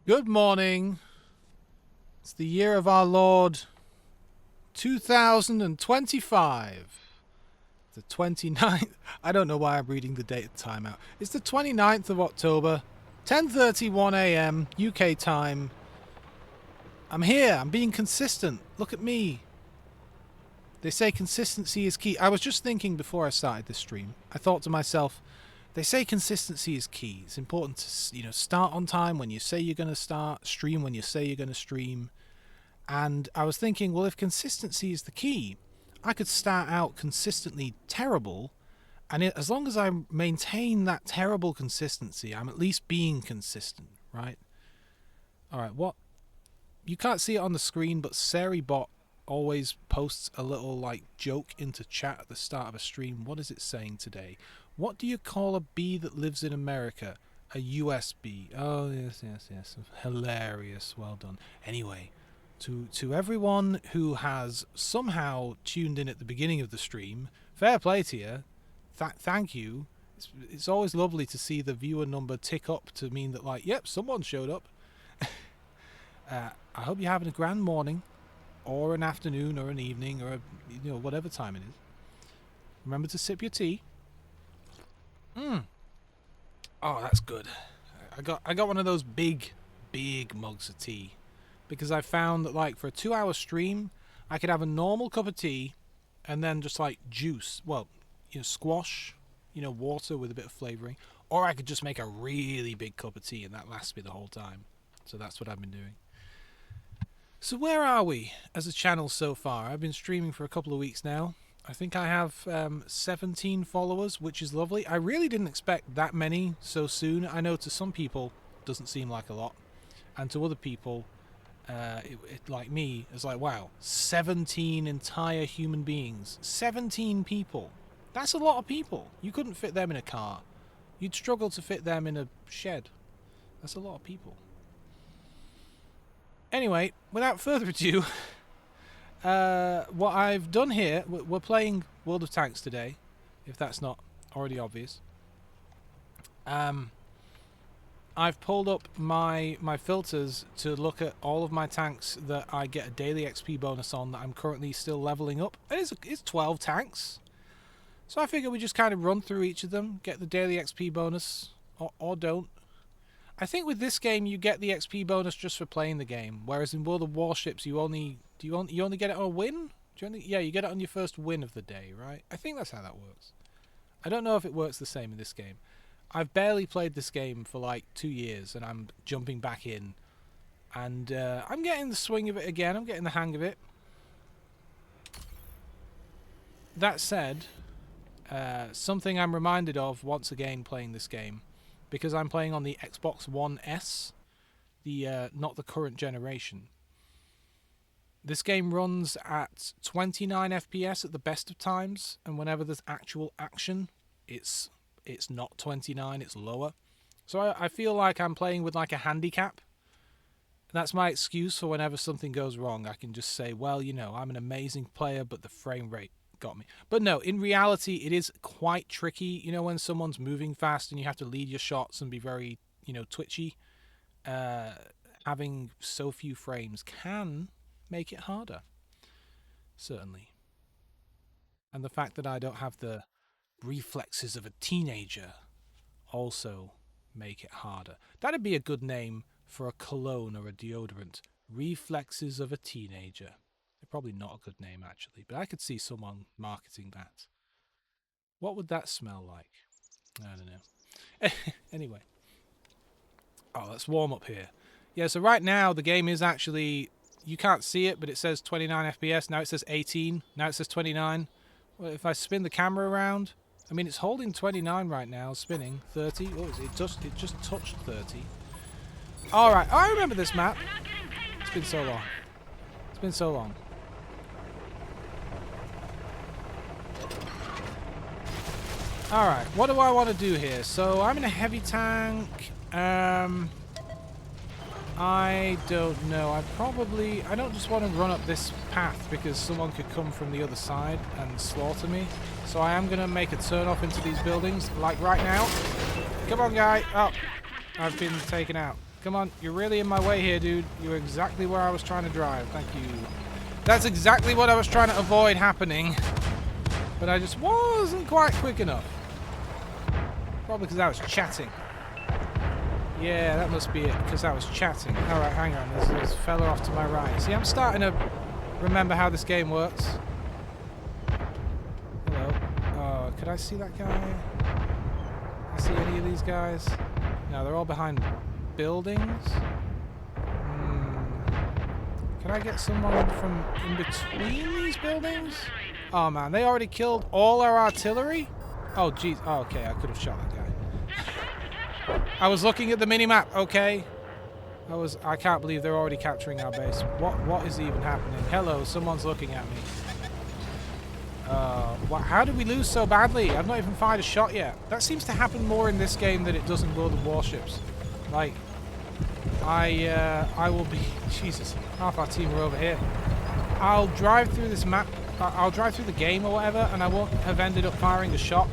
Good morning. It's the year of our Lord 2025. The 29th. I don't know why I'm reading the date of time out. It's the 29th of October, 10:31 a.m. UK time. I'm here. I'm being consistent. Look at me. They say consistency is key. I was just thinking before I started this stream. I thought to myself, they say consistency is key. It's important to, start on time when you say you're going to start, stream when you say you're going to stream. And I was thinking, well, if consistency is the key, I could start out consistently terrible, and as long as I maintain that terrible consistency, I'm at least being consistent, right? Alright, what? You can't see it on the screen, but SariBot always posts a little, joke into chat at the start of a stream. What is it saying today? What do you call a bee that lives in America? A US bee. Oh, yes. Hilarious. Well done. Anyway, to everyone who has somehow tuned in at the beginning of the stream, fair play to you. Thank you. It's always lovely to see the viewer number tick up to mean that, yep, someone showed up. I hope you're having a grand morning, or an afternoon, or an evening, or whatever time it is. Remember to sip your tea. Oh, that's good. I got one of those big mugs of tea, because I found that for a 2-hour stream, I could have a normal cup of tea, and then just juice. Well, squash, water with a bit of flavouring, or I could just make a really big cup of tea, and that lasts me the whole time. So that's what I've been doing. So where are we as a channel so far? I've been streaming for a couple of weeks now. I think I have 17 followers, which is lovely. I really didn't expect that many so soon. I know to some people it doesn't seem like a lot, and to other people, like me, it's like, wow, 17 entire human beings. 17 people. That's a lot of people. You couldn't fit them in a car. You'd struggle to fit them in a shed. That's a lot of people. Anyway, without further ado, what I've done here, we're playing World of Tanks today, if that's not already obvious. I've pulled up my filters to look at all of my tanks that I get a daily XP bonus on that I'm currently still leveling up. It's 12 tanks. So I figure we just kind of run through each of them, get the daily XP bonus, or don't. I think with this game you get the XP bonus just for playing the game, whereas in World of Warships you only get it on a win? You get it on your first win of the day, right? I think that's how that works. I don't know if it works the same in this game. I've barely played this game for 2 years, and I'm jumping back in, and I'm getting the swing of it again. I'm getting the hang of it. That said, something I'm reminded of once again playing this game, because I'm playing on the Xbox One S, not the current generation. This game runs at 29 FPS at the best of times, and whenever there's actual action, it's not 29, it's lower. So I feel like I'm playing with a handicap. That's my excuse for whenever something goes wrong. I can just say, well, I'm an amazing player, but the frame rate got me. But no, in reality, it is quite tricky. When someone's moving fast and you have to lead your shots and be very, twitchy, having so few frames can make it harder. Certainly. And the fact that I don't have the reflexes of a teenager also make it harder. That'd be a good name for a cologne or a deodorant. Reflexes of a teenager. Probably not a good name, actually, but I could see someone marketing that. What would that smell like? I don't know. Anyway. Oh, let's warm up here. Yeah, so right now the game is actually... You can't see it, but it says 29 FPS. Now it says 18. Now it says 29. Well, if I spin the camera around... I mean, it's holding 29 right now, spinning. 30. Oh, it just touched 30. Alright, I remember this map. It's been so long. It's been so long. Alright, what do I want to do here? So, I'm in a heavy tank. I don't know. I don't just want to run up this path because someone could come from the other side and slaughter me. So I am going to make a turn off into these buildings, like right now. Come on, guy. Oh, I've been taken out. Come on, you're really in my way here, dude. You're exactly where I was trying to drive. Thank you. That's exactly what I was trying to avoid happening. But I just wasn't quite quick enough. Probably because I was chatting. Yeah, that must be it, because I was chatting. Alright, hang on. There's a fella off to my right. See, I'm starting to remember how this game works. Hello. Oh, could I see that guy? Can I see any of these guys? No, they're all behind buildings. Can I get someone from in between these buildings? Oh man, they already killed all our artillery? Oh jeez. Oh, okay, I could have shot that guy. I was looking at the minimap, okay? I can't believe they're already capturing our base. What is even happening? Hello, someone's looking at me. How did we lose so badly? I've not even fired a shot yet. That seems to happen more in this game than it does in World of Warships. Like, I will be... Jesus, half our team are over here. I'll drive through this map, I'll drive through the game or whatever, and I won't have ended up firing a shot.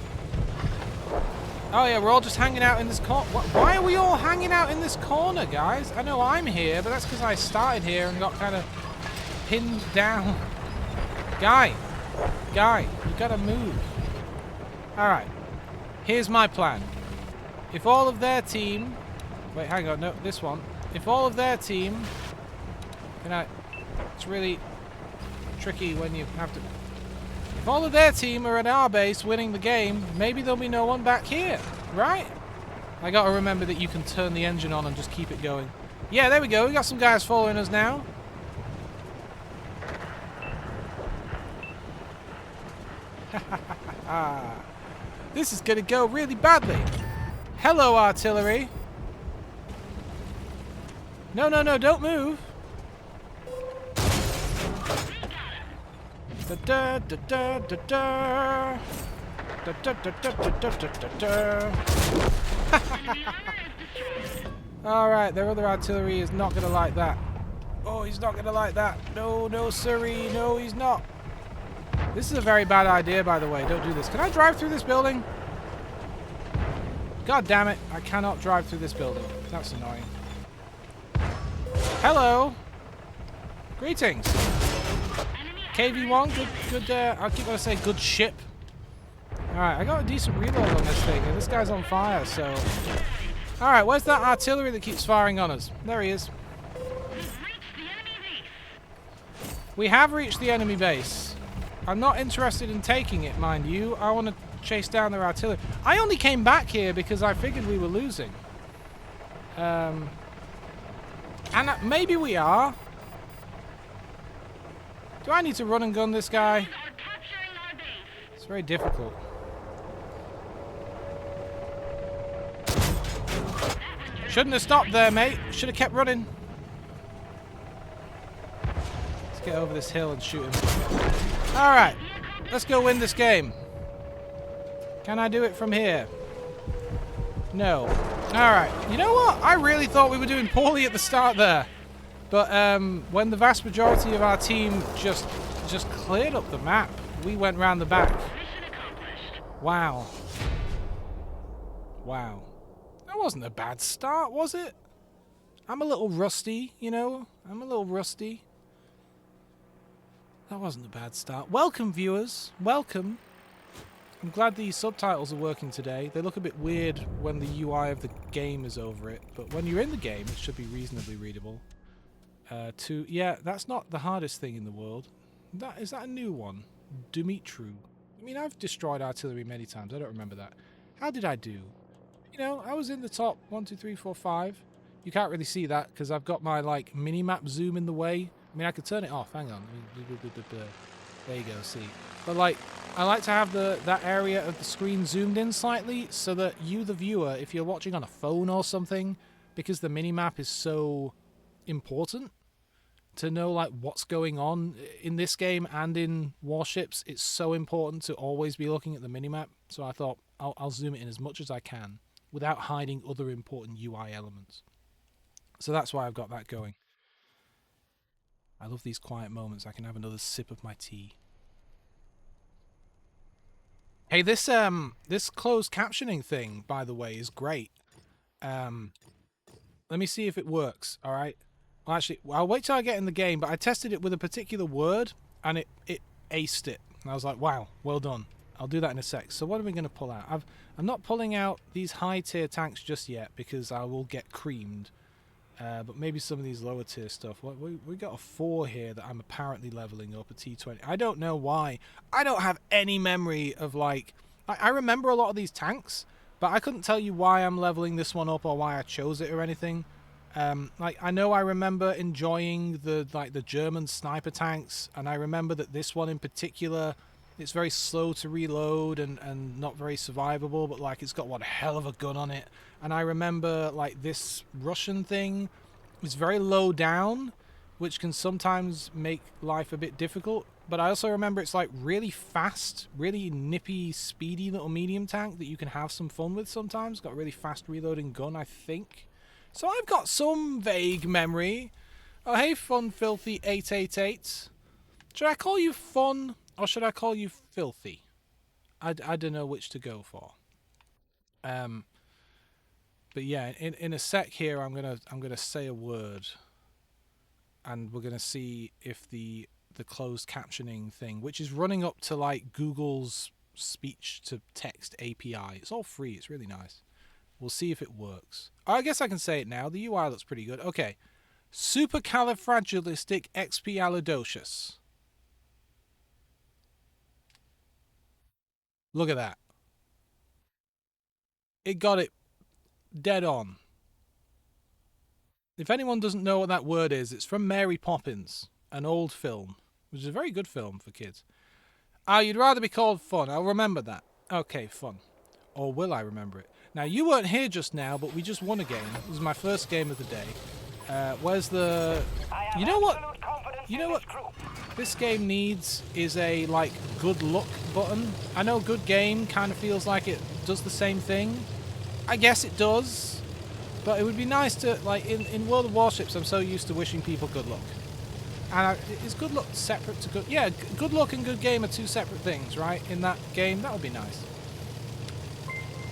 Oh yeah, we're all just hanging out in this corner. Why are we all hanging out in this corner, guys? I know I'm here, but that's because I started here and got kind of pinned down. Guy, you gotta move. Alright, here's my plan. If all of their team... Wait, hang on, no, this one. If all of their team... It's really tricky when you have to... If all of their team are at our base winning the game, maybe there'll be no one back here, right? I gotta remember that you can turn the engine on and just keep it going. Yeah, there we go. We got some guys following us now. This is gonna go really badly. Hello, artillery. No, don't move. Alright, their other artillery is not gonna like that. Oh, he's not gonna like that. No, sirree. No, he's not. This is a very bad idea, by the way. Don't do this. Can I drive through this building? God damn it. I cannot drive through this building. That's annoying. Hello. Greetings. KV1, good, I keep gonna say good ship. Alright, I got a decent reload on this thing, and this guy's on fire, so... Alright, where's that artillery that keeps firing on us? There he is. We have reached the enemy base. I'm not interested in taking it, mind you. I want to chase down their artillery. I only came back here because I figured we were losing. And maybe we are. Do I need to run and gun this guy? It's very difficult. Shouldn't have stopped there, mate. Should have kept running. Let's get over this hill and shoot him. Alright. Let's go win this game. Can I do it from here? No. Alright. You know what? I really thought we were doing poorly at the start there. But when the vast majority of our team just cleared up the map, we went round the back. Wow. Wow. That wasn't a bad start, was it? I'm a little rusty, you know? I'm a little rusty. That wasn't a bad start. Welcome, viewers. Welcome. I'm glad the subtitles are working today. They look a bit weird when the UI of the game is over it, but when you're in the game, it should be reasonably readable. Yeah, that's not the hardest thing in the world. Is that a new one? Dumitru. I mean, I've destroyed artillery many times. I don't remember that. How did I do? You know, I was in the top 1, 2, 3, 4, 5. You can't really see that because I've got my like mini-map zoom in the way. I mean, I could turn it off. Hang on. There you go. See, but like, I like to have that area of the screen zoomed in slightly so that you, the viewer, if you're watching on a phone or something, because the mini-map is so important to know like what's going on in this game and in Warships, it's so important to always be looking at the minimap. So I thought I'll zoom it in as much as I can without hiding other important UI elements. So that's why I've got that going. I love these quiet moments. I can have another sip of my tea. Hey, this closed captioning thing, by the way, is great. Let me see if it works, alright? Well, actually, I'll wait till I get in the game, but I tested it with a particular word, and it aced it. And I was like, wow, well done. I'll do that in a sec. So what are we going to pull out? I'm not pulling out these high-tier tanks just yet, because I will get creamed. But maybe some of these lower-tier stuff. We got a 4 here that I'm apparently leveling up, a T20. I don't know why. I don't have any memory of, like... I remember a lot of these tanks, but I couldn't tell you why I'm leveling this one up or why I chose it or anything. Like, I know I remember enjoying the German sniper tanks, and I remember that this one in particular, it's very slow to reload and not very survivable, but like it's got one hell of a gun on it. And I remember like this Russian thing is very low down, which can sometimes make life a bit difficult. But I also remember it's like really fast, really nippy, speedy little medium tank that you can have some fun with sometimes. Got a really fast reloading gun, I think. So I've got some vague memory. Oh, hey, Fun Filthy 888. Should I call you Fun or should I call you Filthy? I don't know which to go for. But yeah, in a sec here, I'm gonna say a word, and we're gonna see if the closed captioning thing, which is running up to like Google's speech to text API. It's all free. It's really nice. We'll see if it works. I guess I can say it now. The UI looks pretty good. Okay. Supercalifragilisticexpialidocious. Look at that. It got it dead on. If anyone doesn't know what that word is, it's from Mary Poppins, an old film, which is a very good film for kids. You'd rather be called Fun. I'll remember that. Okay, Fun. Or will I remember it? Now, you weren't here just now, but we just won a game. This is my first game of the day. Where's the... You know what? You know what this game needs is a, like, good luck button. I know good game kind of feels like it does the same thing. I guess it does. But it would be nice to, like, in World of Warships, I'm so used to wishing people good luck. And is good luck separate to good... Yeah, good luck and good game are two separate things, right? In that game, that would be nice.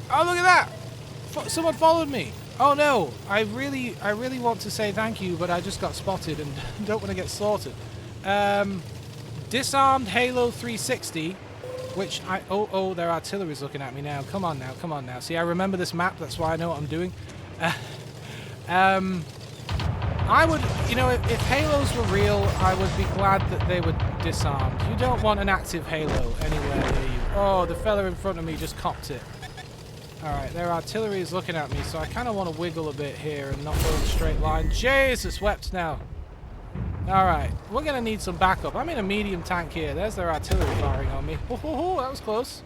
Oh, look at that! Someone followed me. Oh no, I really want to say thank you, but I just got spotted and don't want to get slaughtered. Disarmed Halo 360, which oh, their artillery's looking at me now. Come on now. See, I remember this map. That's why I know what I'm doing. I would, you know, if Halos were real, I would be glad that they were disarmed. You don't want an active Halo anywhere near you. Oh, the fella in front of me just copped it. Alright, their artillery is looking at me, so I kind of want to wiggle a bit here and not go in a straight line. Jesus, wept now. Alright, we're going to need some backup. I'm in a medium tank here. There's their artillery firing on me. Oh, that was close.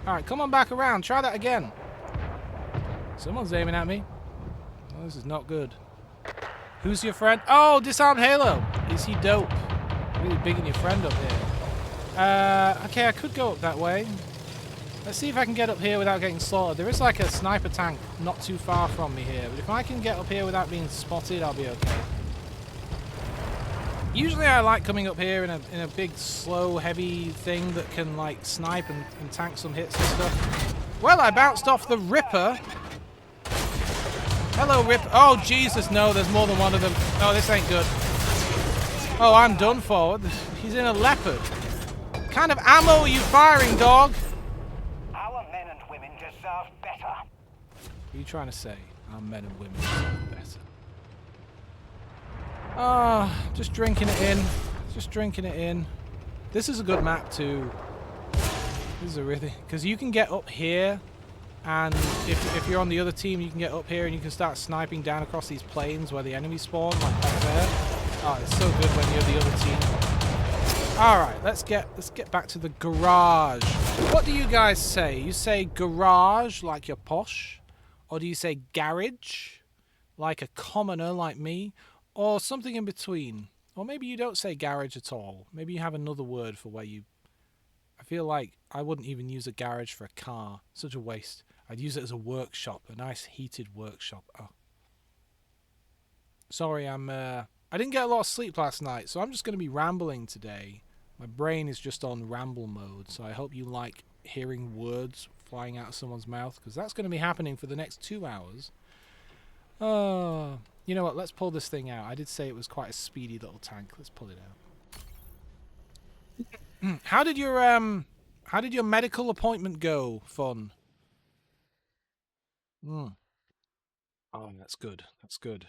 Alright, come on back around. Try that again. Someone's aiming at me. Oh, this is not good. Who's your friend? Oh, disarmed Halo. Is he dope? Really bigging your friend up here. Okay, I could go up that way. Let's see if I can get up here without getting slaughtered. There is like a sniper tank not too far from me here, but if I can get up here without being spotted, I'll be okay. Usually I like coming up here in a big, slow, heavy thing that can like snipe and tank some hits and stuff. Well, I bounced off the Ripper. Hello, Ripper. Oh, Jesus, no, there's more than one of them. Oh, this ain't good. Oh, I'm done for. He's in a Leopard. What kind of ammo are you firing, dog? What are you trying to say? Our men and women deserve better. Ah, just drinking it in. Just drinking it in. This is a good map too. This is a really... Because you can get up here, and if you're on the other team, you can get up here and you can start sniping down across these plains where the enemies spawn, like back there. Oh, it's so good when you're the other team. Alright, let's get back to the garage. What do you guys say? You say garage like you're posh? Or do you say garage, like a commoner like me? Or something in between? Or maybe you don't say garage at all. Maybe you have another word for where you... I feel like I wouldn't even use a garage for a car. Such a waste. I'd use it as a workshop, a nice heated workshop. Oh. Sorry, I didn't get a lot of sleep last night, so I'm just going to be rambling today. My brain is just on ramble mode, so I hope you like hearing words flying out of someone's mouth, because that's going to be happening for the next 2 hours. You know what? Let's pull this thing out. I did say it was quite a speedy little tank. Let's pull it out. How did your medical appointment go, Fun? Oh, that's good. That's good.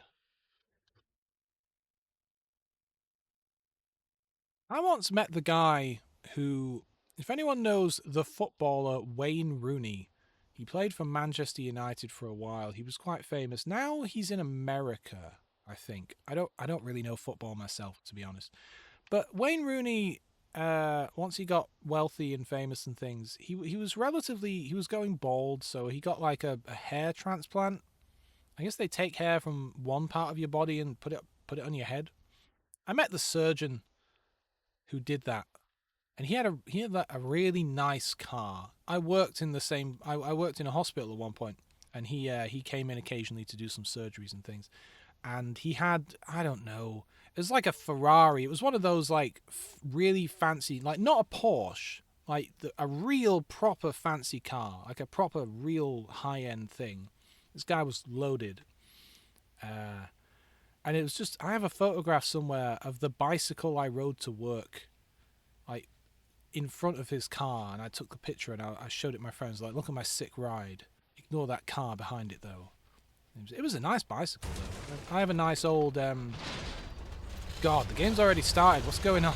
I once met the guy who, if anyone knows the footballer Wayne Rooney, he played for Manchester United for a while. He was quite famous. Now he's in America, I think. I don't really know football myself, to be honest. But Wayne Rooney, once he got wealthy and famous and things, he was going bald, so he got like a hair transplant. I guess they take hair from one part of your body and put it on your head. I met the surgeon who did that, and he had a really nice car. I worked in I worked in a hospital at one point, and he came in occasionally to do some surgeries and things. And he had, I don't know, it was like a Ferrari. It was one of those like really fancy, like not a Porsche, like a real proper fancy car, like a proper real high end thing. This guy was loaded. And it was just, I have a photograph somewhere of the bicycle I rode to work, like in front of his car, and I took the picture and I showed it to my friends, like, look at my sick ride. Ignore that car behind it though. It was a nice bicycle though. I have a nice old, God, the game's already started. What's going on?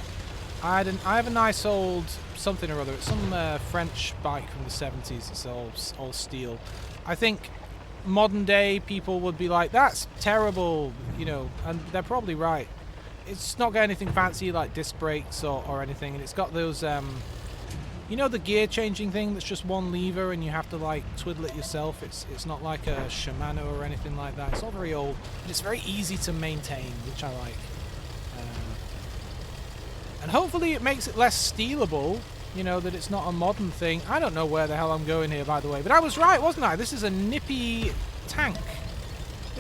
I have a nice old something or other. It's some French bike from the 70s. It's all steel. I think modern day people would be like, that's terrible, you know, and they're probably right. It's not got anything fancy like disc brakes or anything, and it's got those, you know, the gear changing thing that's just one lever and you have to like twiddle it yourself. It's not like a Shimano or anything like that. It's all very old, but it's very easy to maintain, which I like. And hopefully it makes it less stealable, you know, that it's not a modern thing. I don't know where the hell I'm going here, by the way, but I was right, wasn't I? This is a nippy tank.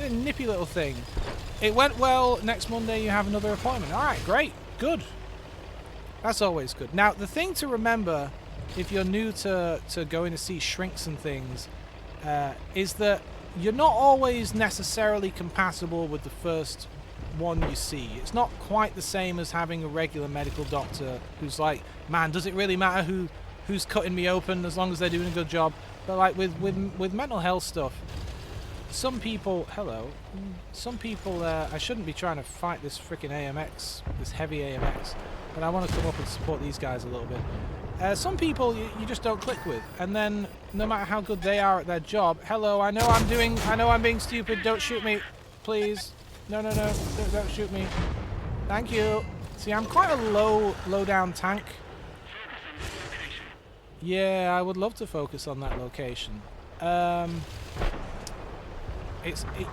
A nippy little thing. It went well. Next Monday you have another appointment. All right, great, good. That's always good. Now, the thing to remember if you're new to going to see shrinks and things is that you're not always necessarily compatible with the first one you see. It's not quite the same as having a regular medical doctor who's like, man, does it really matter who's cutting me open as long as they're doing a good job? But like with mental health stuff, some people, I shouldn't be trying to fight this freaking AMX, this heavy AMX, but I want to come up and support these guys a little bit. Some people you just don't click with, and then no matter how good they are at their job, I know I'm being stupid, don't shoot me, please. No, don't shoot me. Thank you. See, I'm quite a low down tank. Yeah, I would love to focus on that location.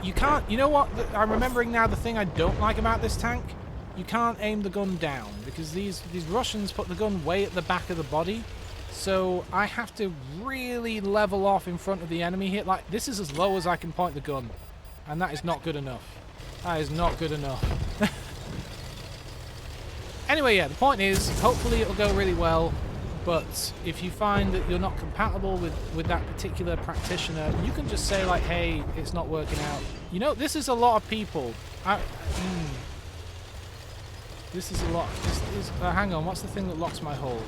You can't, you know what, I'm remembering now the thing I don't like about this tank? You can't aim the gun down, because these Russians put the gun way at the back of the body, so I have to really level off in front of the enemy here. Like, this is as low as I can point the gun, and that is not good enough. That is not good enough. Anyway, yeah, the point is, hopefully it'll go really well. But if you find that you're not compatible with that particular practitioner, you can just say like, hey, it's not working out. You know, this is a lot of people. This is a lot. Hang on, what's the thing that locks my hold?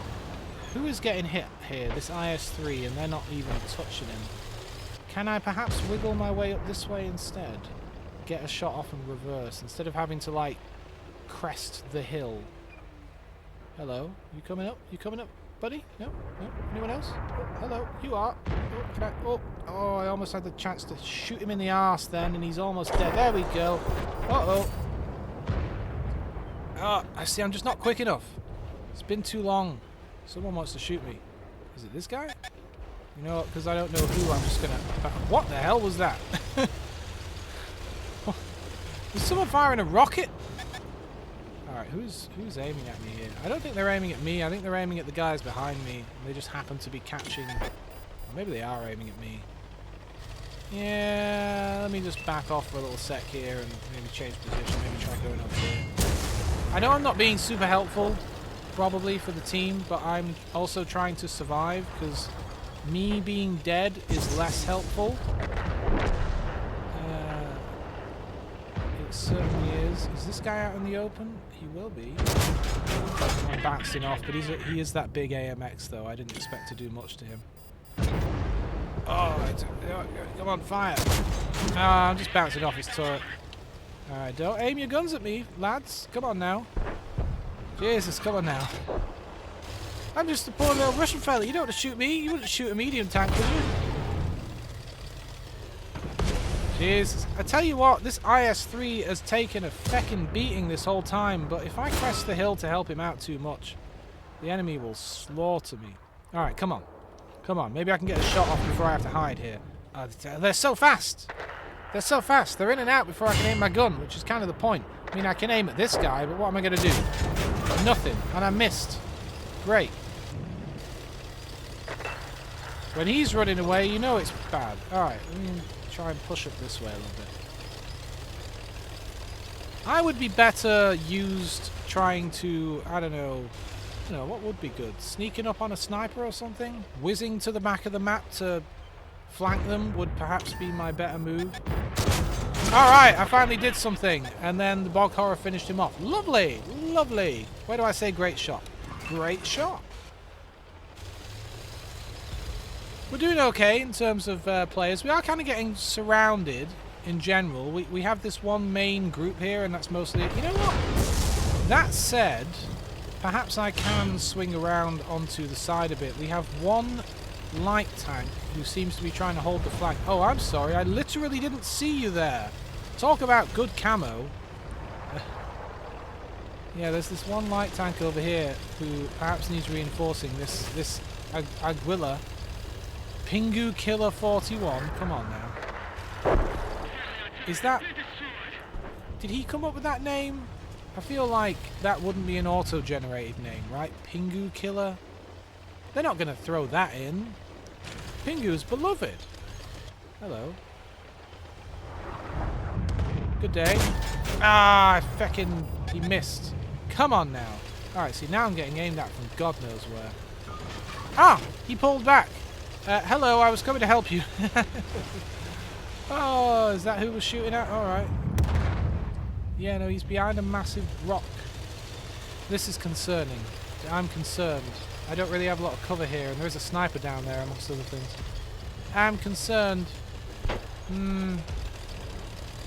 Who is getting hit here? This IS-3, and they're not even touching him. Can I perhaps wiggle my way up this way instead? Get a shot off and reverse, instead of having to, like, crest the hill. Hello? You coming up? You coming up? Buddy? No? Anyone else? Oh, hello, you are. Oh, can I? Oh, I almost had the chance to shoot him in the arse then, and he's almost dead. There we go. Uh-oh. Oh, I see, I'm just not quick enough. It's been too long. Someone wants to shoot me. Is it this guy? You know, because I don't know who, I'm just gonna... What the hell was that? Was someone firing a rocket? Alright, who's aiming at me here? I don't think they're aiming at me. I think they're aiming at the guys behind me. They just happen to be catching... Or maybe they are aiming at me. Yeah, let me just back off for a little sec here and maybe change position. Maybe try going up here. I know I'm not being super helpful, probably, for the team, but I'm also trying to survive, because me being dead is less helpful. certainly is. Is this guy out in the open? He will be. I'm bouncing off, but he is that big AMX though. I didn't expect to do much to him. Oh, come on, fire. I'm just bouncing off his turret. Alright, don't aim your guns at me, lads. Come on now. Jesus, come on now. I'm just a poor little Russian fella. You don't want to shoot me. You wouldn't shoot a medium tank, would you? Jesus. I tell you what, this IS-3 has taken a feckin' beating this whole time, but if I crest the hill to help him out too much, the enemy will slaughter me. Alright, come on. Come on, maybe I can get a shot off before I have to hide here. They're so fast! They're so fast. They're in and out before I can aim my gun, which is kind of the point. I mean, I can aim at this guy, but what am I going to do? Nothing. And I missed. Great. When he's running away, you know it's bad. Alright, let me try and push up this way a little bit. I would be better used trying to, I don't know, what would be good? Sneaking up on a sniper or something? Whizzing to the back of the map to flank them would perhaps be my better move. Alright, I finally did something. And then the bog horror finished him off. Lovely! Lovely! Where do I say great shot? Great shot! We're doing okay in terms of players. We are kind of getting surrounded in general. We have this one main group here, and that's mostly it. You know what? That said, perhaps I can swing around onto the side a bit. We have one light tank who seems to be trying to hold the flank. Oh, I'm sorry. I literally didn't see you there. Talk about good camo. Yeah, there's this one light tank over here who perhaps needs reinforcing. This Aguila. Pingu Killer 41. Come on now. Is that... Did he come up with that name? I feel like that wouldn't be an auto-generated name, right? Pingu Killer? They're not going to throw that in. Pingu's beloved. Hello. Good day. Ah, feckin' he missed. Come on now. Alright, see, now I'm getting aimed at from God knows where. Ah! He pulled back. Hello, I was coming to help you. Oh, is that who was shooting at? Alright. Yeah, no, he's behind a massive rock. This is concerning. I'm concerned. I don't really have a lot of cover here, and there is a sniper down there, amongst other things. I'm concerned.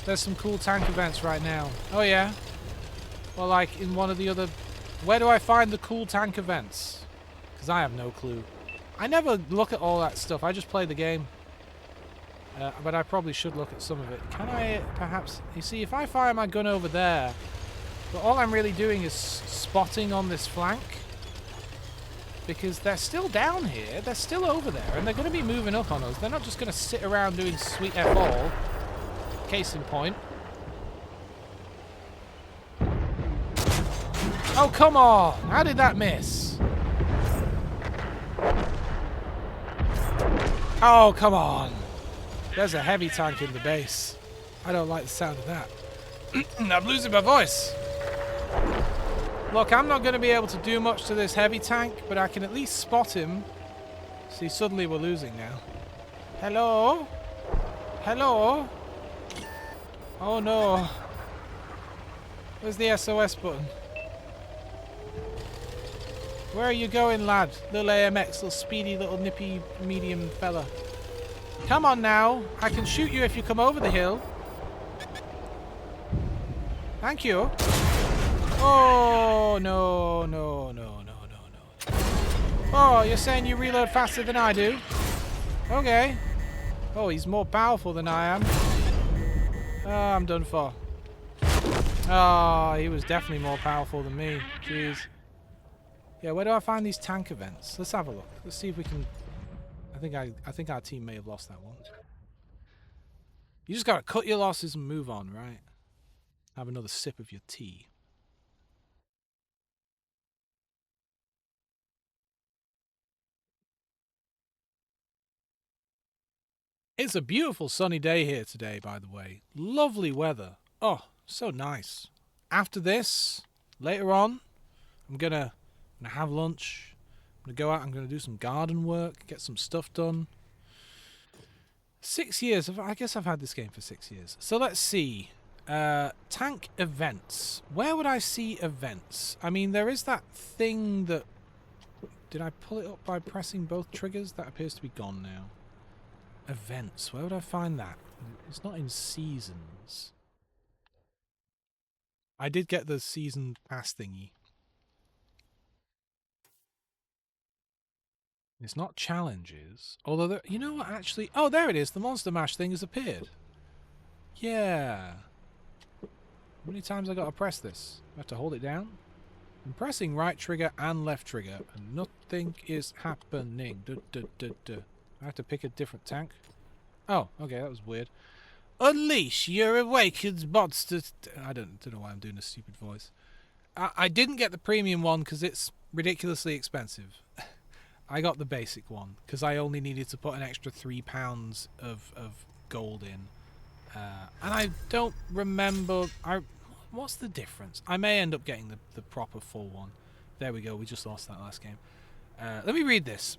There's some cool tank events right now. Oh, yeah? Well, like, in one of the other... Where do I find the cool tank events? Because I have no clue. I never look at all that stuff. I just play the game. But I probably should look at some of it. Can I perhaps... You see, if I fire my gun over there... But all I'm really doing is spotting on this flank. Because they're still down here. They're still over there. And they're going to be moving up on us. They're not just going to sit around doing sweet F all. Case in point. Oh, come on! How did that miss? Oh, come on! There's a heavy tank in the base. I don't like the sound of that. I'm losing my voice. Look, I'm not going to be able to do much to this heavy tank, but I can at least spot him. See, suddenly we're losing now. Hello? Hello? Oh no. Where's the SOS button? Where are you going, lad? Little AMX, little speedy, little nippy, medium fella. Come on now. I can shoot you if you come over the hill. Thank you. Oh, no, no, no, no, no, no. Oh, you're saying you reload faster than I do? Okay. Oh, he's more powerful than I am. Oh, I'm done for. Oh, he was definitely more powerful than me. Jeez. Yeah, where do I find these tank events? Let's have a look. Let's see if we can... I think our team may have lost that one. You just gotta cut your losses and move on, right? Have another sip of your tea. It's a beautiful sunny day here today, by the way. Lovely weather. Oh, so nice. After this, later on, I'm gonna have lunch. I'm gonna go out, I'm gonna do some garden work, get some stuff done. 6 years, I guess I've had this game for 6 years. So let's see. Tank events. Where would I see events? I mean, there is that thing that... Did I pull it up by pressing both triggers? That appears to be gone now. Events. Where would I find that? It's not in seasons. I did get the season pass thingy. It's not challenges. Although, there, you know what, actually... Oh, there it is. The Monster Mash thing has appeared. Yeah. How many times I got to press this? I have to hold it down? I'm pressing right trigger and left trigger, and nothing is happening. I have to pick a different tank. Oh, okay, that was weird. Unleash your awakened monster... I don't know why I'm doing a stupid voice. I didn't get the premium one because it's ridiculously expensive. I got the basic one because I only needed to put an extra £3 of gold in. And I don't remember... What's the difference? I may end up getting the proper full one. There we go, we just lost that last game. Let me read this.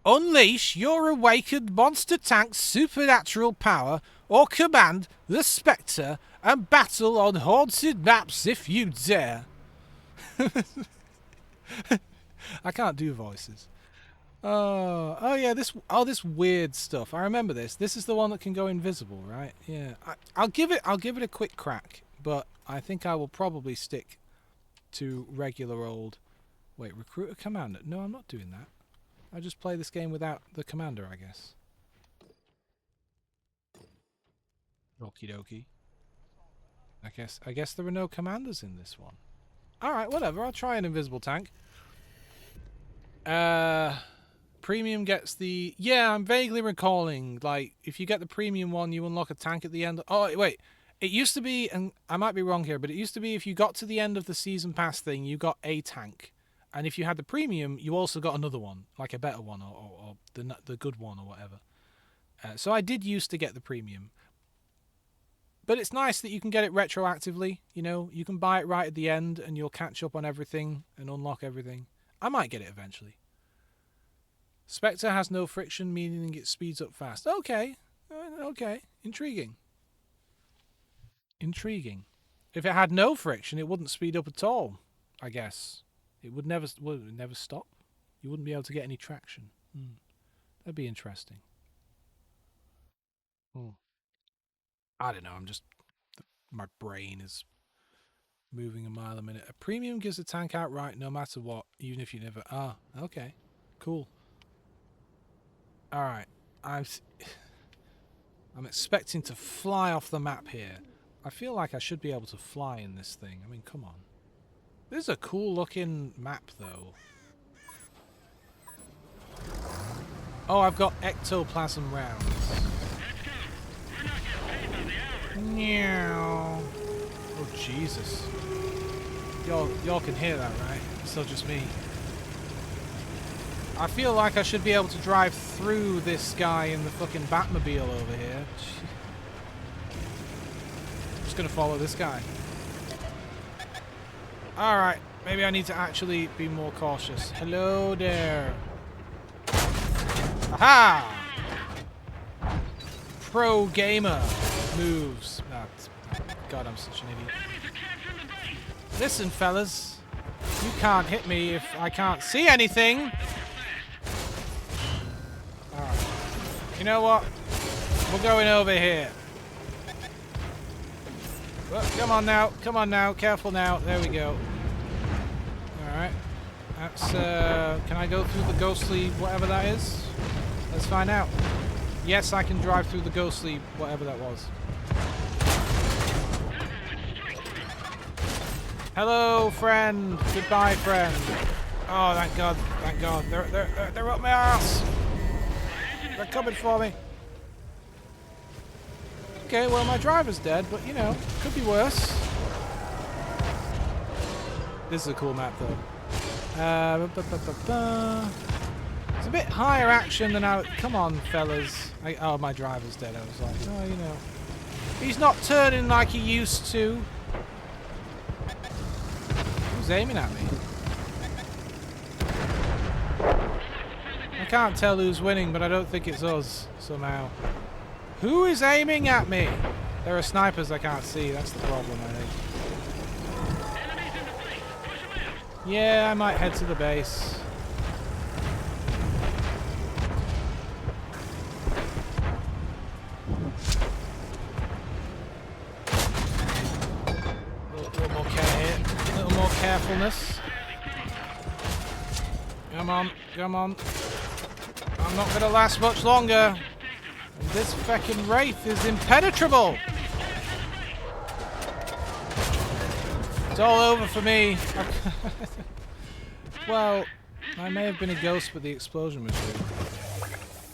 Unleash your awakened monster tank's supernatural power or command the Spectre and battle on haunted maps if you dare. I can't do voices. Oh yeah, this weird stuff. I remember this. This is the one that can go invisible, right? Yeah. I'll give it a quick crack, but I think I will probably stick to regular old... Wait, recruit a commander? No, I'm not doing that. I just play this game without the commander, I guess. Okie dokie. I guess there are no commanders in this one. Alright, whatever. I'll try an invisible tank. Premium gets the... Yeah, I'm vaguely recalling. Like, if you get the premium one, you unlock a tank at the end. Oh, wait. It used to be, and I might be wrong here, but it used to be if you got to the end of the season pass thing, you got a tank. And if you had the premium, you also got another one, like a better one or the good one or whatever. So I did used to get the premium. But it's nice that you can get it retroactively. You know, you can buy it right at the end and you'll catch up on everything and unlock everything. I might get it eventually. Spectre has no friction, meaning it speeds up fast. Okay. Okay. Intriguing. Intriguing. If it had no friction, it wouldn't speed up at all, I guess. It would never stop. You wouldn't be able to get any traction. That'd be interesting. I don't know. My brain is moving a mile a minute. A premium gives the tank outright no matter what, even if you never... Ah, okay. Cool. Alright. I'm expecting to fly off the map here. I feel like I should be able to fly in this thing. I mean, come on. This is a cool looking map, though. Oh, I've got ectoplasm rounds. Meow. Oh, Jesus. Y'all can hear that, right? It's not just me. I feel like I should be able to drive through this guy in the fucking Batmobile over here. I'm just gonna follow this guy. Alright, maybe I need to actually be more cautious. Hello there. Aha! Pro gamer moves. God, I'm such an idiot. Listen, fellas. You can't hit me if I can't see anything. Alright. You know what? We're going over here. Well, come on now. Come on now. Careful now. There we go. Alright. That's, can I go through the ghostly whatever that is? Let's find out. Yes, I can drive through the ghostly whatever that was. Hello, friend. Goodbye, friend. Oh, thank God. Thank God. They're up my ass. They're coming for me. Okay, well, my driver's dead, but, you know, could be worse. This is a cool map, though. It's a bit higher action than I... Come on, fellas. Oh, my driver's dead. I was like, oh, you know. He's not turning like he used to. Who's aiming at me? I can't tell who's winning, but I don't think it's us, somehow. Who is aiming at me? There are snipers I can't see. That's the problem, I think. Yeah, I might head to the base. A little more care here. A little more carefulness. Come on, come on. I'm not gonna last much longer. And this feckin' wraith is impenetrable. It's all over for me. Well, I may have been a ghost with the explosion machine.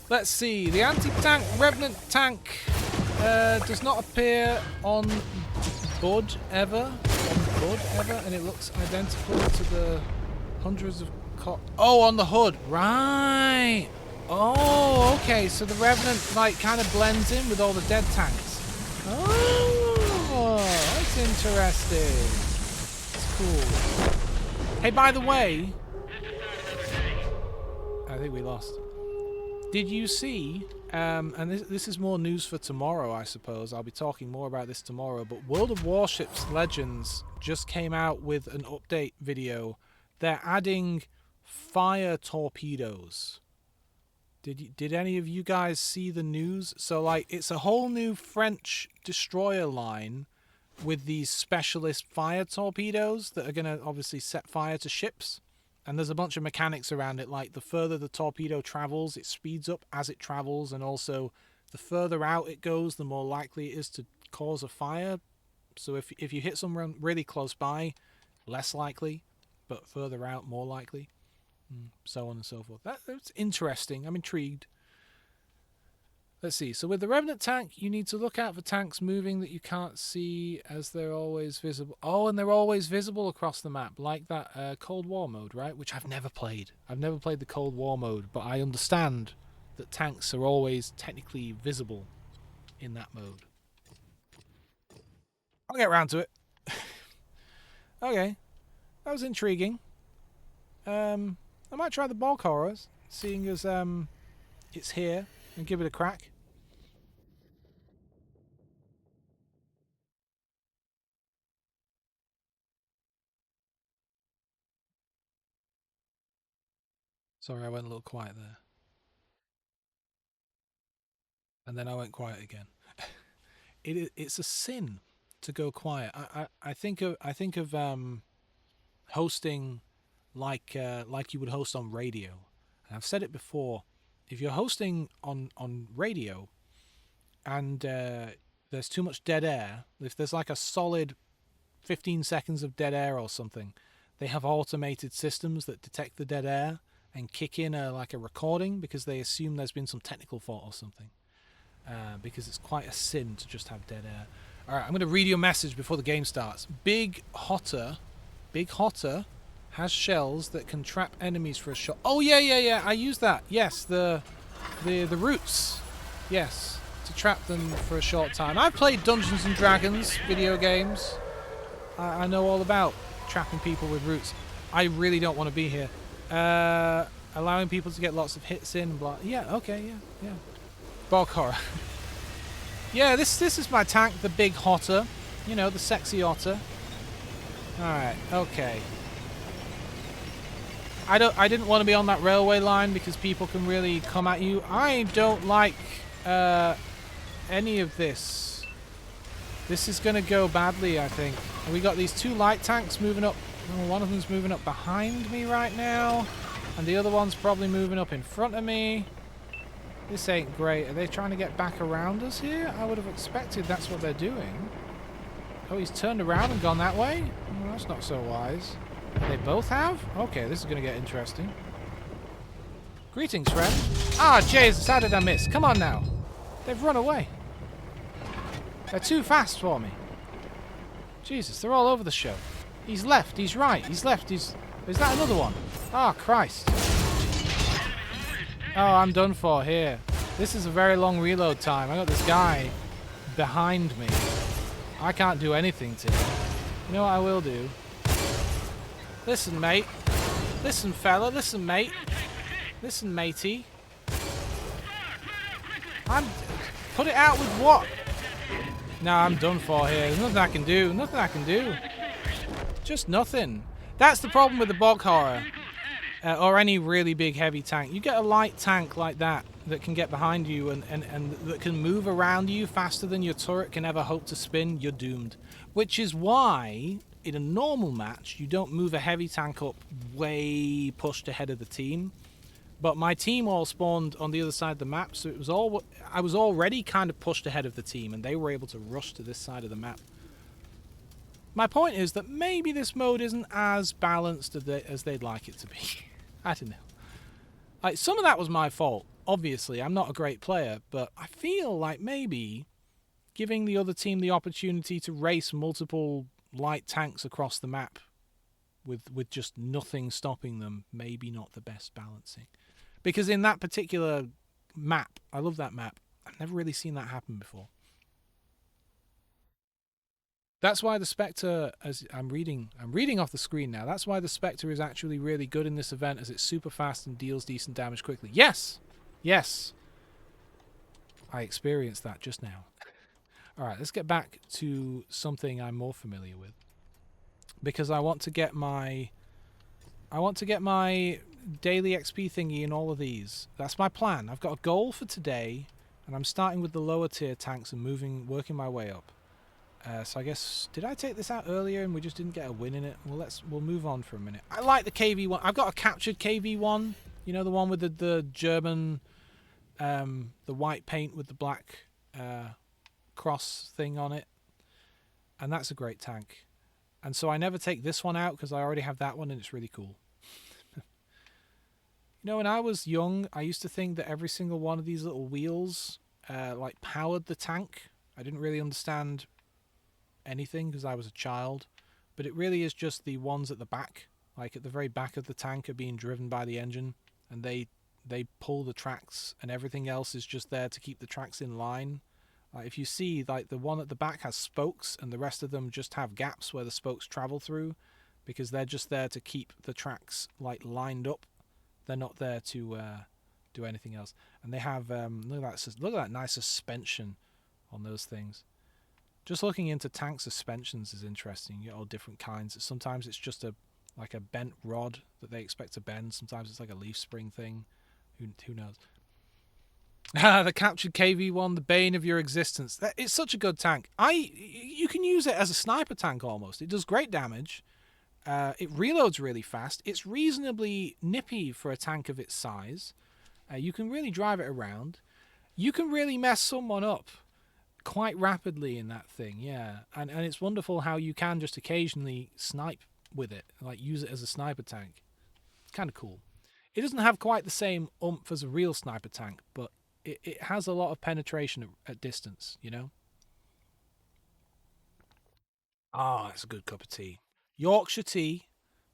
Let's see. The anti-tank Revenant tank does not appear on Bud ever. And it looks identical to the hundreds of... Oh, on the hood. Right. Oh, okay. So the Revenant, like, kind of blends in with all the dead tanks. Oh, that's interesting. It's cool. Hey, by the way... I think we lost. Did you see... and this is more news for tomorrow, I suppose. I'll be talking more about this tomorrow. But World of Warships Legends just came out with an update video. They're adding fire torpedoes. Did any of you guys see the news? So, like, it's a whole new French destroyer line with these specialist fire torpedoes that are going to obviously set fire to ships. And there's a bunch of mechanics around it, like the further the torpedo travels, it speeds up as it travels, and also the further out it goes, the more likely it is to cause a fire. So if you hit someone really close by, less likely, but further out, more likely. So on and so forth. That's interesting. I'm intrigued. Let's see. So with the Revenant tank, you need to look out for tanks moving that you can't see as they're always visible. Oh, and they're always visible across the map, like that Cold War mode, right? Which I've never played. I've never played the Cold War mode, but I understand that tanks are always technically visible in that mode. I'll get around to it. Okay. That was intriguing. I might try the bog horrors, seeing as it's here, and give it a crack. Sorry, I went a little quiet there. And then I went quiet again. It's a sin to go quiet. I think of hosting like you would host on radio. And I've said it before. If you're hosting on radio and there's too much dead air, if there's like a solid 15 seconds of dead air or something, they have automated systems that detect the dead air and kick in like a recording because they assume there's been some technical fault or something. Because it's quite a sin to just have dead air. Alright, I'm going to read your message before the game starts. Big Hotter has shells that can trap enemies for a shot. Oh, yeah. I use that. Yes, the roots. Yes, to trap them for a short time. I've played Dungeons and Dragons video games. I know all about trapping people with roots. I really don't want to be here. Allowing people to get lots of hits in. Blah. Yeah, okay, yeah. Bog horror. Yeah, this is my tank, the Big Hotter. You know, the sexy otter. Alright, okay. I didn't want to be on that railway line because people can really come at you. I don't like any of this. This is going to go badly, I think. And we got these two light tanks moving up. Oh, one of them's moving up behind me right now. And the other one's probably moving up in front of me. This ain't great. Are they trying to get back around us here? I would have expected that's what they're doing. Oh, he's turned around and gone that way? Well, that's not so wise. They both have? Okay, this is going to get interesting. Greetings, friend. Ah, Jesus, how did I miss? Come on now. They've run away. They're too fast for me. Jesus, they're all over the show. He's left, he's right, he's left, he's... Is that another one? Ah, Christ. Oh, I'm done for here. This is a very long reload time. I got this guy behind me. I can't do anything to him. You know what I will do? Listen, mate. Listen, fella. Listen, mate. Listen, matey. Put it out with what? Nah, I'm done for here. There's nothing I can do. Nothing I can do. Just nothing. That's the problem with the bog horror. Or any really big heavy tank. You get a light tank like that can get behind you and that can move around you faster than your turret can ever hope to spin, you're doomed. Which is why, in a normal match, you don't move a heavy tank up way pushed ahead of the team. But my team all spawned on the other side of the map, so I was already kind of pushed ahead of the team, and they were able to rush to this side of the map. My point is that maybe this mode isn't as balanced as they'd like it to be. I don't know. Like, some of that was my fault. Obviously, I'm not a great player, but I feel like maybe giving the other team the opportunity to race multiple light tanks across the map with just nothing stopping them, maybe not the best balancing. Because in that particular map, I love that map, I've never really seen that happen before. That's why the Spectre, as I'm reading off the screen now, that's why the Spectre is actually really good in this event, as it's super fast and deals decent damage quickly. Yes! Yes! I experienced that just now. Alright, let's get back to something I'm more familiar with. Because I want to get my daily XP thingy in all of these. That's my plan. I've got a goal for today, and I'm starting with the lower tier tanks and working my way up. So I guess, did I take this out earlier and we just didn't get a win in it? Well, we'll move on for a minute. I like the KV1. I've got a captured KV1. You know, the one with the German, the white paint with the black cross thing on it. And that's a great tank. And so I never take this one out because I already have that one and it's really cool. You know, when I was young, I used to think that every single one of these little wheels like powered the tank. I didn't really understand anything because I was a child, but it really is just the ones at the back, like at the very back of the tank, are being driven by the engine, and they pull the tracks, and everything else is just there to keep the tracks in line. Like if you see, like the one at the back has spokes and the rest of them just have gaps where the spokes travel through, because they're just there to keep the tracks like lined up. They're not there to do anything else. And they have look at that nice suspension on those things. Just looking into tank suspensions is interesting. You get all different kinds. Sometimes it's just like a bent rod that they expect to bend. Sometimes it's like a leaf spring thing. Who knows? The captured KV1, the bane of your existence. It's such a good tank. You can use it as a sniper tank almost. It does great damage. It reloads really fast. It's reasonably nippy for a tank of its size. You can really drive it around. You can really mess someone up quite rapidly in that thing, yeah. And it's wonderful how you can just occasionally snipe with it, like use it as a sniper tank. It's kind of cool. It doesn't have quite the same oomph as a real sniper tank, but it has a lot of penetration at distance, you know? Ah, it's a good cup of tea. Yorkshire tea,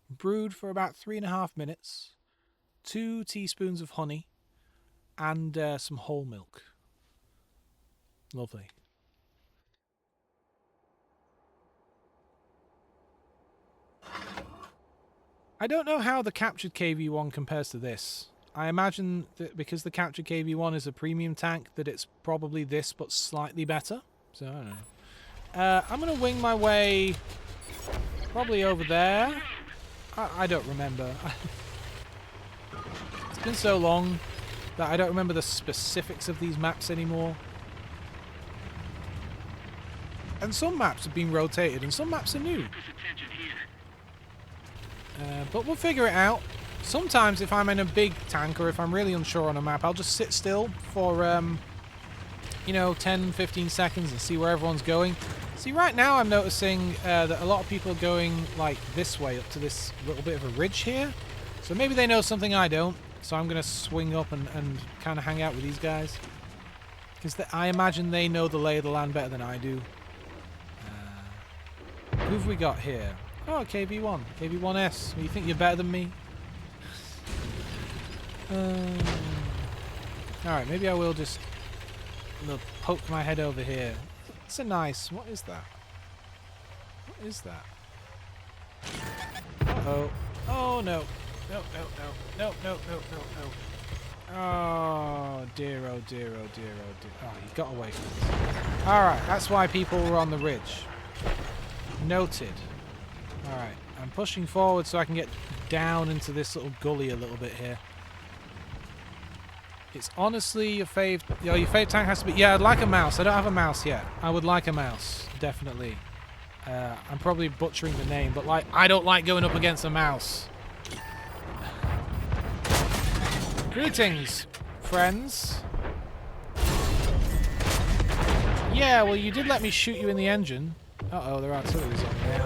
brewed for about 3.5 minutes, 2 teaspoons of honey, and some whole milk. Lovely. I don't know how the captured KV1 compares to this. I imagine that because the captured KV1 is a premium tank, that it's probably this, but slightly better. So, I don't know. I'm going to wing my way probably over there. I don't remember. It's been so long that I don't remember the specifics of these maps anymore. And some maps have been rotated and some maps are new. But we'll figure it out. Sometimes if I'm in a big tank or if I'm really unsure on a map, I'll just sit still for, you know, 10, 15 seconds and see where everyone's going. See, right now I'm noticing that a lot of people are going, like, this way up to this little bit of a ridge here. So maybe they know something I don't. So I'm going to swing up and kind of hang out with these guys. Because I imagine they know the lay of the land better than I do. Who have we got here? Oh, KV1. KV1S. You think you're better than me? Alright, maybe I will just poke my head over here. It's a nice... What is that? What is that? Uh-oh. Oh, no. No, no, no. No, no, no, no, no. Oh dear, oh dear, oh dear, oh dear. Oh, he got away from us. Alright, that's why people were on the ridge. Noted. Alright, I'm pushing forward so I can get down into this little gully a little bit here. It's honestly your fave... your fave tank has to be... Yeah, I'd like a mouse. I don't have a mouse yet. I would like a mouse, definitely. I'm probably butchering the name, but like, I don't like going up against a mouse. Greetings, friends. Yeah, well, you did let me shoot you in the engine. Uh-oh, there are artillery's on there.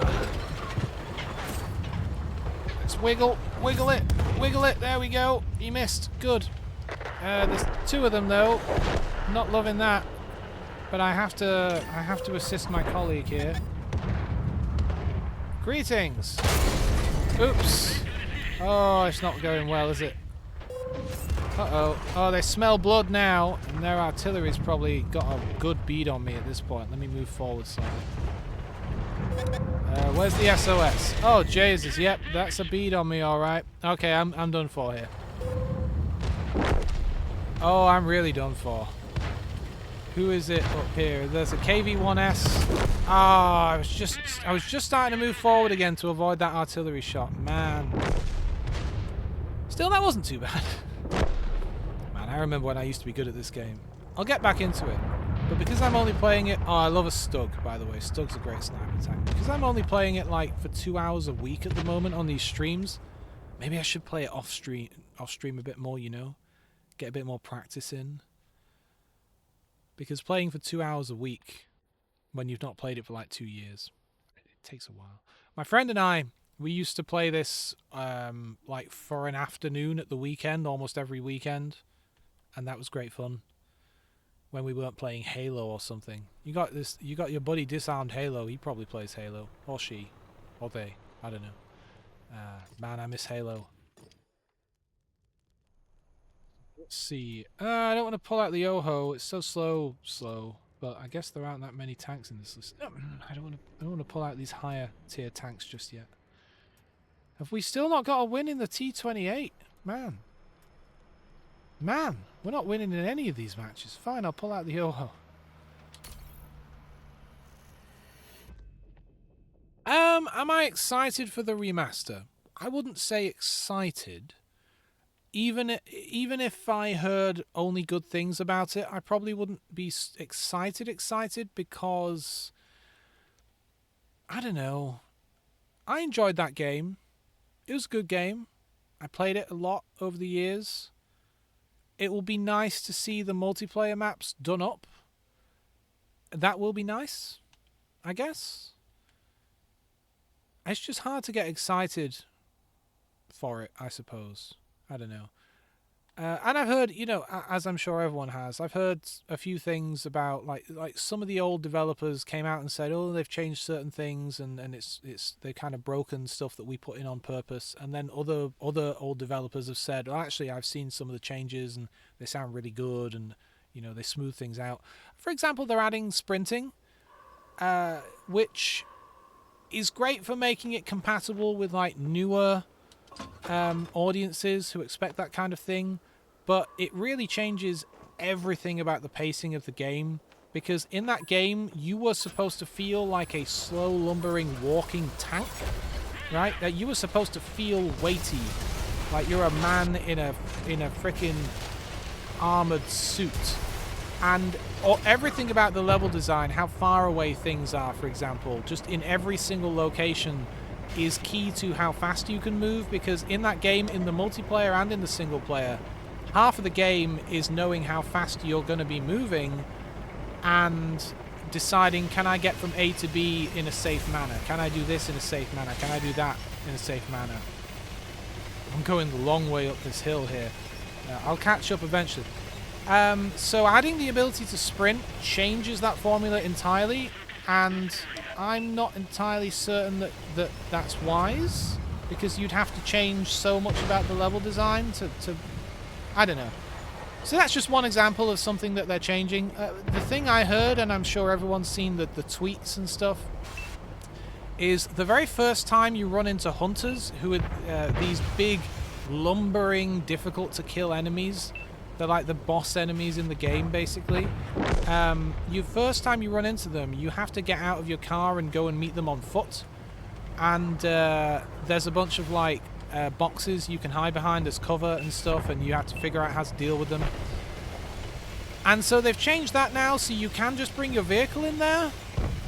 Let's wiggle it, wiggle it. There we go. He missed. Good. There's two of them though. Not loving that, but I have to assist my colleague here. Greetings. Oops. Oh, it's not going well, is it? Uh-oh. Oh, they smell blood now, and their artillery's probably got a good bead on me at this point. Let me move forward slightly. Where's the SOS? Oh, Jesus. Yep, that's a bead on me, all right. Okay, I'm done for here. Oh, I'm really done for. Who is it up here? There's a KV-1S. Ah, I was just starting to move forward again to avoid that artillery shot. Man. Still, that wasn't too bad. Man, I remember when I used to be good at this game. I'll get back into it. But because I'm only playing it... Oh, I love a Stug, by the way. Stug's a great sniper tank. Because I'm only playing it, like, for 2 hours a week at the moment on these streams, maybe I should play it off-stream a bit more, you know? Get a bit more practice in. Because playing for 2 hours a week, when you've not played it for, like, 2 years, it takes a while. My friend and I, we used to play this, like, for an afternoon at the weekend, almost every weekend. And that was great fun. When we weren't playing Halo or something. You got your buddy Disarmed Halo. He probably plays Halo. Or she. Or they. I don't know. Man, I miss Halo. Let's see. I don't want to pull out the Oho. It's so slow. But I guess there aren't that many tanks in this list. I don't want to pull out these higher tier tanks just yet. Have we still not got a win in the T-28? Man. Man, we're not winning in any of these matches. Fine, I'll pull out the Oho. Am I excited for the remaster? I wouldn't say excited. Even if I heard only good things about it, I probably wouldn't be excited because... I don't know. I enjoyed that game. It was a good game. I played it a lot over the years. It will be nice to see the multiplayer maps done up. That will be nice, I guess. It's just hard to get excited for it, I suppose. I don't know. And I've heard, you know, as I'm sure everyone has, I've heard a few things about like some of the old developers came out and said, oh, they've changed certain things and they've kind of broken stuff that we put in on purpose. And then other old developers have said, well, actually, I've seen some of the changes and they sound really good and, you know, they smooth things out. For example, they're adding sprinting, which is great for making it compatible with like newer audiences who expect that kind of thing, but it really changes everything about the pacing of the game, because in that game you were supposed to feel like a slow lumbering walking tank, right? That you were supposed to feel weighty, like you're a man in a freaking armored suit. And everything about the level design, how far away things are, for example, just in every single location is key to how fast you can move, because in that game, in the multiplayer and in the single player, half of the game is knowing how fast you're going to be moving and deciding, can I get from A to B in a safe manner? Can I do this in a safe manner? Can I do that in a safe manner? I'm going the long way up this hill here. I'll catch up eventually. So adding the ability to sprint changes that formula entirely, and I'm not entirely certain that that's wise, because you'd have to change so much about the level design to I don't know. So that's just one example of something that they're changing. The thing I heard, and I'm sure everyone's seen the tweets and stuff, is the very first time you run into hunters, who are these big, lumbering, difficult to kill enemies They're like the boss enemies in the game, basically. First time you run into them, you have to get out of your car and go and meet them on foot. And there's a bunch of like boxes you can hide behind as cover and stuff, and you have to figure out how to deal with them. And so they've changed that now, so you can just bring your vehicle in there.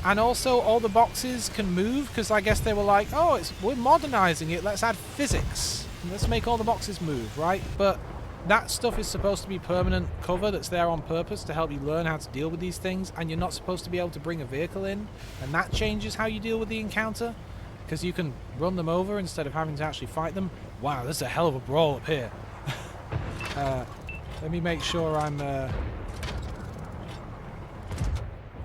And also all the boxes can move, because I guess they were like, oh, we're modernizing it, let's add physics. Let's make all the boxes move, right? But that stuff is supposed to be permanent cover that's there on purpose to help you learn how to deal with these things, and you're not supposed to be able to bring a vehicle in, and that changes how you deal with the encounter, because you can run them over instead of having to actually fight them. Wow, this is a hell of a brawl up here. Let me make sure I'm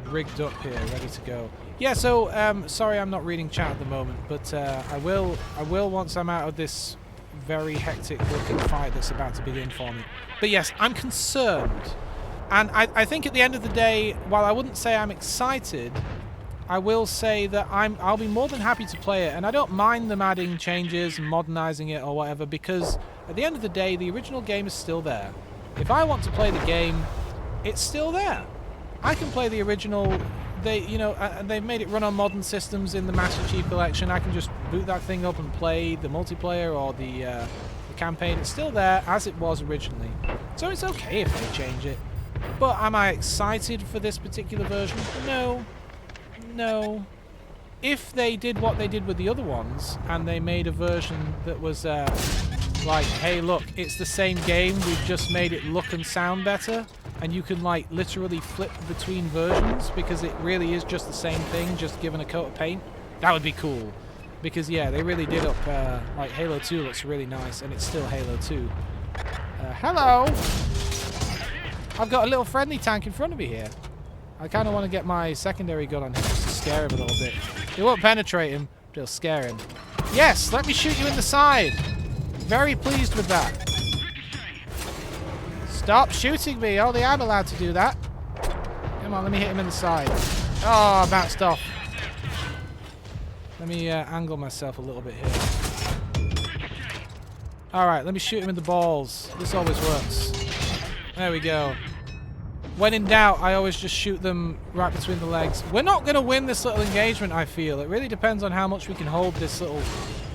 rigged up here, ready to go. Yeah, so sorry I'm not reading chat at the moment, but I will once I'm out of this very hectic looking fight that's about to begin for me. But yes, I'm concerned, and I think at the end of the day, while I wouldn't say I'm excited, I will say that I'll be more than happy to play it, and I don't mind them adding changes and modernizing it or whatever, because at the end of the day, the original game is still there. If I want to play the game, it's still there. I can play the original. They've made it run on modern systems in the Master Chief Collection. I can just boot that thing up and play the multiplayer or the campaign. It's still there as it was originally, so it's okay if they change it. But am I excited for this particular version? No. If they did what they did with the other ones and they made a version that was like, hey, look, it's the same game, we've just made it look and sound better, and you can like literally flip between versions because it really is just the same thing, just given a coat of paint, that would be cool. Because yeah, they really did up like Halo 2 looks really nice, and it's still Halo 2. Hello! I've got a little friendly tank in front of me here. I kind of want to get my secondary gun on him just to scare him a little bit. It won't penetrate him, but it'll scare him. Yes, let me shoot you in the side. Very pleased with that. Stop shooting me. Only I'm allowed to do that. Come on, let me hit him in the side. Oh, I bounced off. Let me angle myself a little bit here. Alright, let me shoot him in the balls. This always works. There we go. When in doubt, I always just shoot them right between the legs. We're not going to win this little engagement, I feel. It really depends on how much we can hold this little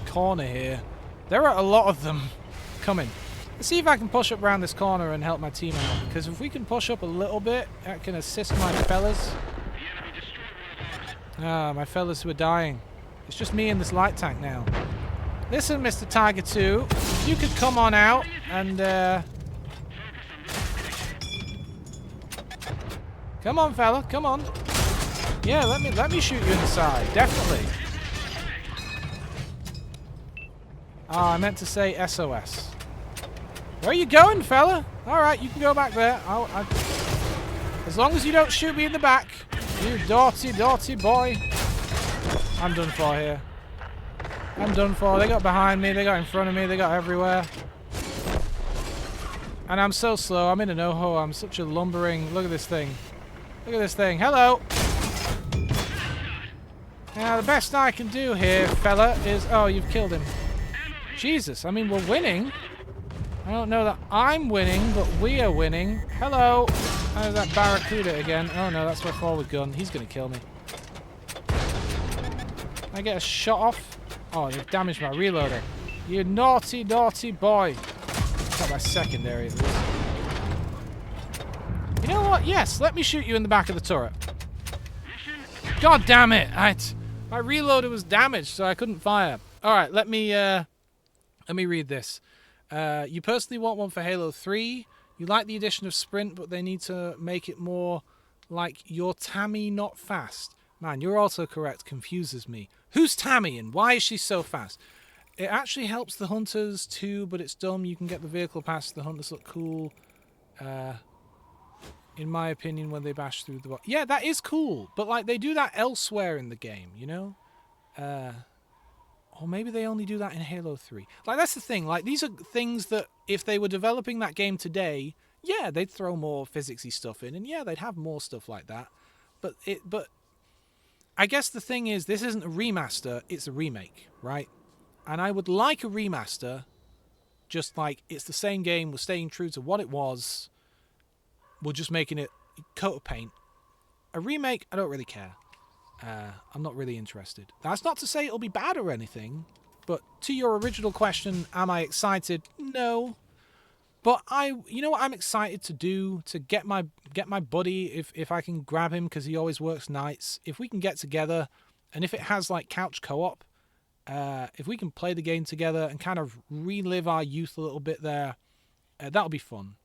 corner here. There are a lot of them coming. Let's see if I can push up around this corner and help my team out. Because if we can push up a little bit, that can assist my fellas. Ah, my fellas who are dying. It's just me and this light tank now. Listen, Mr. Tiger 2, if you could come on out and... Come on, fella, come on. Yeah, let me shoot you in the side, definitely. Ah, I meant to say SOS. Where are you going, fella? Alright, you can go back there. As long as you don't shoot me in the back, you naughty, naughty boy. I'm done for here. I'm done for. They got behind me, they got in front of me, they got everywhere. And I'm so slow. I'm in a no-ho. I'm such a lumbering... Look at this thing. Look at this thing. Hello! Now, the best I can do here, fella, is... Oh, you've killed him. Jesus, I mean, we're winning. I don't know that I'm winning, but we are winning. Hello! There's that Barracuda again. Oh, no, that's my forward gun. He's going to kill me. Can I get a shot off? Oh, they've damaged my reloader. You naughty, naughty boy. Got my secondary at least. You know what? Yes, let me shoot you in the back of the turret. God damn it! My reloader was damaged, so I couldn't fire. All right, let me read this. You personally want one for Halo 3. You like the addition of sprint, but they need to make it more like your Tammy, not fast. Man, you're also correct. Confuses me. Who's Tammy and why is she so fast? It actually helps the hunters too, but it's dumb. You can get the vehicle past. The hunters look cool. In my opinion, when they bash through the... Yeah, that is cool. But, like, they do that elsewhere in the game, you know? Or maybe they only do that in Halo 3. Like, that's the thing. Like, these are things that, if they were developing that game today, yeah, they'd throw more physicsy stuff in. And, yeah, they'd have more stuff like that. But I guess the thing is, this isn't a remaster. It's a remake, right? And I would like a remaster Just like, it's the same game, we're staying true to what it was, we're just making it coat of paint. A remake, I don't really care. I'm not really interested. That's not to say it'll be bad or anything, but to your original question, am I excited? No. But you know what I'm excited to do? To get my buddy, if I can grab him, because he always works nights. If we can get together, and if it has like couch co-op, if we can play the game together and kind of relive our youth a little bit there, that'll be fun.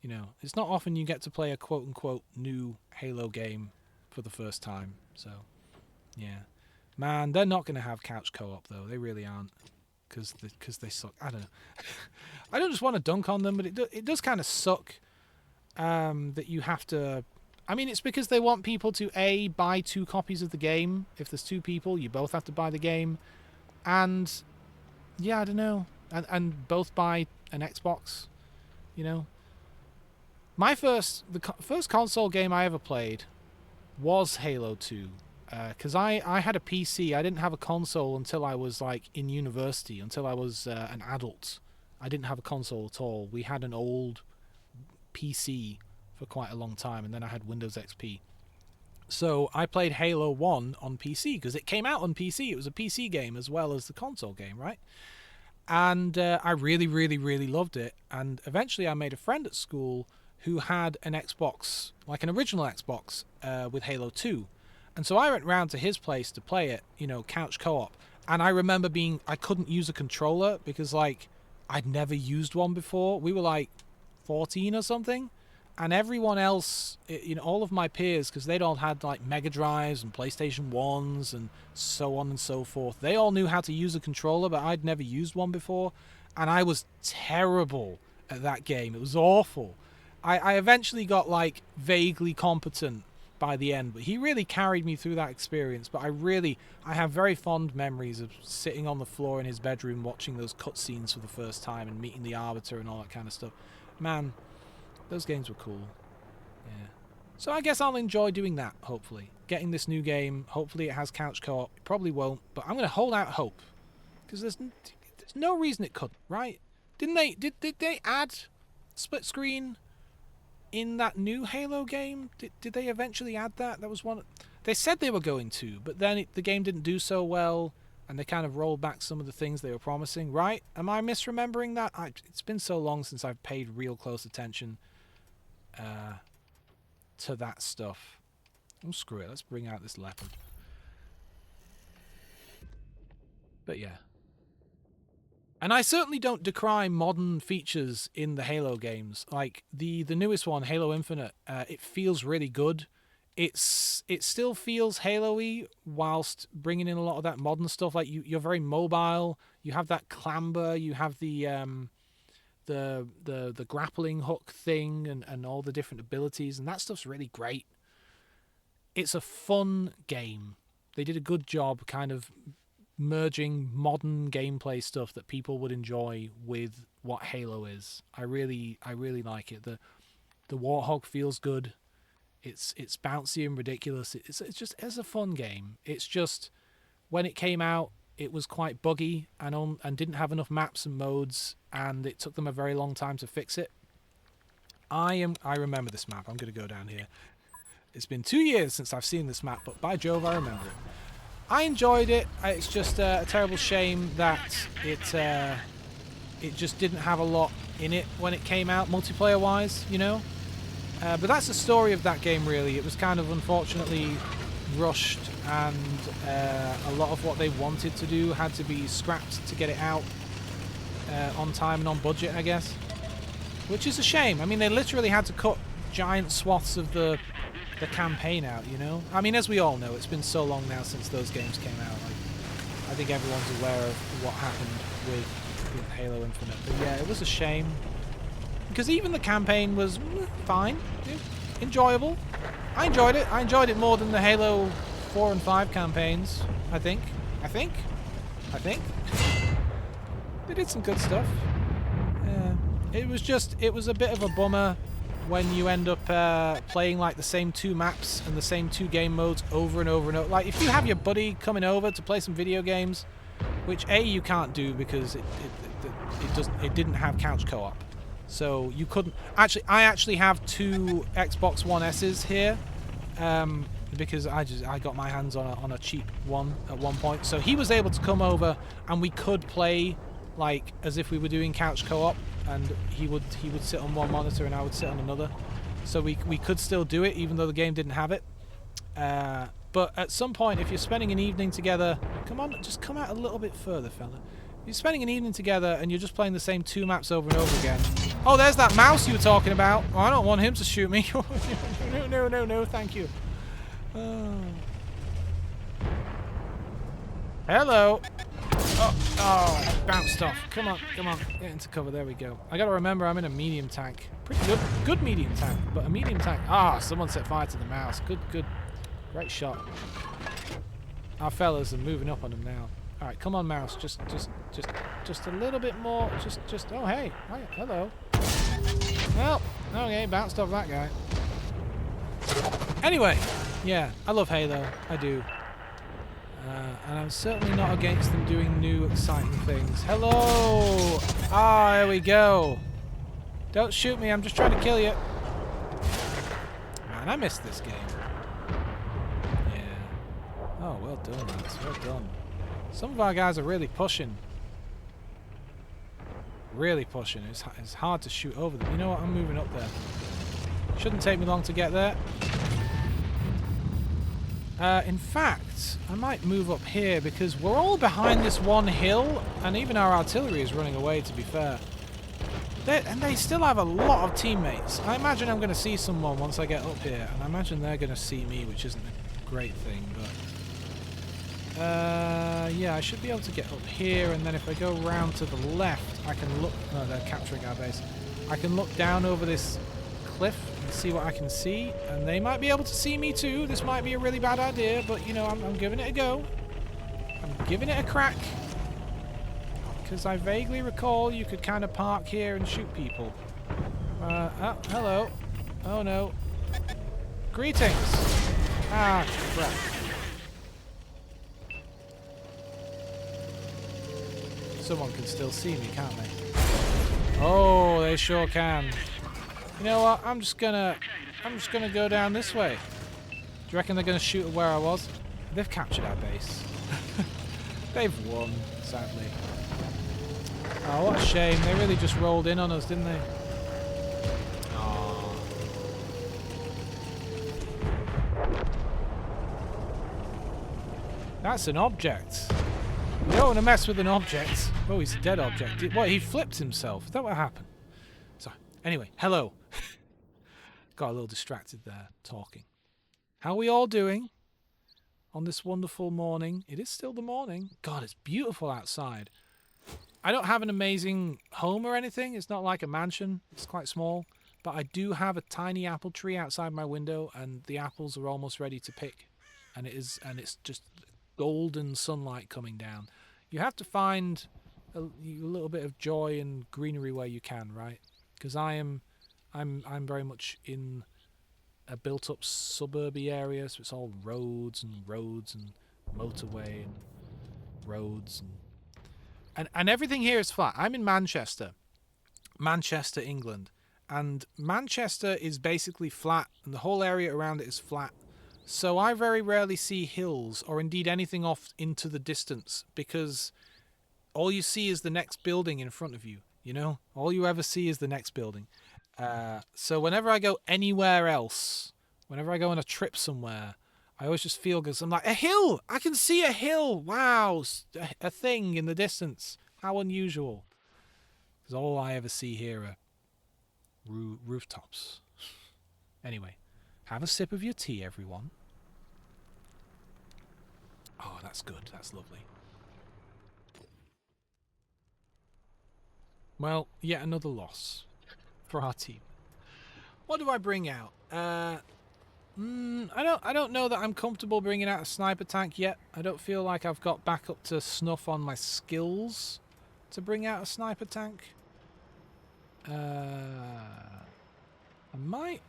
You know, it's not often you get to play a quote-unquote new Halo game for the first time. So, yeah. Man, they're not going to have couch co-op, though. They really aren't. Because they suck. I don't know. I don't just want to dunk on them, but it does kind of suck that you have to... I mean, it's because they want people to, A, buy 2 copies of the game. If there's 2 people, you both have to buy the game. And, yeah, I don't know. And both buy an Xbox, you know. The first console game I ever played was Halo 2. Because I had a PC. I didn't have a console until I was, like, in university, until I was an adult. I didn't have a console at all. We had an old PC for quite a long time, and then I had Windows XP. So I played Halo 1 on PC, because it came out on PC. It was a PC game as well as the console game, right? And I really, really, really loved it. And eventually I made a friend at school who had an Xbox, like an original Xbox, with Halo 2. And so I went round to his place to play it, you know, couch co-op. And I remember I couldn't use a controller because, like, I'd never used one before. We were, like, 14 or something. And everyone else, you know, all of my peers, because they'd all had, like, Mega Drives and PlayStation 1s and so on and so forth. They all knew how to use a controller, but I'd never used one before. And I was terrible at that game. It was awful. I eventually got, like, vaguely competent by the end, but he really carried me through that experience. But I have very fond memories of sitting on the floor in his bedroom watching those cutscenes for the first time and meeting the Arbiter and all that kind of stuff. Man, those games were cool. Yeah. So I guess I'll enjoy doing that, hopefully. Getting this new game. Hopefully it has couch co-op. It probably won't, but I'm going to hold out hope. Because there's no reason it couldn't, right? Did they add split screen in that new Halo game? Did they eventually add that? That was one... They said they were going to, but then the game didn't do so well, and they kind of rolled back some of the things they were promising, right? Am I misremembering that? It's been so long since I've paid real close attention to that stuff. Oh, screw it. Let's bring out this leopard. But yeah. And I certainly don't decry modern features in the Halo games. Like the newest one, Halo Infinite, it feels really good. It still feels Halo-y whilst bringing in a lot of that modern stuff. Like you're very mobile. You have that clamber. You have the grappling hook thing and all the different abilities, and that stuff's really great. It's a fun game. They did a good job kind of merging modern gameplay stuff that people would enjoy with what Halo is. I really like it. The Warthog feels good. It's bouncy and ridiculous. It's a fun game. It's just when it came out, it was quite buggy and didn't have enough maps and modes, and it took them a very long time to fix it. I remember this map. I'm going to go down here. It's been 2 years since I've seen this map, but by Jove, I remember it. I enjoyed it. It's just a terrible shame that it just didn't have a lot in it when it came out, multiplayer-wise, you know? But that's the story of that game, really. It was kind of unfortunately rushed, and a lot of what they wanted to do had to be scrapped to get it out on time and on budget, I guess. Which is a shame. I mean, they literally had to cut giant swaths of the campaign out, you know? I mean, as we all know, it's been so long now since those games came out. Like, I think everyone's aware of what happened with Halo Infinite. But yeah, it was a shame. Because even the campaign was fine. Enjoyable. I enjoyed it. I enjoyed it more than the Halo 4 and 5 campaigns, I think. They did some good stuff. It was a bit of a bummer when you end up playing like the same 2 maps and the same 2 game modes over and over and over. Like if you have your buddy coming over to play some video games, which A, you can't do because it didn't have couch co-op, so you couldn't actually. I actually have 2 Xbox One S's here, because I got my hands on a cheap one at one point. So he was able to come over and we could play like as if we were doing couch co-op, and he would sit on one monitor and I would sit on another. So we could still do it even though the game didn't have it. But at some point, if you're spending an evening together, come on, just come out a little bit further, fella. If you're spending an evening together and you're just playing the same 2 maps over and over again. Oh, there's that mouse you were talking about. Oh, I don't want him to shoot me. No, thank you. Oh. Hello. Oh, bounced off. Come on, get into cover. There we go. I gotta remember I'm in a medium tank. Pretty good medium tank, but a medium tank. Ah, someone set fire to the mouse. Good. Great shot. Our fellas are moving up on him now. All right, come on, mouse. Just a little bit more. Just. Oh, hey. Hi, hello. Well, okay, bounced off that guy. Anyway, yeah, I love Halo. I do. And I'm certainly not against them doing new, exciting things. Hello! Ah, there we go. Don't shoot me. I'm just trying to kill you. Man, I missed this game. Oh, well done, lads. Well done. Some of our guys are really pushing. Really pushing. It's hard to shoot over them. You know what? I'm moving up there. Shouldn't take me long to get there. In fact, I might move up here because we're all behind this one hill, and even our artillery is running away, to be fair. And they still have a lot of teammates. I imagine I'm going to see someone once I get up here, and I imagine they're going to see me, which isn't a great thing, but... yeah, I should be able to get up here, and then if I go round to the left, I can look... No, they're capturing our base. I can look down over this cliff and see what I can see, and they might be able to see me too. This might be a really bad idea, but, you know, I'm giving it a go. I'm giving it a crack. Because I vaguely recall you could kind of park here and shoot people. Oh, hello. Oh, no. Greetings. Ah, crap. Someone can still see me, can't they? Oh, they sure can. You know what? I'm just gonna go down this way. Do you reckon they're gonna shoot at where I was? They've captured our base. They've won, sadly. Oh, what a shame. They really just rolled in on us, didn't they? Oh. That's an object. You don't want to mess with an object. Oh, he's a dead object. What, he flipped himself? Is that what happened? So, anyway, hello. Got a little distracted there, talking. How are we all doing on this wonderful morning? It is still the morning. God, it's beautiful outside. I don't have an amazing home or anything. It's not like a mansion. It's quite small. But I do have a tiny apple tree outside my window, and the apples are almost ready to pick. And it's just golden sunlight coming down. You have to find a little bit of joy and greenery where you can, right? Because I'm very much in a built-up suburby area, so it's all roads and motorway and roads and everything here is flat. I'm in Manchester, England, and Manchester is basically flat, and the whole area around it is flat. So I very rarely see hills or indeed anything off into the distance, because all you see is the next building in front of you, you know? All you ever see is the next building. So whenever I go anywhere else, whenever I go on a trip somewhere, I always just feel good. I'm like, a hill! I can see a hill! Wow! A thing in the distance. How unusual. Because all I ever see here are rooftops. Anyway, have a sip of your tea, everyone. Oh, that's good. That's lovely. Well, yet another loss for our team. What do I bring out? I don't know that I'm comfortable bringing out a sniper tank yet. I don't feel like I've got back up to snuff on my skills to bring out a sniper tank. I might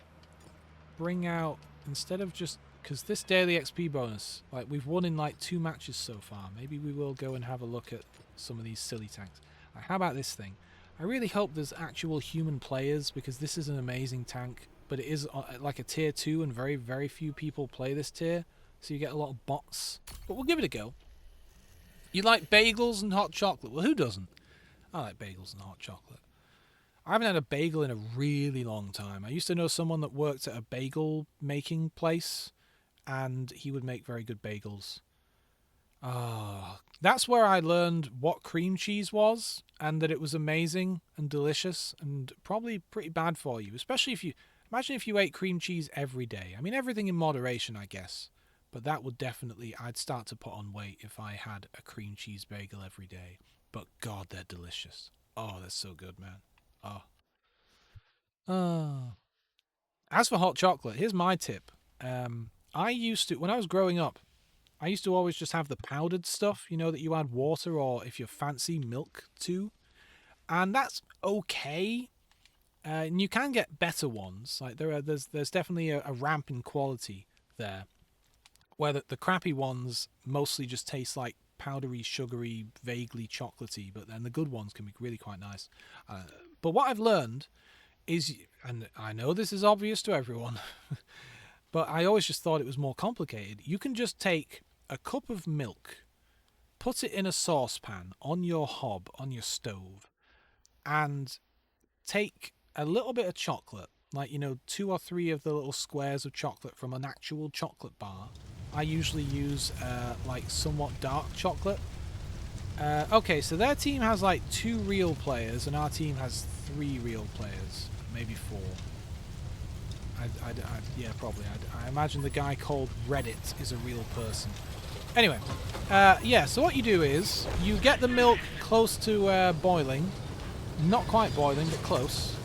bring out, instead of just, because this daily XP bonus, like we've won in like 2 matches so far. Maybe we will go and have a look at some of these silly tanks. How about this thing? I really hope there's actual human players, because this is an amazing tank, but it is like a tier 2 and very, very few people play this tier, so you get a lot of bots. But we'll give it a go. You like bagels and hot chocolate? Well, who doesn't? I like bagels and hot chocolate. I haven't had a bagel in a really long time. I used to know someone that worked at a bagel making place, and he would make very good bagels. Ah, that's where I learned what cream cheese was, and that it was amazing and delicious and probably pretty bad for you, especially if you imagine if you ate cream cheese every day. I mean, everything in moderation, I guess, but that would definitely, I'd start to put on weight if I had a cream cheese bagel every day. But God, they're delicious. Oh, they're so good, man. Oh. Oh. As for hot chocolate, here's my tip. I used to, when I was growing up, I used to always just have the powdered stuff, you know, that you add water or, if you're fancy, milk to. And that's okay. And you can get better ones. Like there's definitely a ramp in quality there. Where the crappy ones mostly just taste like powdery, sugary, vaguely chocolatey, but then the good ones can be really quite nice. But what I've learned is, and I know this is obvious to everyone, but I always just thought it was more complicated. You can just take a cup of milk, put it in a saucepan on your hob, on your stove, and take a little bit of chocolate, like, you know, 2 or 3 of the little squares of chocolate from an actual chocolate bar. I usually use like somewhat dark chocolate. Okay, so their team has like 2 real players, and our team has 3 real players, maybe 4. Yeah, probably. I imagine the guy called Reddit is a real person. Anyway, yeah, so what you do is you get the milk close to boiling. Not quite boiling, but close.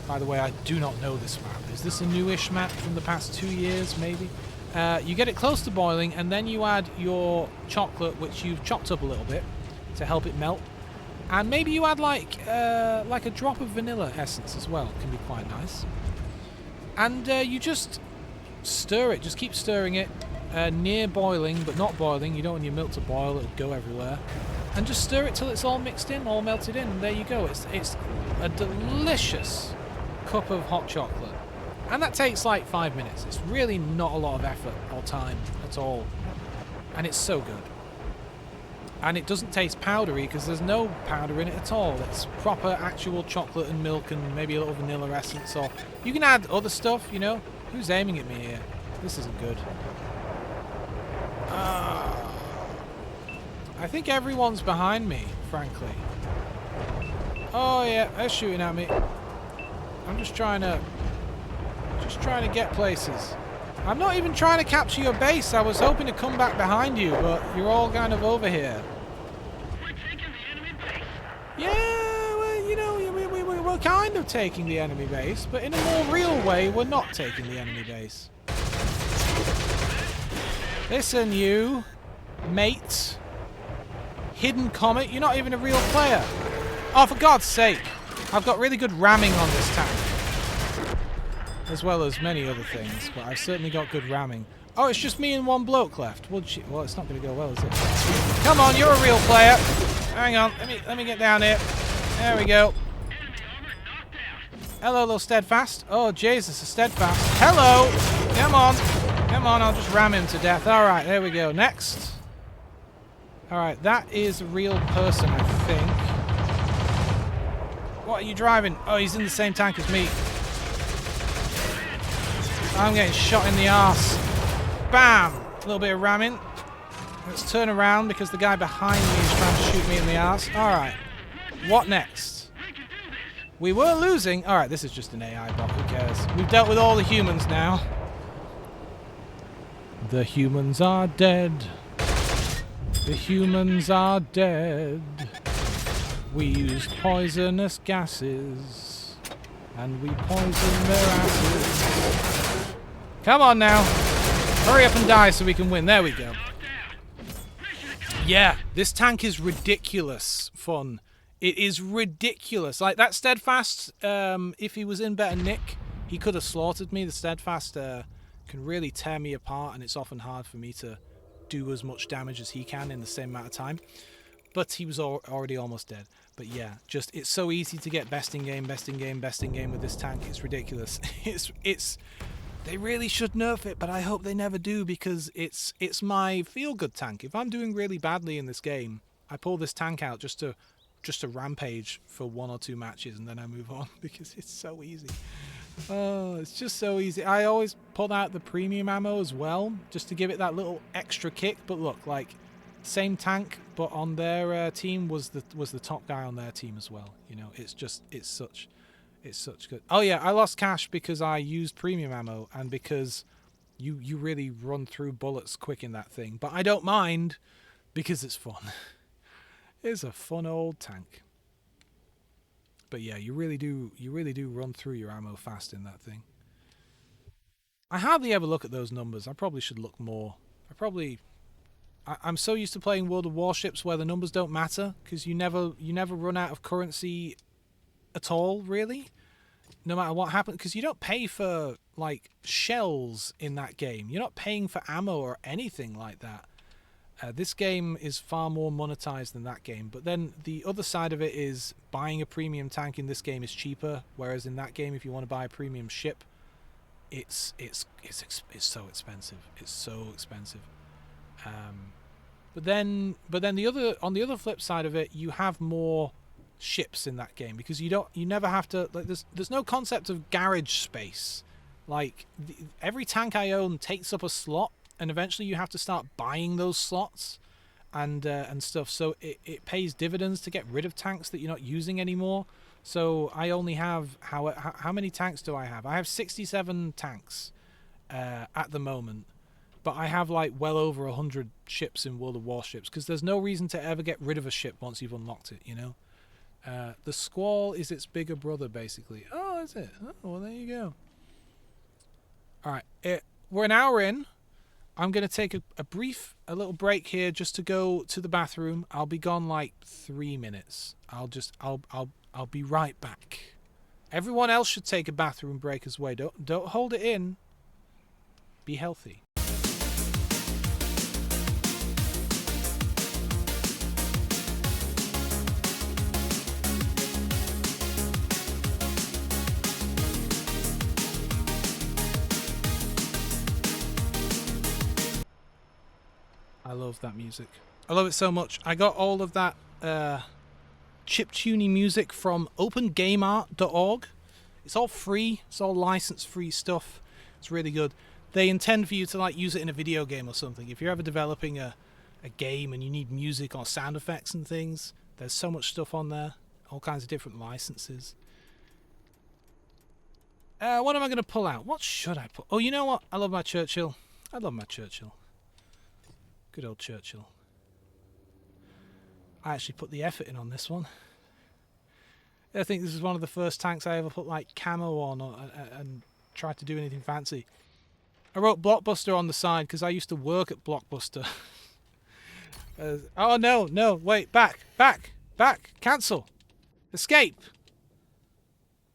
By the way, I do not know this map. Is this a newish map from the past 2 years, maybe? You get it close to boiling, and then you add your chocolate, which you've chopped up a little bit to help it melt. And maybe you add like a drop of vanilla essence as well. It can be quite nice. And you just stir it. Just keep stirring it near boiling, but not boiling. You don't want your milk to boil. It'll go everywhere. And just stir it till it's all mixed in, all melted in. And there you go. It's a delicious cup of hot chocolate. And that takes like 5 minutes. It's really not a lot of effort or time at all. And it's so good. And it doesn't taste powdery because there's no powder in it at all. It's proper actual chocolate and milk and maybe a little vanilla essence. Or you can add other stuff, you know. Who's aiming at me here? This isn't good. I think everyone's behind me, frankly. Oh yeah, they're shooting at me. I'm just trying to get places. I'm not even trying to capture your base. I was hoping to come back behind you, but you're all kind of over here. We're taking the enemy base. Yeah, well, you know, we're kind of taking the enemy base, but in a more real way, we're not taking the enemy base. Listen, you, mate. Hidden Comet, you're not even a real player. Oh, for God's sake. I've got really good ramming on this tank. As well as many other things, but I've certainly got good ramming. Oh, it's just me and one bloke left. Well, it's not going to go well, is it? Come on, you're a real player. Hang on, let me get down here. There we go. Hello, little Steadfast. Oh, Jesus, a Steadfast. Hello. Come on, I'll just ram him to death. All right, there we go. Next. All right, that is a real person, I think. What are you driving? Oh, he's in the same tank as me. I'm getting shot in the arse. Bam! A little bit of ramming. Let's turn around because the guy behind me is trying to shoot me in the arse. Alright. What next? We were losing. Alright, this is just an AI bot. Who cares? We've dealt with all the humans now. The humans are dead. The humans are dead. We used poisonous gases. And we poisoned their asses. Come on now. Hurry up and die so we can win. There we go. Yeah, this tank is ridiculous fun. It is ridiculous. Like that Steadfast, if he was in better nick, he could have slaughtered me. The Steadfast can really tear me apart, and it's often hard for me to do as much damage as he can in the same amount of time. but he was already almost dead. But yeah, just it's so easy to get best in game with this tank. It's ridiculous. It's they really should nerf it, but I hope they never do, because it's my feel-good tank. If I'm doing really badly in this game, I pull this tank out just to rampage for 1 or 2 matches, and then I move on because it's so easy. Oh, it's just so easy. I always pull out the premium ammo as well, just to give it that little extra kick. But look, like, same tank, but on their team was the top guy on their team as well. You know, it's such good. Oh yeah, I lost cash because I used premium ammo, and because you really run through bullets quick in that thing. But I don't mind, because it's fun. It's a fun old tank. But yeah, you really do run through your ammo fast in that thing. I hardly ever look at those numbers. I probably should look more. I'm so used to playing World of Warships where the numbers don't matter, because you never run out of currency at all, really. No matter what happens, because you don't pay for like shells in that game. You're not paying for ammo or anything like that. This game is far more monetized than that game. But then the other side of it is buying a premium tank in this game is cheaper, whereas in that game, if you want to buy a premium ship, it's so expensive. It's so expensive. But then on the other flip side of it, you have more ships in that game, because you never have to, like, there's no concept of garage space. Like, every tank I own takes up a slot, and eventually you have to start buying those slots and stuff. So it pays dividends to get rid of tanks that you're not using anymore. So I only have how many tanks do I have? I have 67 tanks at the moment. But I have like well over 100 ships in World of Warships, because there's no reason to ever get rid of a ship once you've unlocked it, you know? The Squall is its bigger brother, basically. Oh, is it? Oh, well, there you go. Alright, we're an hour in. I'm going to take a little break here just to go to the bathroom. I'll be gone like 3 minutes. I'll be right back. Everyone else should take a bathroom break as well. Don't hold it in. Be healthy. I love that music. I love it so much. I got all of that chiptune music from opengameart.org. It's all free. It's all license-free stuff. It's really good. They intend for you to like use it in a video game or something. If you're ever developing a game and you need music or sound effects and things, there's so much stuff on there. All kinds of different licenses. What am I going to pull out? What should I pull? Oh, you know what? I love my Churchill. I love my Churchill. Good old Churchill. I actually put the effort in on this one. I think this is one of the first tanks I ever put like camo on and tried to do anything fancy. I wrote Blockbuster on the side because I used to work at Blockbuster. Oh no, wait, back, cancel, escape.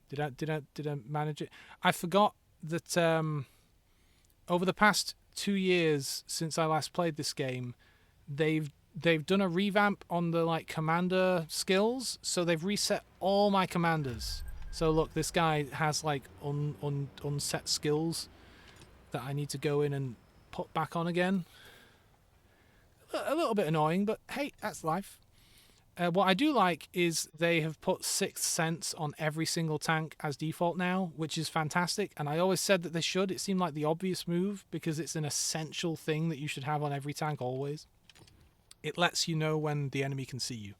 Did I manage it? I forgot that over the past 2 years since I last played this game, they've done a revamp on the like commander skills, so they've reset all my commanders. So look, this guy has like unset skills that I need to go in and put back on again. A little bit annoying, but hey, that's life. What I do like is they have put Sixth Sense on every single tank as default now, which is fantastic. And I always said that they should. It seemed like the obvious move because it's an essential thing that you should have on every tank always. It lets you know when the enemy can see you.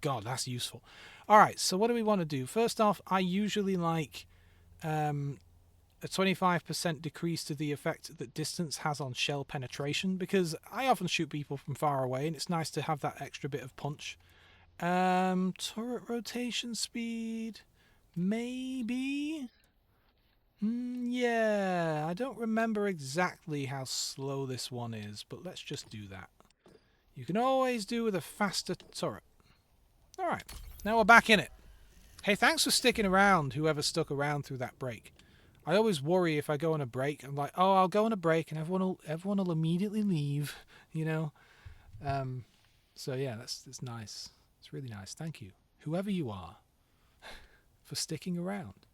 God, that's useful. All right, so what do we want to do? First off, I usually like a 25% decrease to the effect that distance has on shell penetration, because I often shoot people from far away and it's nice to have that extra bit of punch. Turret rotation speed, maybe? Yeah, I don't remember exactly how slow this one is, but let's just do that. You can always do with a faster turret. Alright, now we're back in it. Hey, thanks for sticking around, whoever stuck around through that break. I always worry if I go on a break. I'm like, oh, I'll go on a break and everyone will immediately leave, you know. So yeah, that's nice. It's really nice. Thank you, whoever you are, for sticking around.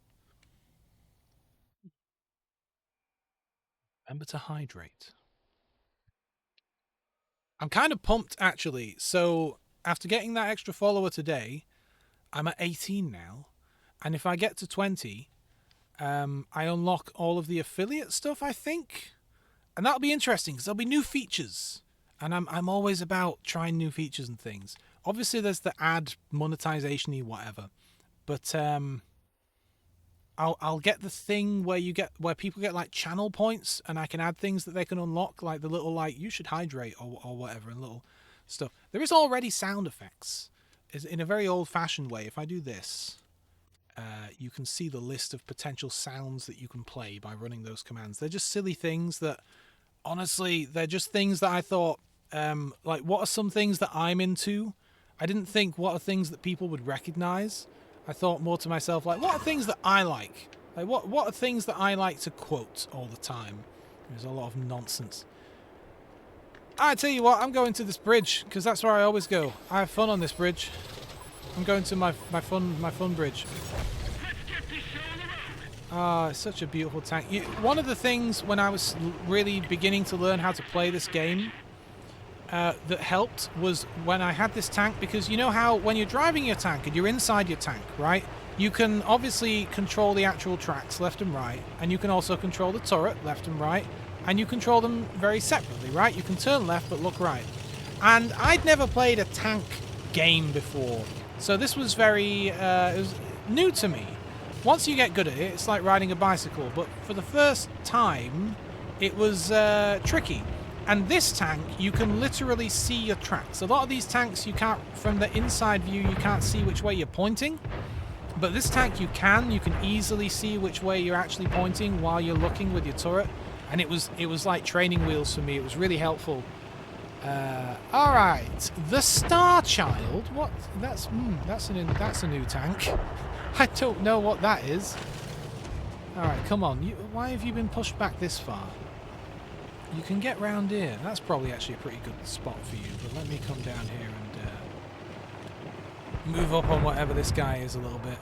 Remember to hydrate. I'm kind of pumped actually. So after getting that extra follower today, I'm at 18 now, and if I get to 20, I unlock all of the affiliate stuff, I think, and that'll be interesting because there'll be new features, and I'm always about trying new features and things. Obviously, there's the ad monetization-y whatever, but I'll get the thing where people get like channel points, and I can add things that they can unlock, like the little like you should hydrate or whatever, and little stuff. There is already sound effects, is in a very old-fashioned way. If I do this. You can see the list of potential sounds that you can play by running those commands. They're just silly things that, honestly, they're just things that I thought, like, what are some things that I'm into? I didn't think what are things that people would recognize. I thought more to myself, like, what are things that I like? Like, what are things that I like to quote all the time? There's a lot of nonsense. I tell you what, I'm going to this bridge because that's where I always go. I have fun on this bridge. I'm going to my fun bridge. Ah, it's such a beautiful tank. One of the things when I was really beginning to learn how to play this game that helped was when I had this tank, because you know how when you're driving your tank and you're inside your tank, right? You can obviously control the actual tracks left and right, and you can also control the turret left and right, and you control them very separately, right? You can turn left but look right. And I'd never played a tank game before. So this was very, it was new to me. Once you get good at it, it's like riding a bicycle. But for the first time, it was tricky. And this tank, you can literally see your tracks. A lot of these tanks, you can't, from the inside view, you can't see which way you're pointing. But this tank, you can easily see which way you're actually pointing while you're looking with your turret. And it was like training wheels for me. It was really helpful. All right, the Star Child. What? That's a new tank. I don't know what that is. All right, come on. Why have you been pushed back this far? You can get round here. That's probably actually a pretty good spot for you. But let me come down here and move up on whatever this guy is a little bit.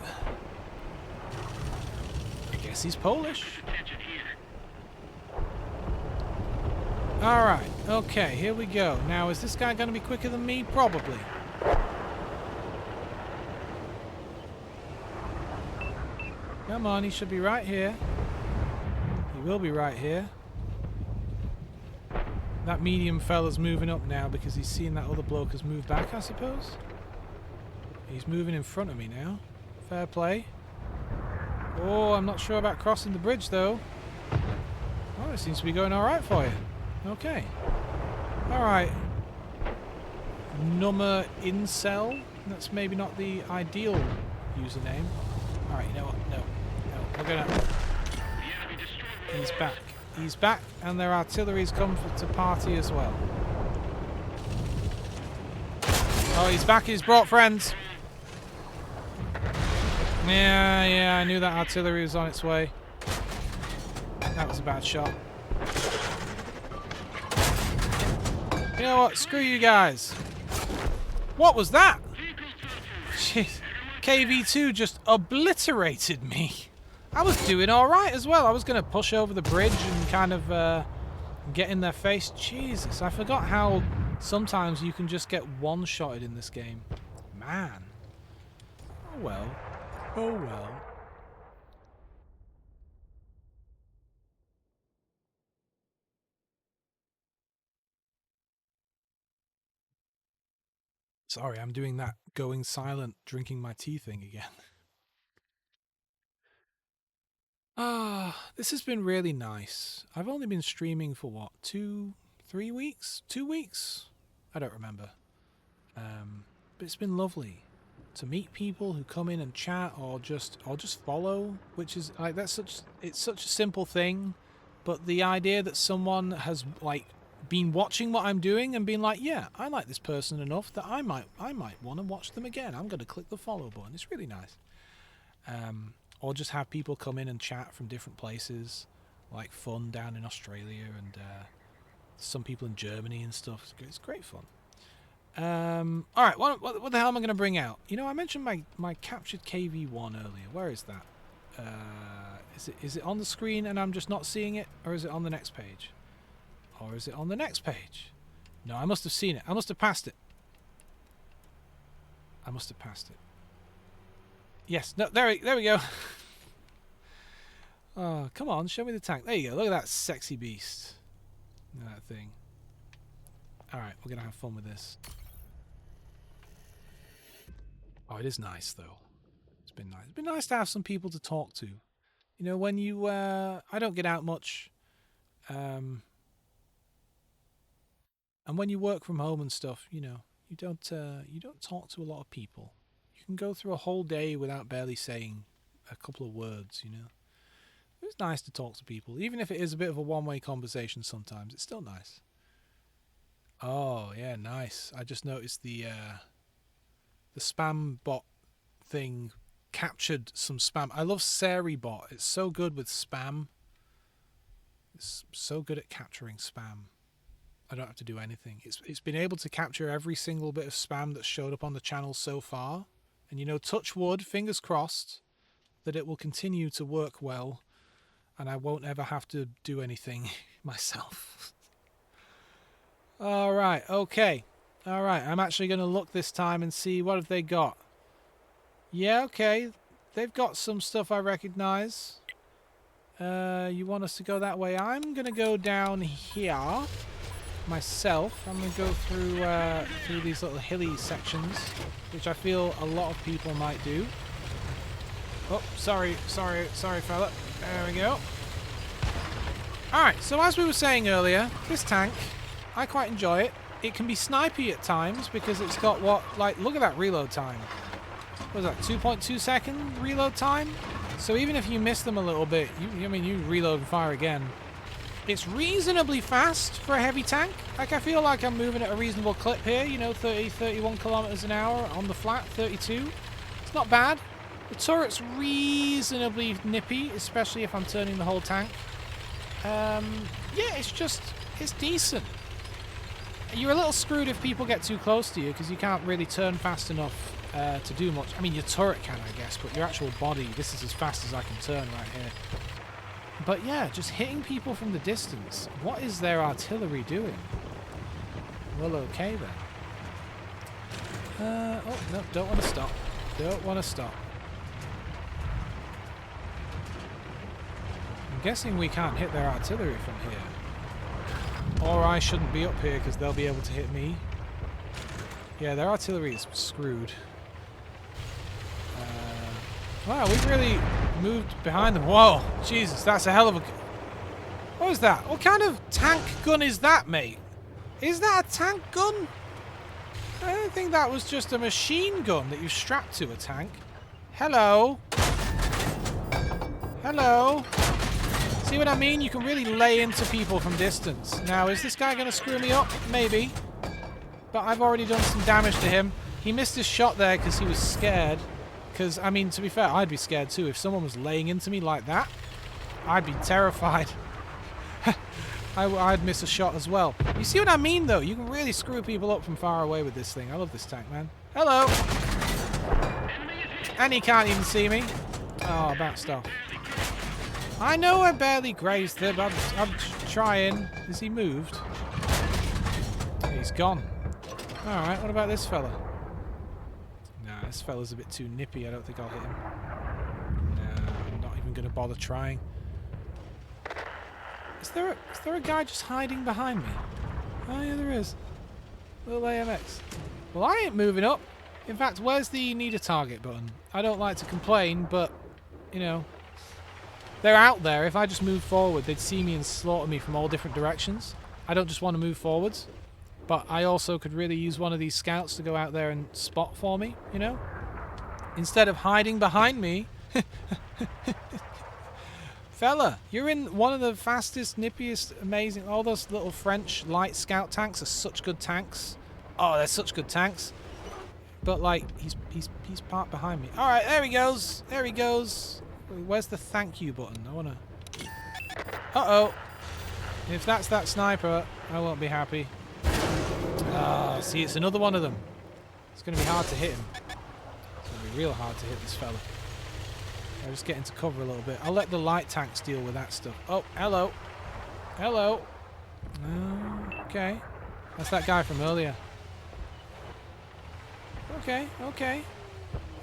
I guess he's Polish. Alright, okay, here we go. Now, is this guy going to be quicker than me? Probably. Come on, he should be right here. He will be right here. That medium fella's moving up now because he's seeing that other bloke has moved back, I suppose. He's moving in front of me now. Fair play. Oh, I'm not sure about crossing the bridge, though. Oh, it seems to be going alright for you. Okay. Alright. Number Incel. That's maybe not the ideal username. Alright, you know what? No. We're gonna... He's back. He's back, and their artillery's come to party as well. Oh, he's back. He's brought friends. Yeah, I knew that artillery was on its way. That was a bad shot. You know what? Screw you guys. What was that? Jeez. KV2 just obliterated me. I was doing alright as well. I was going to push over the bridge and kind of get in their face. Jesus, I forgot how sometimes you can just get one-shotted in this game. Man. Oh well. Oh well. Sorry, I'm doing that going silent, drinking my tea thing again. This has been really nice. I've only been streaming for what, 3 weeks? 2 weeks? I don't remember. But it's been lovely to meet people who come in and chat or just follow, which is like it's such a simple thing, but the idea that someone has like been watching what I'm doing and been like, yeah, I like this person enough that I might want to watch them again. I'm going to click the follow button. It's really nice. Or just have people come in and chat from different places, like Fun down in Australia and some people in Germany and stuff. It's great fun. Alright, what the hell am I going to bring out? You know, I mentioned my captured KV-1 earlier. Where is that? Is it on the screen and I'm just not seeing it? Or is it on the next page? Or is it on the next page? No, I must have seen it. I must have passed it. I must have passed it. Yes, no, there we go. Oh, come on, show me the tank. There you go. Look at that sexy beast. Look at that thing. Alright, we're going to have fun with this. Oh, it is nice, though. It's been nice. It's been nice to have some people to talk to. You know, when you... I don't get out much. And when you work from home and stuff, you know, you don't talk to a lot of people. You can go through a whole day without barely saying a couple of words, you know. It's nice to talk to people. Even if it is a bit of a one-way conversation sometimes, it's still nice. Oh, yeah, nice. I just noticed the spam bot thing captured some spam. I love SeriBot. It's so good with spam. It's so good at capturing spam. I don't have to do anything. It's been able to capture every single bit of spam that's showed up on the channel so far. And, you know, touch wood, fingers crossed, that it will continue to work well and I won't ever have to do anything myself. Alright, okay. Alright, I'm actually going to look this time and see what have they got. Yeah, okay. They've got some stuff I recognize. You want us to go that way? I'm going to go down here myself. I'm going to go through these little hilly sections, which I feel a lot of people might do. Oh, sorry, fella. There we go. Alright, so as we were saying earlier, this tank, I quite enjoy it. It can be snipey at times because it's got look at that reload time. What was that, 2.2 second reload time? So even if you miss them a little bit, you reload and fire again. It's reasonably fast for a heavy tank. Like, I feel like I'm moving at a reasonable clip here, you know, 30, 31 kilometers an hour on the flat, 32. It's not bad. The turret's reasonably nippy, especially if I'm turning the whole tank. Yeah, it's decent. You're a little screwed if people get too close to you because you can't really turn fast enough to do much. I mean, your turret can, I guess, but your actual body, this is as fast as I can turn right here. But yeah, just hitting people from the distance. What is their artillery doing? Well, okay then. Oh, no, don't want to stop. Don't want to stop. I'm guessing we can't hit their artillery from here. Or I shouldn't be up here because they'll be able to hit me. Yeah, their artillery is screwed. Wow, we've really moved behind them. Whoa, Jesus, that's a hell of a... What is that? What kind of tank gun is that, mate? Is that a tank gun? I don't think that was just a machine gun that you strapped to a tank. Hello? Hello? See what I mean? You can really lay into people from distance. Now, is this guy going to screw me up? Maybe. But I've already done some damage to him. He missed his shot there because he was scared. Because, I mean, to be fair, I'd be scared too. If someone was laying into me like that, I'd be terrified. I'd miss a shot as well. You see what I mean, though? You can really screw people up from far away with this thing. I love this tank, man. Hello! And he can't even see me. Oh, about stuff. I know I barely grazed him. I'm trying. Is he moved? He's gone. Alright, what about this fella? Nah, this fella's a bit too nippy. I don't think I'll hit him. Nah, I'm not even going to bother trying. Is there a guy just hiding behind me? Oh, yeah, there is. Little AMX. Well, I ain't moving up. In fact, where's the need a target button? I don't like to complain, but, you know, they're out there. If I just move forward, they'd see me and slaughter me from all different directions. I don't just want to move forwards, but I also could really use one of these scouts to go out there and spot for me, you know? Instead of hiding behind me. Fella, you're in one of the fastest, nippiest, amazing... All those little French light scout tanks are such good tanks. Oh, they're such good tanks. But, like, he's parked behind me. Alright, there he goes. There he goes. Where's the thank you button? I want to... Uh-oh. If that's that sniper, I won't be happy. Ah, see, it's another one of them. It's going to be hard to hit him. It's going to be real hard to hit this fella. I'll just get into cover a little bit. I'll let the light tanks deal with that stuff. Oh, hello. Hello. Okay. That's that guy from earlier. Okay, okay.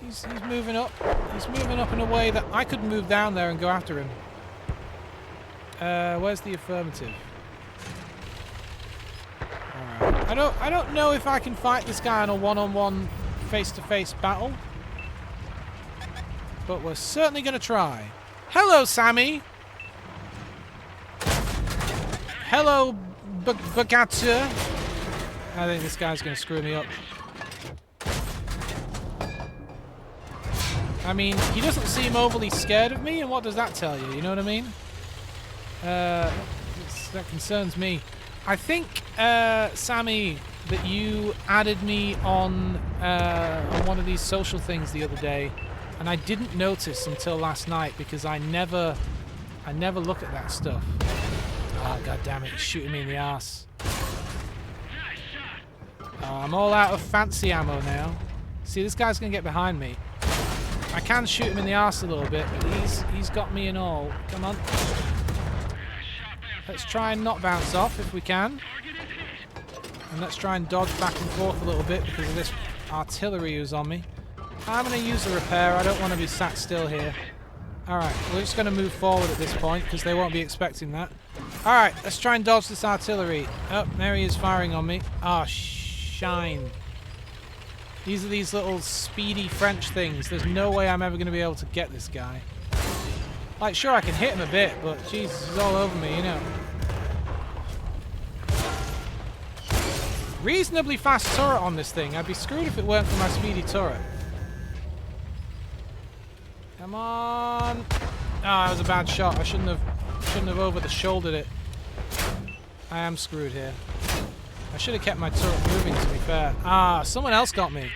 He's moving up. He's moving up in a way that I could move down there and go after him. Where's the affirmative? Alright. I don't know if I can fight this guy in a one-on-one face-to-face battle. But we're certainly going to try. Hello, Sammy! Hello, Bagatsu! I think this guy's going to screw me up. I mean, he doesn't seem overly scared of me, and what does that tell you? You know what I mean? That concerns me. I think, Sammy, that you added me on one of these social things the other day, and I didn't notice until last night because I never look at that stuff. Oh, god damn it! He's shooting me in the arse. Oh, I'm all out of fancy ammo now. See, this guy's gonna get behind me. I can shoot him in the arse a little bit, but he's got me and all. Come on. Let's try and not bounce off if we can. And let's try and dodge back and forth a little bit because of this artillery who's on me. I'm going to use a repair. I don't want to be sat still here. Alright, we're just going to move forward at this point because they won't be expecting that. Alright, let's try and dodge this artillery. Oh, there he is firing on me. Ah, shine. These are these little speedy French things. There's no way I'm ever going to be able to get this guy. Like, sure, I can hit him a bit, but Jesus, he's all over me, you know. Reasonably fast turret on this thing. I'd be screwed if it weren't for my speedy turret. Come on. Ah, that was a bad shot. I shouldn't have over-the-shouldered it. I am screwed here. I should have kept my turret moving, to be fair. Ah, someone else got me.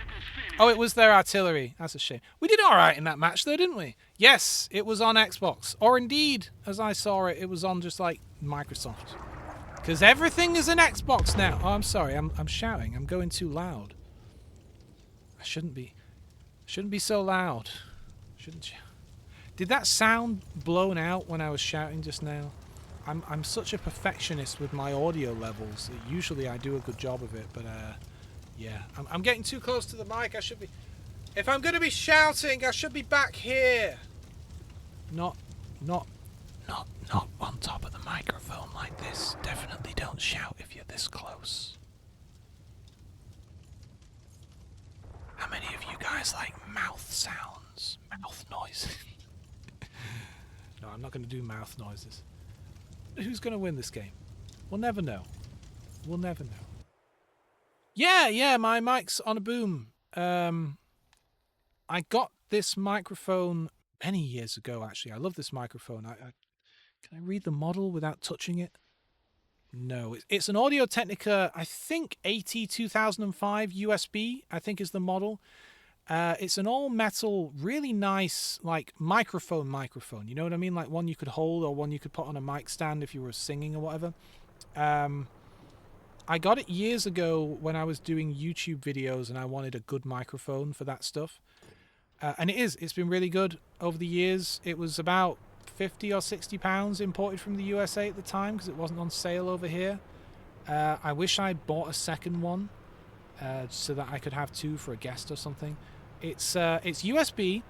Oh, it was their artillery. That's a shame. We did alright in that match, though, didn't we? Yes, it was on Xbox. Or indeed, as I saw it, it was on just, like, Microsoft. Because everything is an Xbox now. Oh, I'm sorry. I'm shouting. I'm going too loud. I shouldn't be. Shouldn't be so loud. Shouldn't shout. Did that sound blown out when I was shouting just now? I'm such a perfectionist with my audio levels. Usually I do a good job of it, but yeah. I'm getting too close to the mic. I should be... If I'm going to be shouting, I should be back here. Not on top of the microphone like this. Definitely don't shout if you're this close. How many of you guys like mouth sounds? Mouth noises? No, I'm not going to do mouth noises. Who's going to win this game? We'll never know. We'll never know. Yeah, my mic's on a boom. I got this microphone many years ago, actually. I love this microphone. Can I read the model without touching it? No. It's an Audio-Technica, I think, AT2005 USB, I think is the model. It's an all-metal, really nice, like, microphone. You know what I mean? Like one you could hold or one you could put on a mic stand if you were singing or whatever. I got it years ago when I was doing YouTube videos and I wanted a good microphone for that stuff. And it's been really good over the years. It was about 50 or 60 pounds imported from the USA at the time because it wasn't on sale over here. I wish I bought a second one so that I could have two for a guest or something. It's USB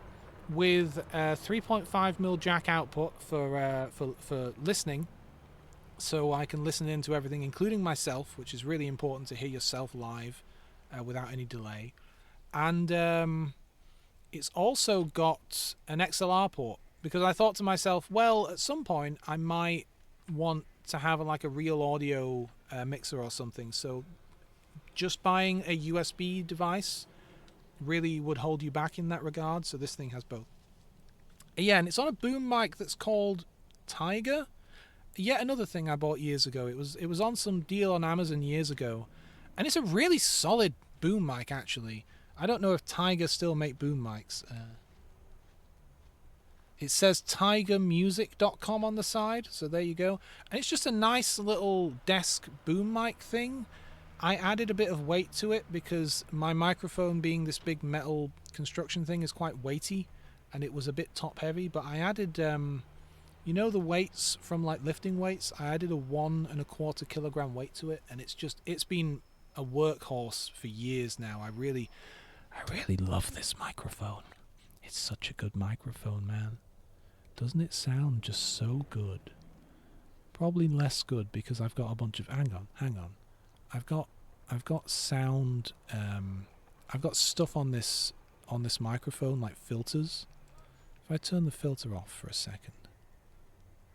with a 3.5mm jack output for listening, so I can listen into everything, including myself, which is really important to hear yourself live without any delay. And it's also got an XLR port because I thought to myself, well, at some point I might want to have like a real audio mixer or something. So just buying a USB device really would hold you back in that regard. So this thing has both. Yeah, and it's on a boom mic that's called Tiger. Yet another thing I bought years ago. It was on some deal on Amazon years ago, and it's a really solid boom mic actually. I don't know if Tiger still make boom mics. It says tigermusic.com on the side, so there you go. And it's just a nice little desk boom mic thing. I added a bit of weight to it because my microphone, being this big metal construction thing, is quite weighty, and it was a bit top heavy. But I added, you know, the weights from like lifting weights. I added a 1¼ kilogram weight to it, and it's been a workhorse for years now. I really love this microphone. It's such a good microphone, man. Doesn't it sound just so good? Probably less good because I've got a bunch of hang on. I've got sound. I've got stuff on this microphone, like filters. If I turn the filter off for a second,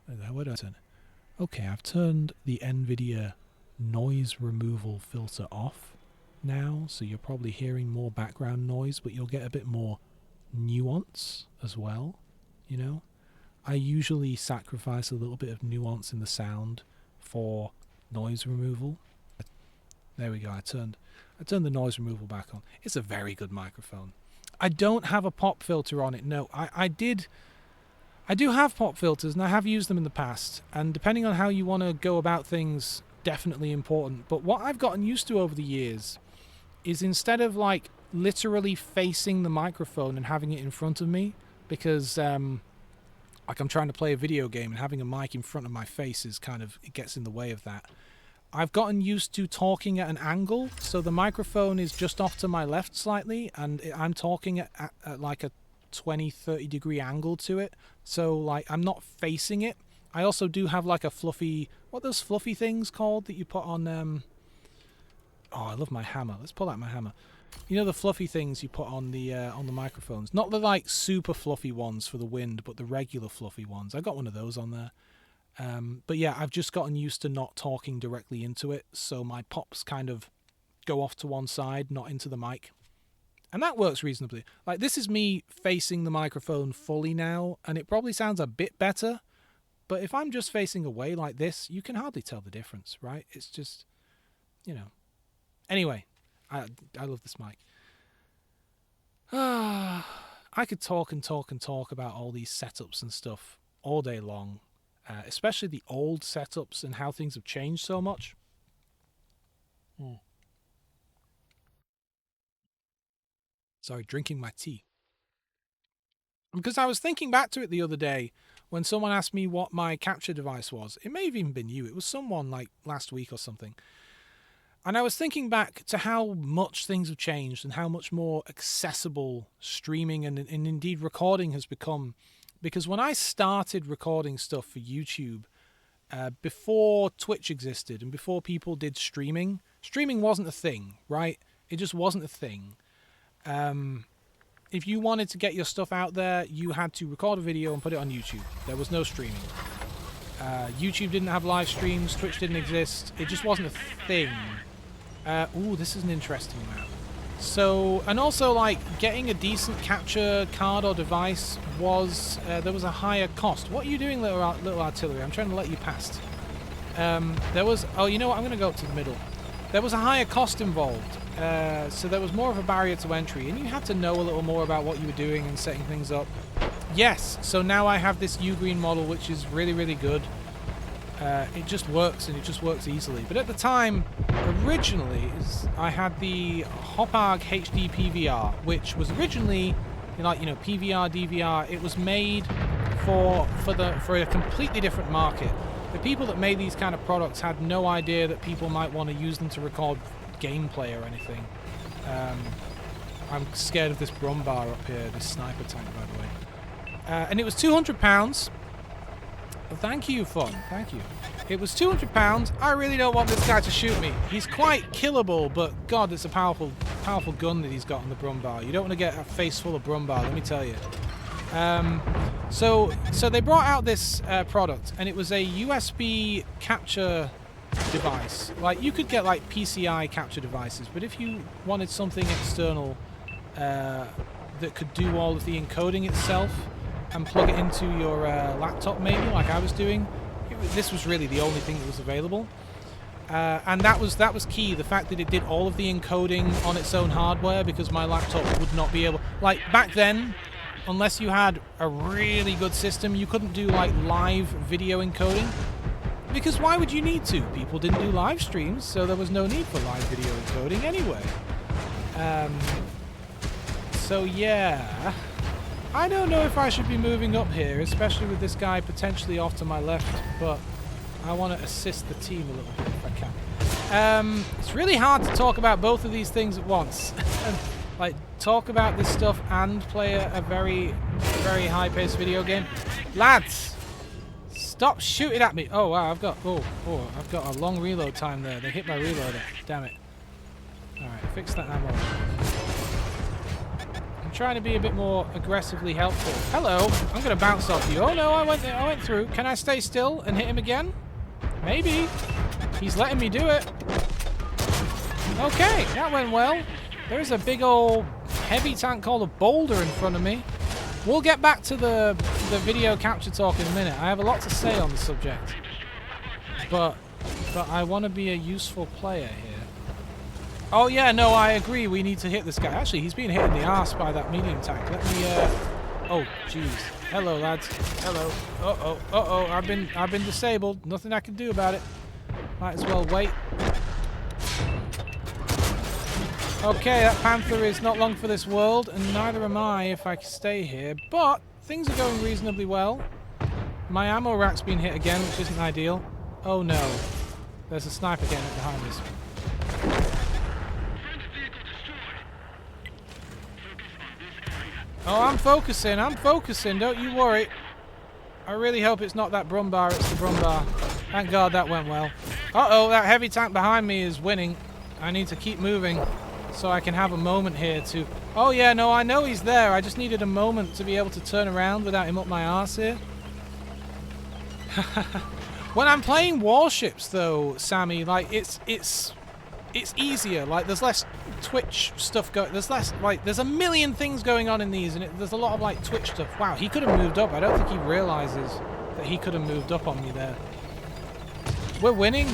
where do I turn it? Okay, I've turned the NVIDIA noise removal filter off now, so you're probably hearing more background noise, but you'll get a bit more nuance as well. You know, I usually sacrifice a little bit of nuance in the sound for noise removal. There we go. I turned the noise removal back on. It's a very good microphone. I don't have a pop filter on it. No, I do have pop filters, and I have used them in the past. And depending on how you want to go about things, definitely important. But what I've gotten used to over the years is, instead of like literally facing the microphone and having it in front of me, because like I'm trying to play a video game and having a mic in front of my face is kind of, it gets in the way of that. I've gotten used to talking at an angle, so the microphone is just off to my left slightly, and I'm talking at like a 20-30 degree angle to it, so like I'm not facing it. I also do have like a fluffy, what are those fluffy things called that you put on oh, I love my hammer. Let's pull out my hammer. You know, the fluffy things you put on the microphones, not the like super fluffy ones for the wind, but the regular fluffy ones. I got one of those on there. But yeah, I've just gotten used to not talking directly into it, so my pops kind of go off to one side, not into the mic. And that works reasonably. Like, this is me facing the microphone fully now, and it probably sounds a bit better, but if I'm just facing away like this, you can hardly tell the difference, right? It's just, you know. Anyway, I love this mic. I could talk and talk and talk about all these setups and stuff all day long. Especially the old setups and how things have changed so much. Sorry, drinking my tea. Because I was thinking back to it the other day when someone asked me what my capture device was. It may have even been you. It was someone like last week or something. And I was thinking back to how much things have changed and how much more accessible streaming and indeed recording has become. Because when I started recording stuff for YouTube, before Twitch existed and before people did streaming wasn't a thing, right? It just wasn't a thing. If you wanted to get your stuff out there, you had to record a video and put it on YouTube. There was no streaming. YouTube didn't have live streams. Twitch didn't exist. It just wasn't a thing. Ooh, this is an interesting map. So, and also, like, getting a decent capture card or device was, there was a higher cost. What are you doing, little artillery? I'm trying to let you past. There was, oh, you know what? I'm going to go up to the middle. There was a higher cost involved. So there was more of a barrier to entry, and you had to know a little more about what you were doing and setting things up. Yes, so now I have this U-Green model, which is really, really good. It just works, and it just works easily. But at the time, originally, I had the Hopag HD PVR, which was originally, like, you know, PVR, DVR. It was made for a completely different market. The people that made these kind of products had no idea that people might want to use them to record gameplay or anything. I'm scared of this Brumbar up here, this sniper tank, by the way. And it was £200. Thank you, Fun. Thank you. It was £200. I really don't want this guy to shoot me. He's quite killable, but God, it's a powerful gun that he's got on the Brumbar. You don't want to get a face full of Brumbar, let me tell you. So they brought out this product, and it was a USB capture device. Like, you could get like PCI capture devices, but if you wanted something external that could do all of the encoding itself and plug it into your laptop, maybe, like I was doing, this was really the only thing that was available. And that was key, the fact that it did all of the encoding on its own hardware, because my laptop would not be able... Like, back then, unless you had a really good system, you couldn't do, like, live video encoding. Because why would you need to? People didn't do live streams, so there was no need for live video encoding anyway. So yeah, I don't know if I should be moving up here, especially with this guy potentially off to my left, but I want to assist the team a little bit if I can. It's really hard to talk about both of these things at once. Like, talk about this stuff and play a very, very high-paced video game. Lads! Stop shooting at me! Oh wow, I've got a long reload time there. They hit my reloader. Damn it. Alright, fix that ammo. I'm trying to be a bit more aggressively helpful. Hello! I'm gonna bounce off you. Oh no, I went through. Can I stay still and hit him again? Maybe. He's letting me do it. Okay, that went well. There's a big old heavy tank called a boulder in front of me. We'll get back to the video capture talk in a minute. I have a lot to say on the subject. But I want to be a useful player here. Oh yeah, no, I agree. We need to hit this guy. Actually, he's being hit in the arse by that medium tank. Let me oh, jeez. Hello, lads. Hello. Uh-oh. Uh-oh. I've been disabled. Nothing I can do about it. Might as well wait. Okay, that Panther is not long for this world, and neither am I if I stay here, but things are going reasonably well. My ammo rack's been hit again, which isn't ideal. Oh no. There's a sniper getting it behind us. Oh, I'm focusing, don't you worry. I really hope it's not that Brumbar, it's the Brumbar. Thank God that went well. Uh-oh, that heavy tank behind me is winning. I need to keep moving. So I can have a moment here to... Oh yeah, no, I know he's there. I just needed a moment to be able to turn around without him up my arse here. When I'm playing warships, though, Sammy, like, it's easier. Like, there's less Twitch stuff going... There's less, like, there's a million things going on in these, and there's a lot of, like, Twitch stuff. Wow, he could have moved up. I don't think he realizes that he could have moved up on me there. We're winning.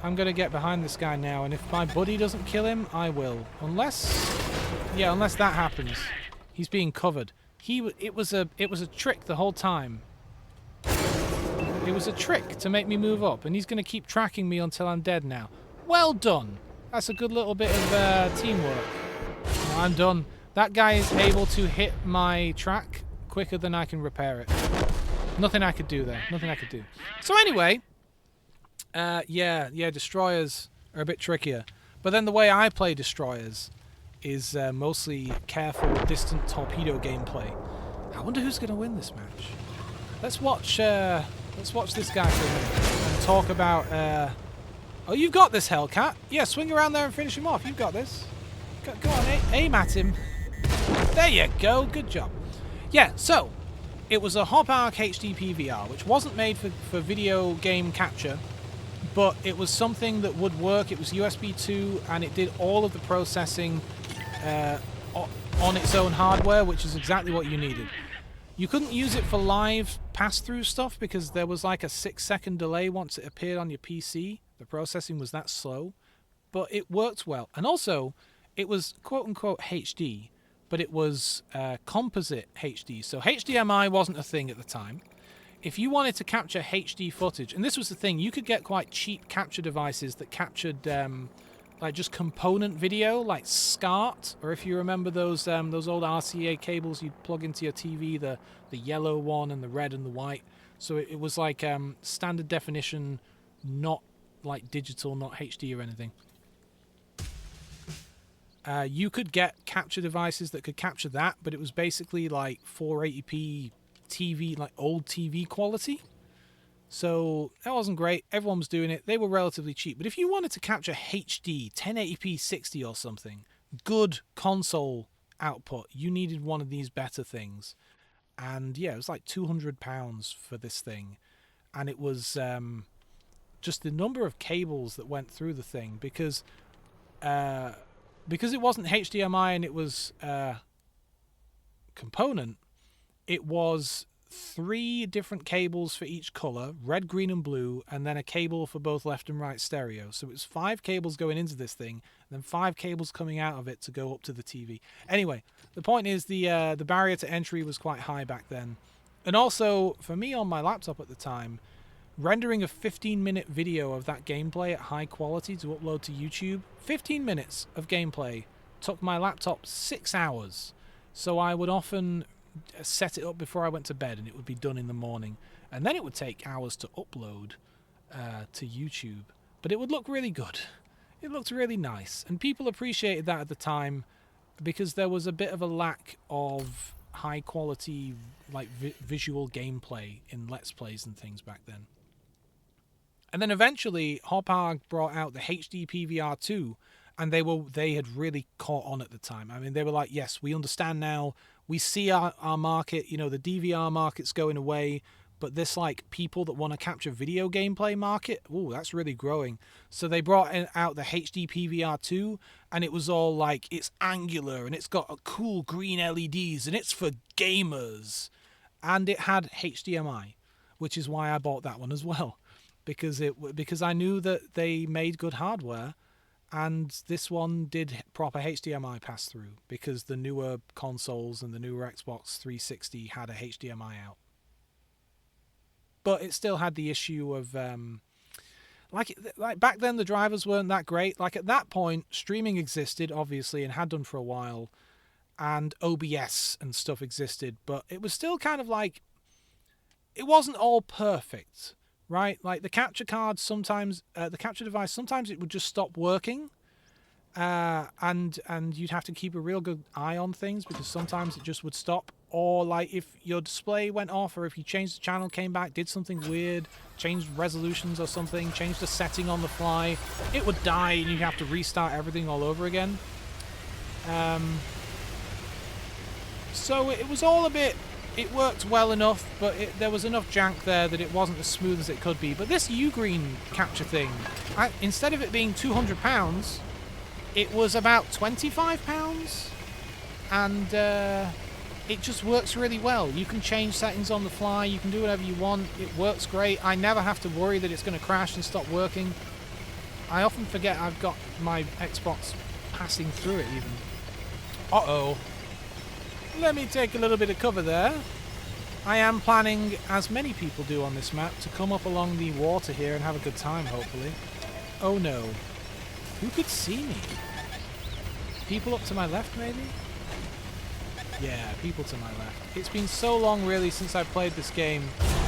I'm going to get behind this guy now, and if my buddy doesn't kill him, I will. Unless... Yeah, unless that happens. He's being covered. It was a trick the whole time. It was a trick to make me move up, and he's going to keep tracking me until I'm dead now. Well done! That's a good little bit of teamwork. No, I'm done. That guy is able to hit my track quicker than I can repair it. Nothing I could do there. Nothing I could do. So anyway... yeah, destroyers are a bit trickier. But then the way I play destroyers is mostly careful, distant torpedo gameplay. I wonder who's going to win this match. Let's watch this guy for a minute and talk about... Oh, you've got this, Hellcat. Yeah, swing around there and finish him off. You've got this. Go on, aim at him. There you go. Good job. Yeah, so... It was a Hop Arc HD PVR, which wasn't made for video game capture, but it was something that would work. It was USB 2, and it did all of the processing on its own hardware, which is exactly what you needed. You couldn't use it for live pass-through stuff because there was like a 6-second delay once it appeared on your PC. The processing was that slow, but it worked well. And also, it was quote-unquote HD, but it was composite HD. So HDMI wasn't a thing at the time. If you wanted to capture HD footage, and this was the thing, you could get quite cheap capture devices that captured like just component video, like SCART, or if you remember those old RCA cables you'd plug into your TV, the yellow one and the red and the white. So it was like standard definition, not like digital, not HD or anything. You could get capture devices that could capture that, but it was basically like 480p TV, like old TV quality. So that wasn't great. Everyone was doing it. They were relatively cheap. But if you wanted to capture HD, 1080p 60 or something, good console output, you needed one of these better things. And yeah, it was like £200 for this thing. And it was just the number of cables that went through the thing, because it wasn't HDMI and it was component, it was 3 different cables for each color, red, green, and blue, and then a cable for both left and right stereo. So it was 5 cables going into this thing, and then 5 cables coming out of it to go up to the TV. Anyway, the point is the barrier to entry was quite high back then. And also, for me on my laptop at the time, rendering a 15-minute video of that gameplay at high quality to upload to YouTube. 15 minutes of gameplay took my laptop 6 hours. So I would often set it up before I went to bed, and it would be done in the morning. And then it would take hours to upload to YouTube. But it would look really good. It looked really nice. And people appreciated that at the time because there was a bit of a lack of high quality like visual gameplay in Let's Plays and things back then. And then eventually Hopag brought out the HD PVR 2, and they had really caught on at the time. I mean, they were like, yes, we understand now. We see our market, you know, the DVR market's going away, but this like people that want to capture video gameplay market, ooh, that's really growing. So they brought out the HD PVR 2, and it was all like, it's angular and it's got a cool green LEDs and it's for gamers. And it had HDMI, which is why I bought that one as well, because I knew that they made good hardware. And this one did proper HDMI pass through because the newer consoles and the newer Xbox 360 had a HDMI out. But it still had the issue of like back then the drivers weren't that great. Like at that point, streaming existed obviously and had done for a while, and OBS and stuff existed, but it was still kind of like it wasn't all perfect. Right, like the capture card sometimes, the capture device sometimes it would just stop working, and you'd have to keep a real good eye on things because sometimes it just would stop. Or like if your display went off, or if you changed the channel, came back, did something weird, changed resolutions or something, changed the setting on the fly, it would die and you'd have to restart everything all over again. So it was all a bit. It worked well enough, but there was enough jank there that it wasn't as smooth as it could be. But this Ugreen capture thing, instead of it being £200, it was about £25, and it just works really well. You can change settings on the fly, you can do whatever you want, it works great. I never have to worry that it's going to crash and stop working. I often forget I've got my Xbox passing through it even. Uh-oh. Let me take a little bit of cover there. I am planning, as many people do on this map, to come up along the water here and have a good time, hopefully. Oh no. Who could see me? People up to my left, maybe? Yeah, people to my left. It's been so long, really, since I played this game.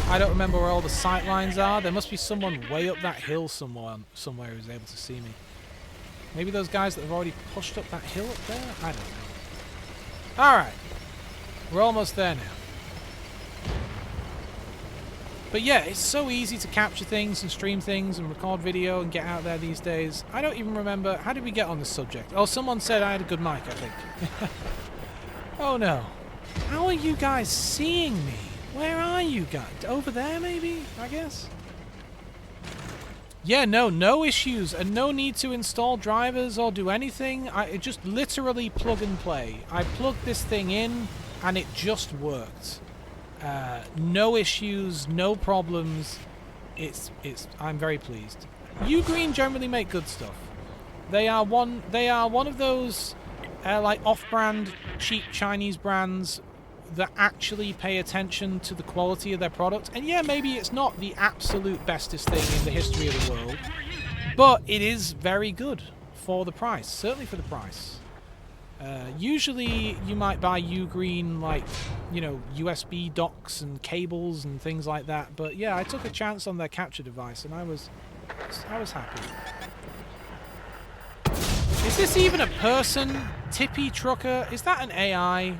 I don't remember where all the sight lines are. There must be someone way up that hill somewhere who's able to see me. Maybe those guys that have already pushed up that hill up there? I don't know. Alright. We're almost there now. But yeah, it's so easy to capture things and stream things and record video and get out there these days. I don't even remember, how did we get on this subject? Oh, someone said I had a good mic, I think. Oh no. How are you guys seeing me? Where are you guys? Over there maybe, I guess? Yeah, no issues and no need to install drivers or do anything. It just literally plug and play. I plugged this thing in and it just worked. No issues, no problems. I'm very pleased. Ugreen generally make good stuff. They are one of those like off-brand cheap Chinese brands that actually pay attention to the quality of their product. And yeah, maybe it's not the absolute bestest thing in the history of the world, but it is very good for the price, certainly for the price. Usually you might buy Ugreen like, you know, USB docks and cables and things like that, but yeah, I took a chance on their capture device and I was happy. Is this even a person? Tippy Trucker? Is that an AI?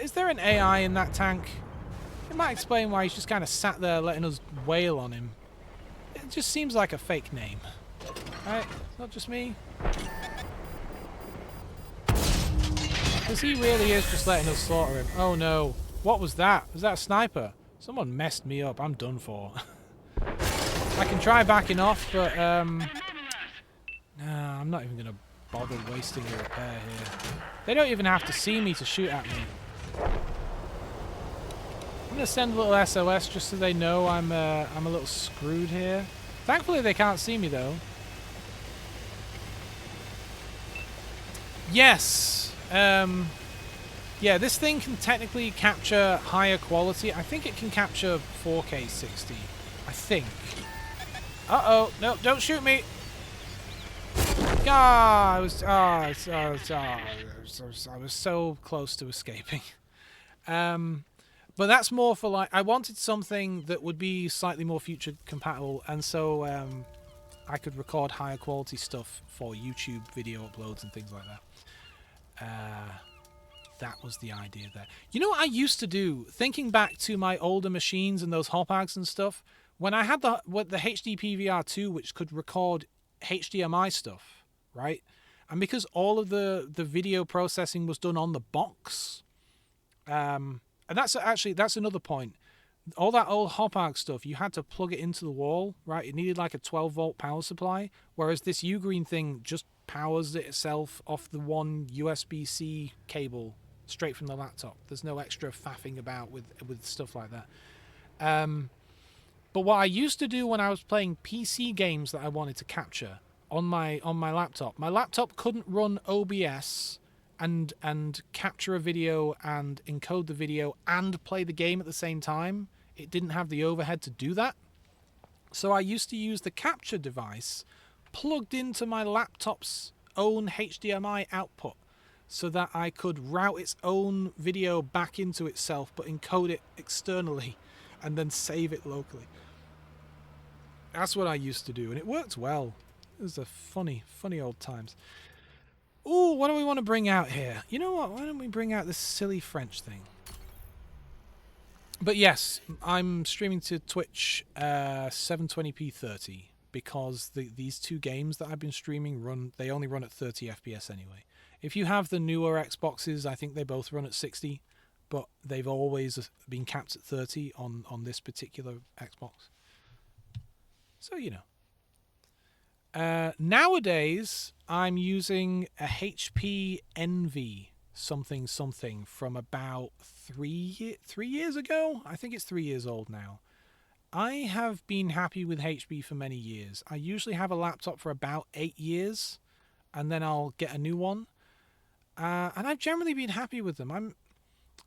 Is there an AI in that tank? It might explain why he's just kind of sat there letting us wail on him. It just seems like a fake name. Right? It's not just me. Because he really is just letting us slaughter him. Oh no. What was that? Was that a sniper? Someone messed me up. I'm done for. I can try backing off, but nah, I'm not even going to bother wasting a repair here. They don't even have to see me to shoot at me. I'm going to send a little SOS just so they know I'm a little screwed here. Thankfully they can't see me though. Yes. Yeah, this thing can technically capture higher quality. I think it can capture 4K 60. I think. Uh-oh. No, don't shoot me. Ah, I was so close to escaping. But that's more for like, I wanted something that would be slightly more future compatible, and so I could record higher quality stuff for YouTube video uploads and things like that. That was the idea there. You know what I used to do? Thinking back to my older machines and those hopags and stuff, when I had the HD PVR2, which could record HDMI stuff, right? And because all of the video processing was done on the box, and that's another point. All that old hopag stuff, you had to plug it into the wall, right? It needed like a 12-volt power supply, whereas this Ugreen thing just powers it itself off the one USB-C cable straight from the laptop. There's no extra faffing about with stuff like that. But what I used to do when I was playing PC games that I wanted to capture on my laptop couldn't run OBS and capture a video and encode the video and play the game at the same time. It didn't have the overhead to do that. So I used to use the capture device plugged into my laptop's own HDMI output so that I could route its own video back into itself but encode it externally and then save it locally. That's what I used to do, and it worked well. It was a funny old times. Ooh, what do we want to bring out here? You know what? Why don't we bring out this silly French thing? But yes, I'm streaming to Twitch 720p 30 because these two games that I've been streaming they only run at 30 FPS anyway. If you have the newer Xboxes, I think they both run at 60, but they've always been capped at 30 on this particular Xbox. So, you know. Nowadays, I'm using a HP Envy something from about 3 years ago. I think it's 3 years old now. I have been happy with HP for many years. I usually have a laptop for about 8 years, and then I'll get a new one. And I've generally been happy with them.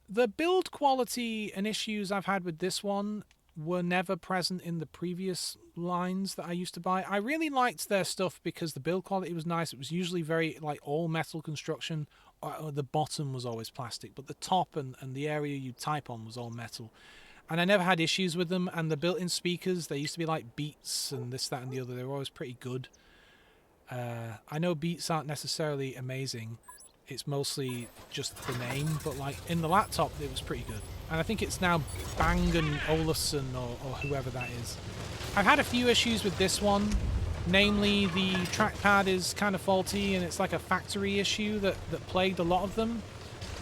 The build quality and issues I've had with this one were never present in the previous lines that I used to buy. I really liked their stuff because the build quality was nice. It was usually very like all metal construction. The bottom was always plastic, but the top and the area you type on was all metal. And I never had issues with them. And the built-in speakers, they used to be like Beats and this, that, and the other. They were always pretty good. I know Beats aren't necessarily amazing. It's mostly just the name, but like in the laptop, it was pretty good. And I think it's now Bang & Olufsen or whoever that is. I've had a few issues with this one. Namely, the trackpad is kind of faulty and it's like a factory issue that plagued a lot of them.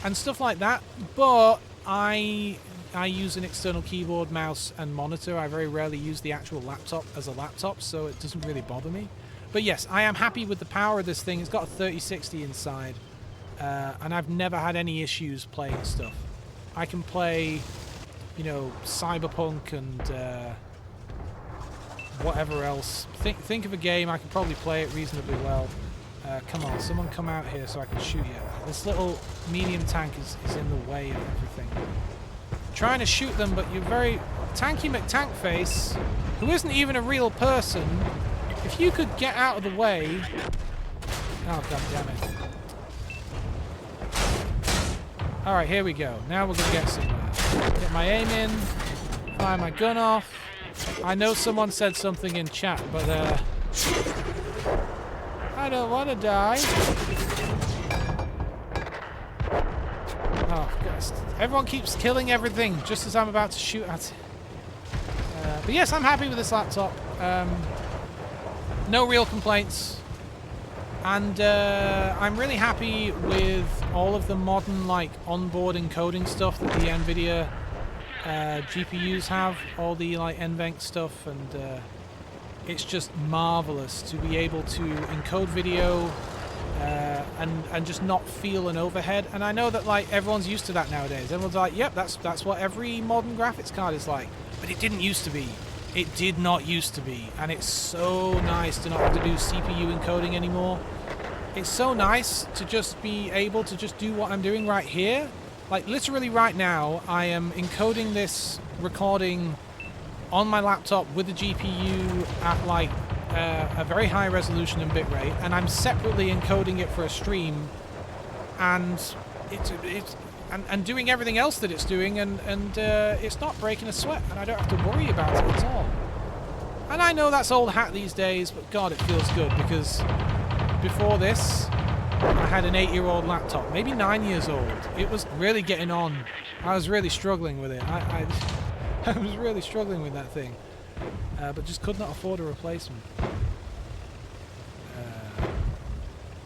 And stuff like that. But I use an external keyboard, mouse, and monitor. I very rarely use the actual laptop as a laptop, so it doesn't really bother me. But yes, I am happy with the power of this thing. It's got a 3060 inside. And I've never had any issues playing stuff. I can play, you know, Cyberpunk and whatever else. Think of a game, I can probably play it reasonably well. Come on, someone come out here so I can shoot you. This little medium tank is in the way of everything. I'm trying to shoot them, but you're very... Tanky McTankface, who isn't even a real person, if you could get out of the way... Oh, god damn it. Alright, here we go. Now we're going to get somewhere. Get my aim in. Fire my gun off. I know someone said something in chat, but I don't want to die. Oh, gosh. Everyone keeps killing everything just as I'm about to shoot at it. But yes, I'm happy with this laptop. No real complaints. And I'm really happy with all of the modern like onboard encoding stuff that the NVIDIA GPUs have, all the like NVENC stuff, and it's just marvelous to be able to encode video and just not feel an overhead. And I know that like everyone's used to that nowadays. Everyone's like, yep, that's what every modern graphics card is like. But it didn't used to be. It did not used to be, and it's so nice to not have to do CPU encoding anymore. It's so nice to just be able to just do what I'm doing right here. Like literally right now, I am encoding this recording on my laptop with the GPU at like a very high resolution and bitrate, and I'm separately encoding it for a stream, and and doing everything else that it's doing, and it's not breaking a sweat, and I don't have to worry about it at all. And I know that's old hat these days, but God, it feels good, because before this, I had an 8-year-old laptop, maybe 9 years old. It was really getting on. I was really struggling with it. I was really struggling with that thing, but just could not afford a replacement.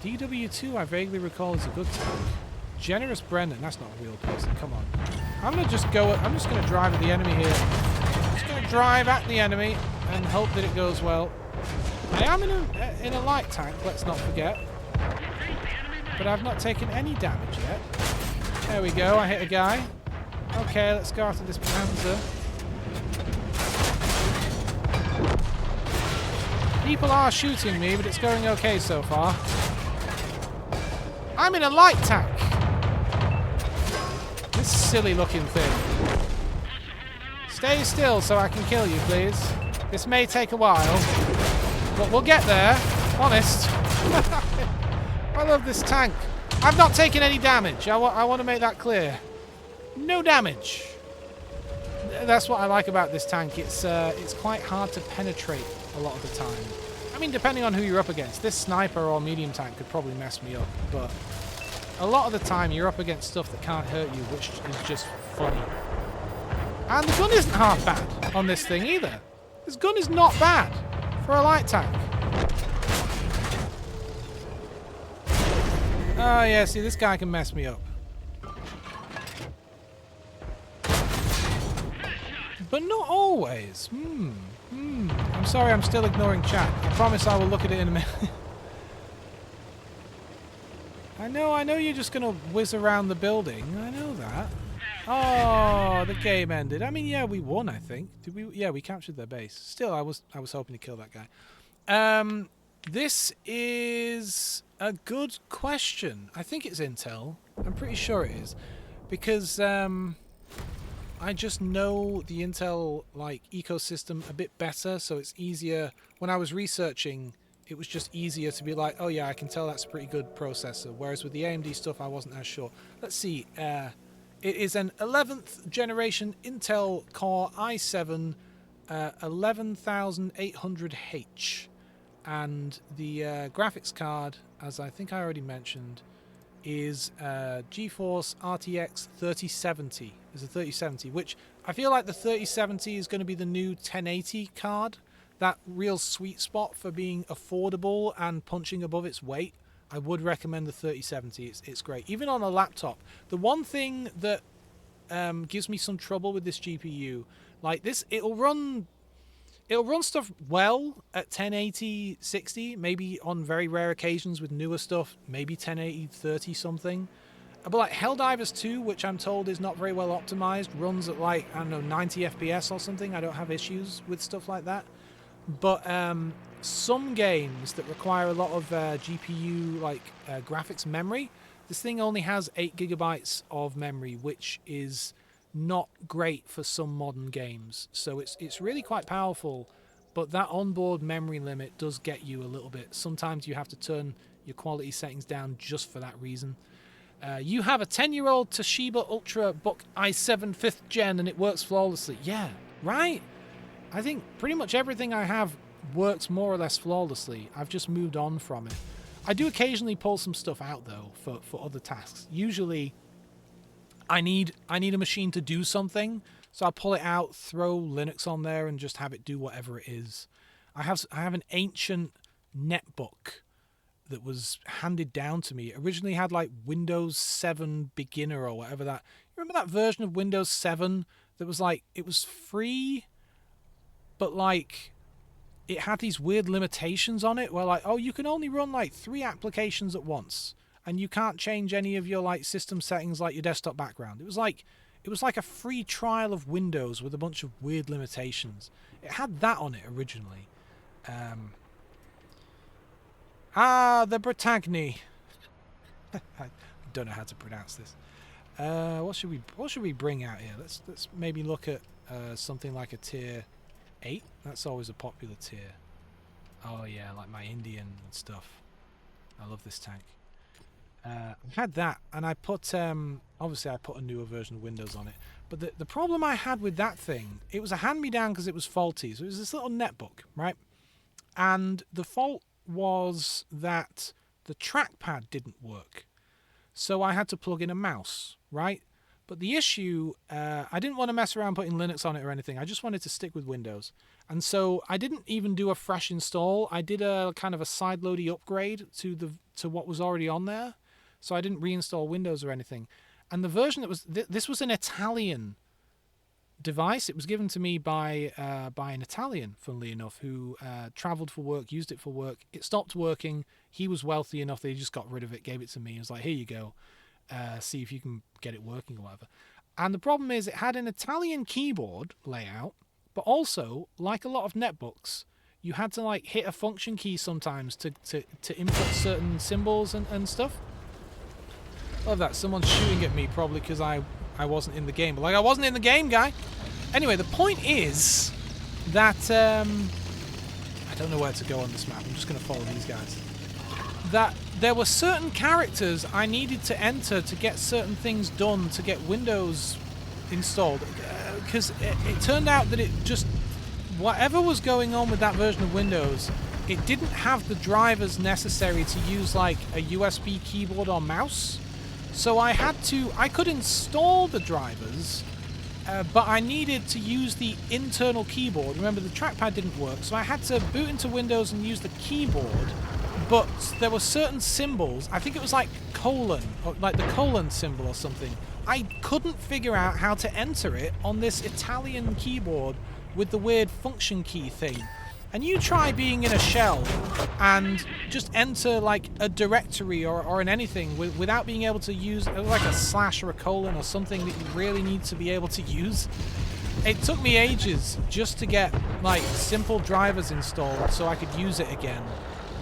DW2, I vaguely recall, is a good tank. Generous Brendan, that's not a real person. Come on. I'm just gonna drive at the enemy here. I'm just gonna drive at the enemy and hope that it goes well. I am in a light tank, let's not forget. But I've not taken any damage yet. There we go, I hit a guy. Okay, let's go after this Panzer. People are shooting me, but it's going okay so far. I'm in a light tank! This silly looking thing. Stay still so I can kill you, please. This may take a while, but we'll get there. Honest. I love this tank. I've not taken any damage. I want to make that clear. No damage. That's what I like about this tank. It's quite hard to penetrate a lot of the time. I mean, depending on who you're up against. This sniper or medium tank could probably mess me up, but a lot of the time you're up against stuff that can't hurt you, which is just funny. And the gun isn't half bad on this thing either. This gun is not bad for a light tank. Oh yeah, see, this guy can mess me up. But not always. I'm sorry, I'm still ignoring chat. I promise I will look at it in a minute. I know you're just gonna whiz around the building. I know that. Oh, the game ended. I mean, yeah, we won, I think. Did we? Yeah, we captured their base. Still, I was hoping to kill that guy. This is a good question. I think it's Intel. I'm pretty sure it is. Because, I just know the Intel like ecosystem a bit better, so it's easier. When I was researching, it was just easier to be like, oh yeah, I can tell that's a pretty good processor. Whereas with the AMD stuff, I wasn't as sure. Let's see. It is an 11th generation Intel Core i7 11800H, and the graphics card, as I think I already mentioned, is GeForce RTX 3070. Is a 3070, which I feel like the 3070 is going to be the new 1080 card. That real sweet spot for being affordable and punching above its weight. I would recommend the 3070. It's great. Even on a laptop. The one thing that gives me some trouble with this GPU, like this, it'll run stuff well at 1080 60, maybe on very rare occasions with newer stuff, maybe 1080 30 something. But like Helldivers 2, which I'm told is not very well optimized, runs at like, I don't know, 90 FPS or something. I don't have issues with stuff like that. But some games that require a lot of GPU like graphics memory, this thing only has 8 gigabytes of memory, which is not great for some modern games. So it's really quite powerful, but that onboard memory limit does get you a little bit. Sometimes you have to turn your quality settings down just for that reason. You have a 10-year-old Toshiba Ultrabook i7 5th gen and it works flawlessly. Yeah, right? I think pretty much everything I have works more or less flawlessly. I've just moved on from it. I do occasionally pull some stuff out though for other tasks. Usually I need a machine to do something, so I'll pull it out, throw Linux on there and just have it do whatever it is. I have an ancient netbook that was handed down to me. It originally had like Windows 7 Beginner or whatever that. You remember that version of Windows 7 that was like, it was free, but like it had these weird limitations on it where like, oh, you can only run like 3 applications at once and you can't change any of your like system settings like your desktop background. It was like a free trial of Windows with a bunch of weird limitations. It had that on it originally. The Bretagne. I don't know how to pronounce this. What should we bring out here? Let's maybe look at something like a tier 8? That's always a popular tier. Oh yeah, like my Indian and stuff. I love this tank. I had that, and I put obviously I put a newer version of Windows on it. But the problem I had with that thing, it was a hand-me-down because it was faulty. So it was this little netbook, right? And the fault was that the trackpad didn't work. So I had to plug in a mouse, right? But the issue, I didn't want to mess around putting Linux on it or anything. I just wanted to stick with Windows. And so I didn't even do a fresh install. I did a kind of a sideloady upgrade to what was already on there. So I didn't reinstall Windows or anything. And the version that was... this was an Italian device. It was given to me by an Italian, funnily enough, who traveled for work, used it for work. It stopped working. He was wealthy enough that he just got rid of it, gave it to me. He was like, here you go. See if you can get it working or whatever. And the problem is it had an Italian keyboard layout, but also, like a lot of netbooks, you had to like hit a function key sometimes to input certain symbols and stuff. Love that. Someone's shooting at me probably because I wasn't in the game. But like, I wasn't in the game, guy. Anyway, the point is that I don't know where to go on this map. I'm just going to follow these guys. That there were certain characters I needed to enter to get certain things done to get Windows installed. Because it turned out that it just... whatever was going on with that version of Windows, it didn't have the drivers necessary to use like a USB keyboard or mouse. So I could install the drivers, but I needed to use the internal keyboard. Remember, the trackpad didn't work, so I had to boot into Windows and use the keyboard, but there were certain symbols, I think it was like colon, or like the colon symbol or something. I couldn't figure out how to enter it on this Italian keyboard with the weird function key thing. And you try being in a shell and just enter like a directory or an anything without being able to use like a slash or a colon or something that you really need to be able to use. It took me ages just to get like simple drivers installed so I could use it again.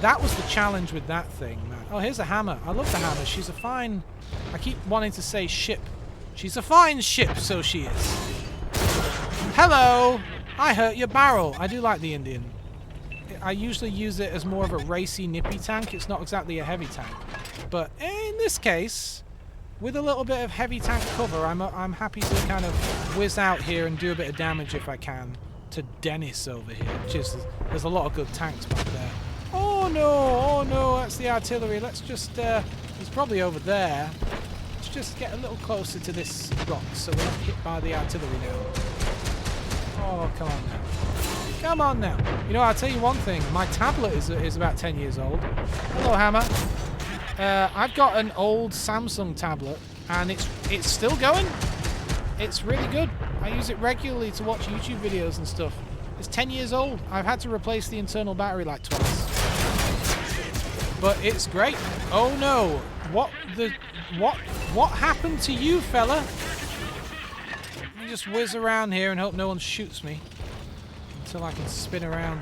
That was the challenge with that thing, man. Oh, here's a hammer. I love the hammer. She's a fine... I keep wanting to say ship. She's a fine ship, so she is. Hello! I hurt your barrel. I do like the Indian. I usually use it as more of a racy, nippy tank. It's not exactly a heavy tank. But in this case, with a little bit of heavy tank cover, I'm happy to kind of whiz out here and do a bit of damage if I can to Dennis over here. Which is, there's a lot of good tanks back there. Oh no, that's the artillery. Let's just, he's probably over there. Let's just get a little closer to this rock so we're not hit by the artillery now. Oh, come on now. Come on now. You know, I'll tell you one thing. My tablet is about 10 years old. Hello, Hammer. I've got an old Samsung tablet, and it's still going. It's really good. I use it regularly to watch YouTube videos and stuff. It's 10 years old. I've had to replace the internal battery like twice. But it's great. Oh no. What happened to you, fella? Let me just whiz around here and hope no one shoots me until I can spin around.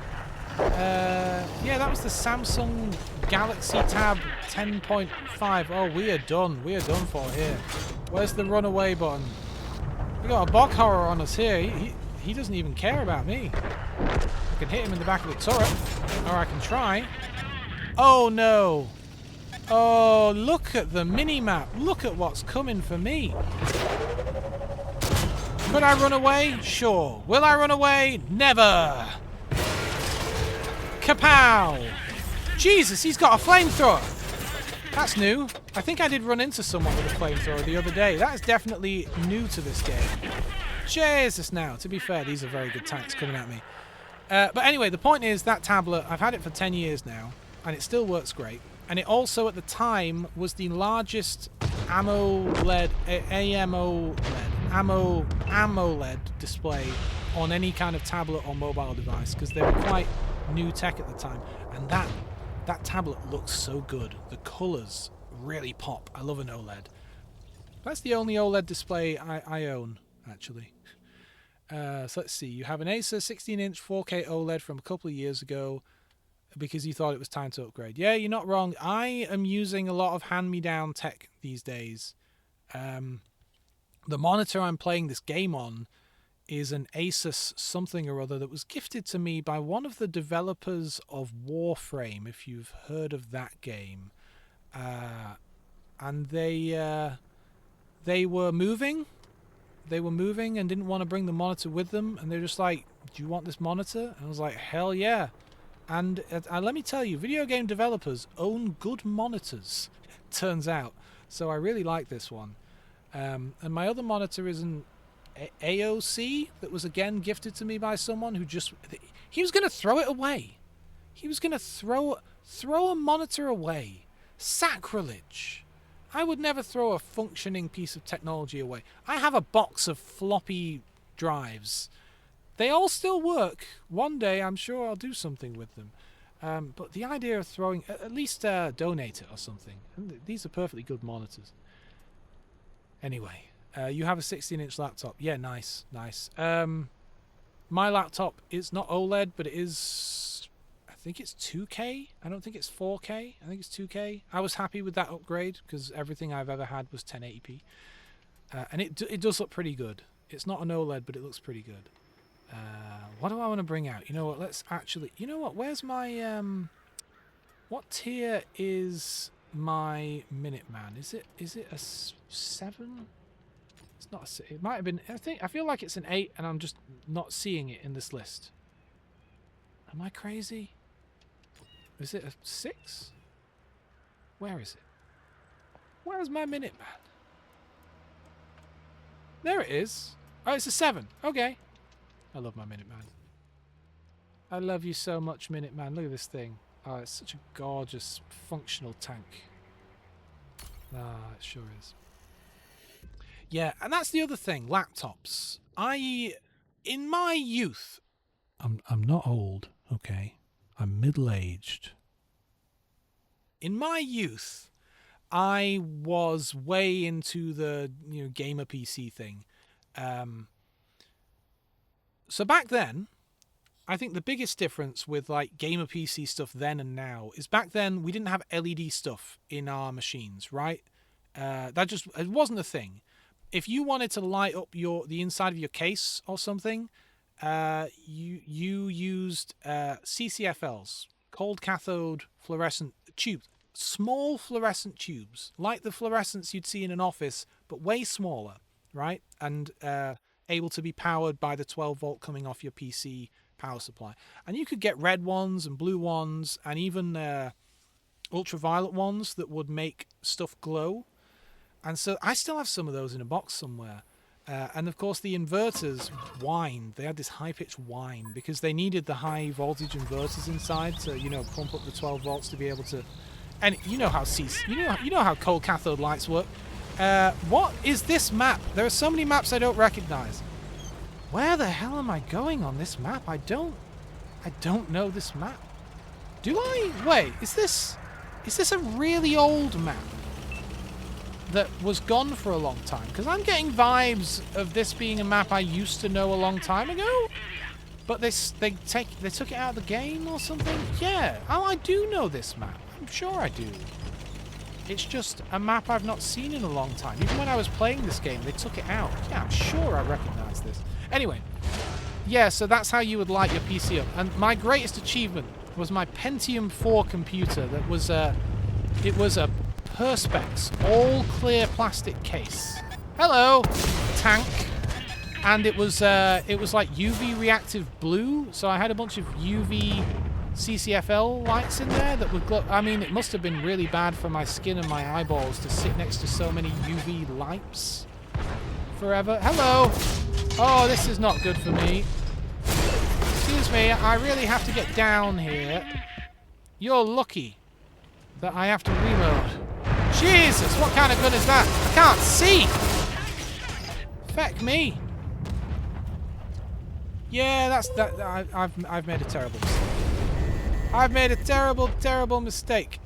Yeah, that was the Samsung Galaxy Tab 10.5. Oh, we are done. We are done for here. Where's the runaway button? We got a bog horror on us here. He doesn't even care about me. I can hit him in the back of the turret, or I can try. Oh no! Oh, look at the mini-map. Look at what's coming for me. Could I run away? Sure. Will I run away? Never! Kapow! Jesus, he's got a flamethrower! That's new. I think I did run into someone with a flamethrower the other day. That is definitely new to this game. Jesus now. To be fair, these are very good tanks coming at me. But anyway, the point is that tablet, I've had it for 10 years now, and it still works great. And it also, at the time, was the largest AMOLED display on any kind of tablet or mobile device, because they were quite new tech at the time. And that tablet looks so good. The colours really pop. I love an OLED. That's the only OLED display I own, actually. So let's see. You have an Acer 16-inch 4K OLED from a couple of years ago because you thought it was time to upgrade. Yeah, you're not wrong. I am using a lot of hand-me-down tech these days. The monitor I'm playing this game on is an Asus something or other that was gifted to me by one of the developers of Warframe, if you've heard of that game. And they were moving. They were moving and didn't want to bring the monitor with them, and they're just like, "Do you want this monitor?" And I was like, "Hell yeah!" And let me tell you, video game developers own good monitors. Turns out, so I really like this one. And my other monitor is an AOC that was again gifted to me by someone who he was going to throw it away. He was going to throw a monitor away. Sacrilege. I would never throw a functioning piece of technology away. I have a box of floppy drives. They all still work. One day I'm sure I'll do something with them. But the idea of throwing, at least donate it or something. These are perfectly good monitors. Anyway, you have a 16-inch laptop. Yeah, nice. My laptop is not OLED, but it is, I think it's 2K. I don't think it's 4K. I think it's 2K. I was happy with that upgrade because everything I've ever had was 1080p. And it does look pretty good. It's not an OLED, but it looks pretty good. What do I want to bring out? You know what? Let's actually... You know what? Where's my... What tier is my Minuteman? Is it a 7? It's not a 6. It might have been... I feel like it's an 8, and I'm just not seeing it in this list. Am I crazy? Is it a 6? Where is it? Where's my Minuteman? There it is. Oh, it's a 7. Okay. I love my Minuteman. I love you so much, Minuteman. Look at this thing. Oh, it's such a gorgeous, functional tank. Ah, it sure is. Yeah, and that's the other thing. Laptops. In my youth... I'm not old, okay? I'm middle-aged. In my youth, I was way into the gamer PC thing. So back then, I think the biggest difference with like gamer PC stuff then and now is back then we didn't have LED stuff in our machines, right? It wasn't a thing. If you wanted to light up the inside of your case or something, you used CCFLs, cold cathode fluorescent tubes, small fluorescent tubes, like the fluorescents you'd see in an office, but way smaller, right? And able to be powered by the 12 volt coming off your PC power supply. And you could get red ones and blue ones and even ultraviolet ones that would make stuff glow. And so I still have some of those in a box somewhere. And of course the inverters whined. They had this high-pitched whine because they needed the high voltage inverters inside to, pump up the 12 volts to be able to... And you know how how cold cathode lights work. What is this map? There are so many maps I don't recognize. Where the hell am I going on this map? I don't know this map. Do I? Wait, is this a really old map that was gone for a long time? Because I'm getting vibes of this being a map I used to know a long time ago. But they took it out of the game or something? Yeah. Oh, I do know this map. I'm sure I do. It's just a map I've not seen in a long time. Even when I was playing this game, they took it out. Yeah, I'm sure I recognize this. Anyway, yeah, so that's how you would light your PC up. And my greatest achievement was my Pentium 4 computer that was it was a Perspex all-clear plastic case. Hello, tank. And it was like UV reactive blue, so I had a bunch of UV CCFL lights in there that would glow. I mean, it must have been really bad for my skin and my eyeballs to sit next to so many UV lights forever. Hello! Oh, this is not good for me. Excuse me, I really have to get down here. You're lucky that I have to reload. Jesus, what kind of gun is that? I can't see! Feck me. Yeah, I've made a terrible mistake. I've made a terrible, terrible mistake.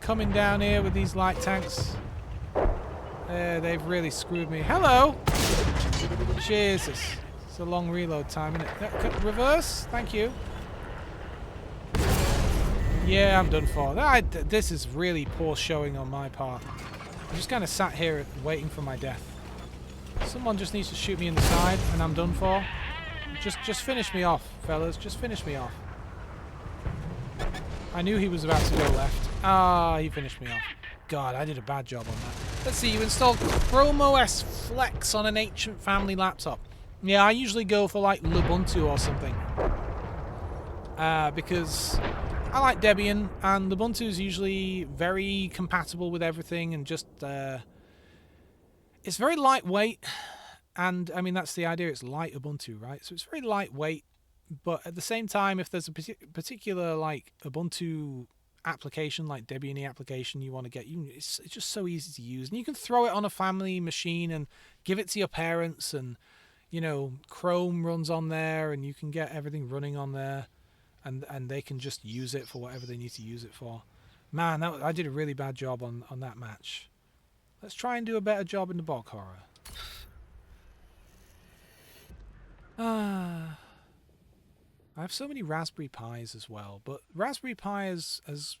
Coming down here with these light tanks. They've really screwed me. Hello! Jesus. It's a long reload time, isn't it? Reverse? Thank you. Yeah, I'm done for. This is really poor showing on my part. I'm just kind of sat here waiting for my death. Someone just needs to shoot me in the side and I'm done for. Just finish me off, fellas. Just finish me off. I knew he was about to go left. Ah, he finished me off. God, I did a bad job on that. Let's see, you installed Chrome OS Flex on an ancient family laptop. Yeah, I usually go for like Ubuntu or something. Because I like Debian, and Ubuntu is usually very compatible with everything, and just it's very lightweight. And I mean, that's the idea. It's light Ubuntu, right? So it's very lightweight, but at the same time, if there's a particular like Ubuntu application, like Debian application, you want to get, it's just so easy to use, and you can throw it on a family machine and give it to your parents, and you know, Chrome runs on there, and you can get everything running on there, and they can just use it for whatever they need to use it for. Man, I did a really bad job on that match. Let's try and do a better job in the bog horror. I have so many Raspberry Pis as well, but Raspberry Pi has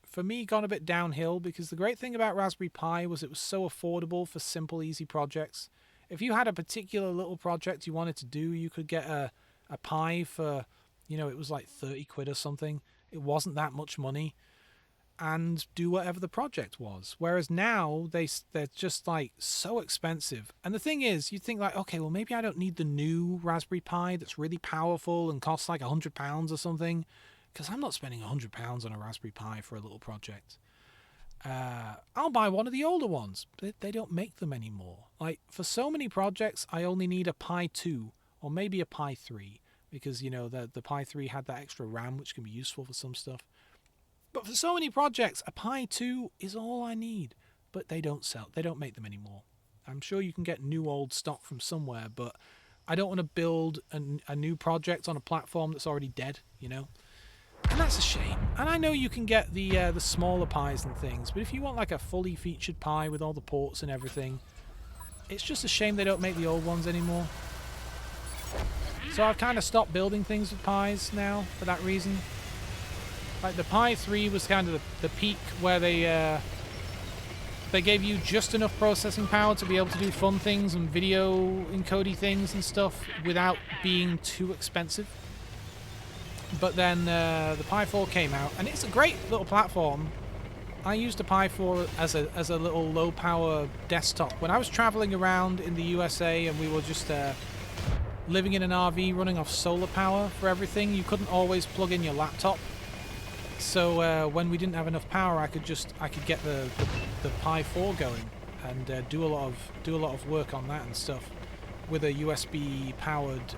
for me gone a bit downhill, because the great thing about Raspberry Pi was it was so affordable for simple, easy projects. If you had a particular little project you wanted to do, you could get a Pi for, you know, it was like 30 quid or something. It wasn't that much money, and do whatever the project was. Whereas now they're just like so expensive. And the thing is, you think like, okay, well maybe I don't need the new Raspberry Pi that's really powerful and costs like £100 or something, because I'm not spending £100 on a Raspberry Pi for a little project. I'll buy one of the older ones. They don't make them anymore. Like for so many projects, I only need a Pi 2 or maybe a Pi 3, because you know the Pi 3 had that extra RAM, which can be useful for some stuff. But for so many projects, a Pi 2 is all I need. But they don't sell. They don't make them anymore. I'm sure you can get new old stock from somewhere, but I don't want to build a new project on a platform that's already dead, you know? And that's a shame. And I know you can get the smaller Pis and things, but if you want like a fully featured Pi with all the ports and everything, it's just a shame they don't make the old ones anymore. So I've kind of stopped building things with Pis now for that reason. Like the Pi 3 was kind of the peak where they gave you just enough processing power to be able to do fun things and video encoding things and stuff without being too expensive. But then the Pi 4 came out, and it's a great little platform. I used the Pi 4 as a little low power desktop when I was traveling around in the USA, and we were just living in an RV running off solar power for everything. You couldn't always plug in your laptop. So when we didn't have enough power, I could get the Pi 4 going and do a lot of work on that and stuff with a USB powered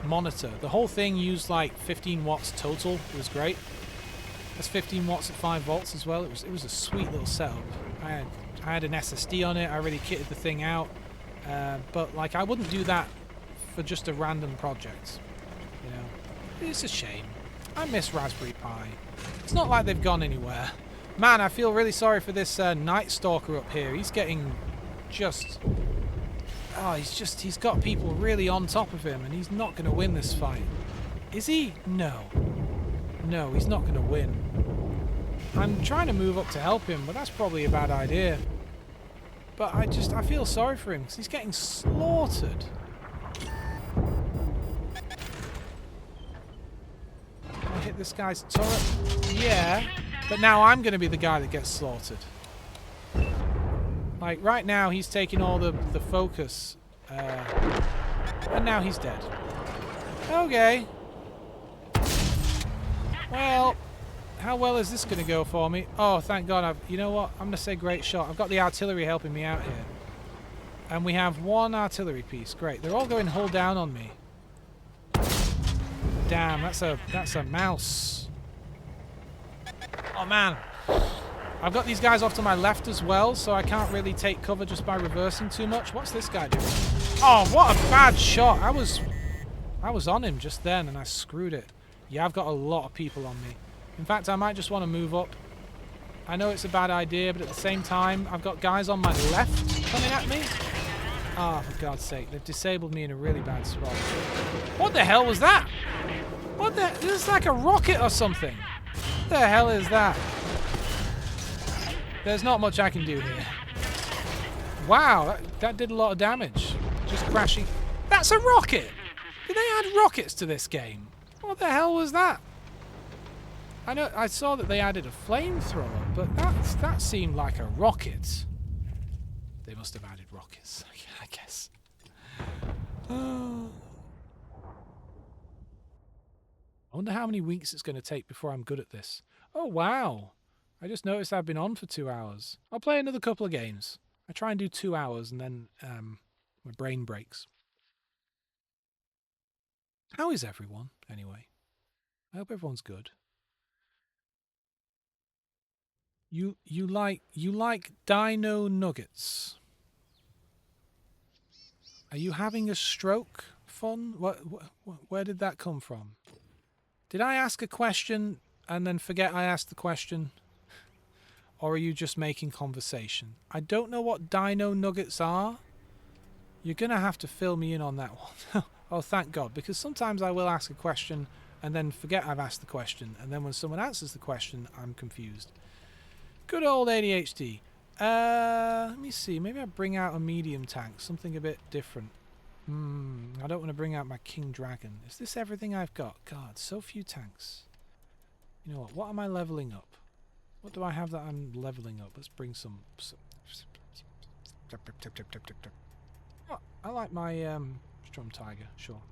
monitor. The whole thing used like 15 watts total. It was great. That's 15 watts at 5 volts as well. It was a sweet little setup. I had an SSD on it. I really kitted the thing out. But like I wouldn't do that for just a random project. You know, it's a shame. I miss Raspberry Pi. It's not like they've gone anywhere. Man, I feel really sorry for this Night Stalker up here. He's getting just... Oh, he's got people really on top of him, and he's not going to win this fight. Is he? No. No, he's not going to win. I'm trying to move up to help him, but that's probably a bad idea. But I feel sorry for him, because he's getting slaughtered. I hit this guy's turret. Yeah, but now I'm going to be the guy that gets slaughtered. Like, right now, he's taking all the focus. And now he's dead. Okay. Well, how well is this going to go for me? Oh, thank God. You know what? I'm going to say great shot. I've got the artillery helping me out here. And we have one artillery piece. Great. They're all going hull down on me. Damn, that's a mouse. Oh, man. I've got these guys off to my left as well, so I can't really take cover just by reversing too much. What's this guy doing? Oh, what a bad shot. I was on him just then, and I screwed it. Yeah, I've got a lot of people on me. In fact, I might just want to move up. I know it's a bad idea, but at the same time, I've got guys on my left coming at me. Ah, oh, for God's sake, they've disabled me in a really bad spot. What the hell was that? What the... This is like a rocket or something. What the hell is that? There's not much I can do here. Wow, that did a lot of damage. Just crashing. That's a rocket! Did they add rockets to this game? What the hell was that? I know I saw that they added a flamethrower, but that seemed like a rocket. They must have added rockets, I guess. I wonder how many weeks it's going to take before I'm good at this. Oh, wow. I just noticed I've been on for 2 hours. I'll play another couple of games. I try and do 2 hours and then my brain breaks. How is everyone, anyway? I hope everyone's good. You like dino nuggets? Are you having a stroke? Fun? Where did that come from? Did I ask a question and then forget I asked the question? Or are you just making conversation? I don't know what dino nuggets are. You're going to have to fill me in on that one. Oh, thank God, because sometimes I will ask a question and then forget I've asked the question, and then when someone answers the question, I'm confused. Good old ADHD. Let me see. Maybe I bring out a medium tank, something a bit different. I don't want to bring out my King Dragon. Is this everything I've got? God, so few tanks. You know what? What am I leveling up? What do I have that I'm leveling up? Let's bring some. Oh, I like my Strom Tiger. Sure.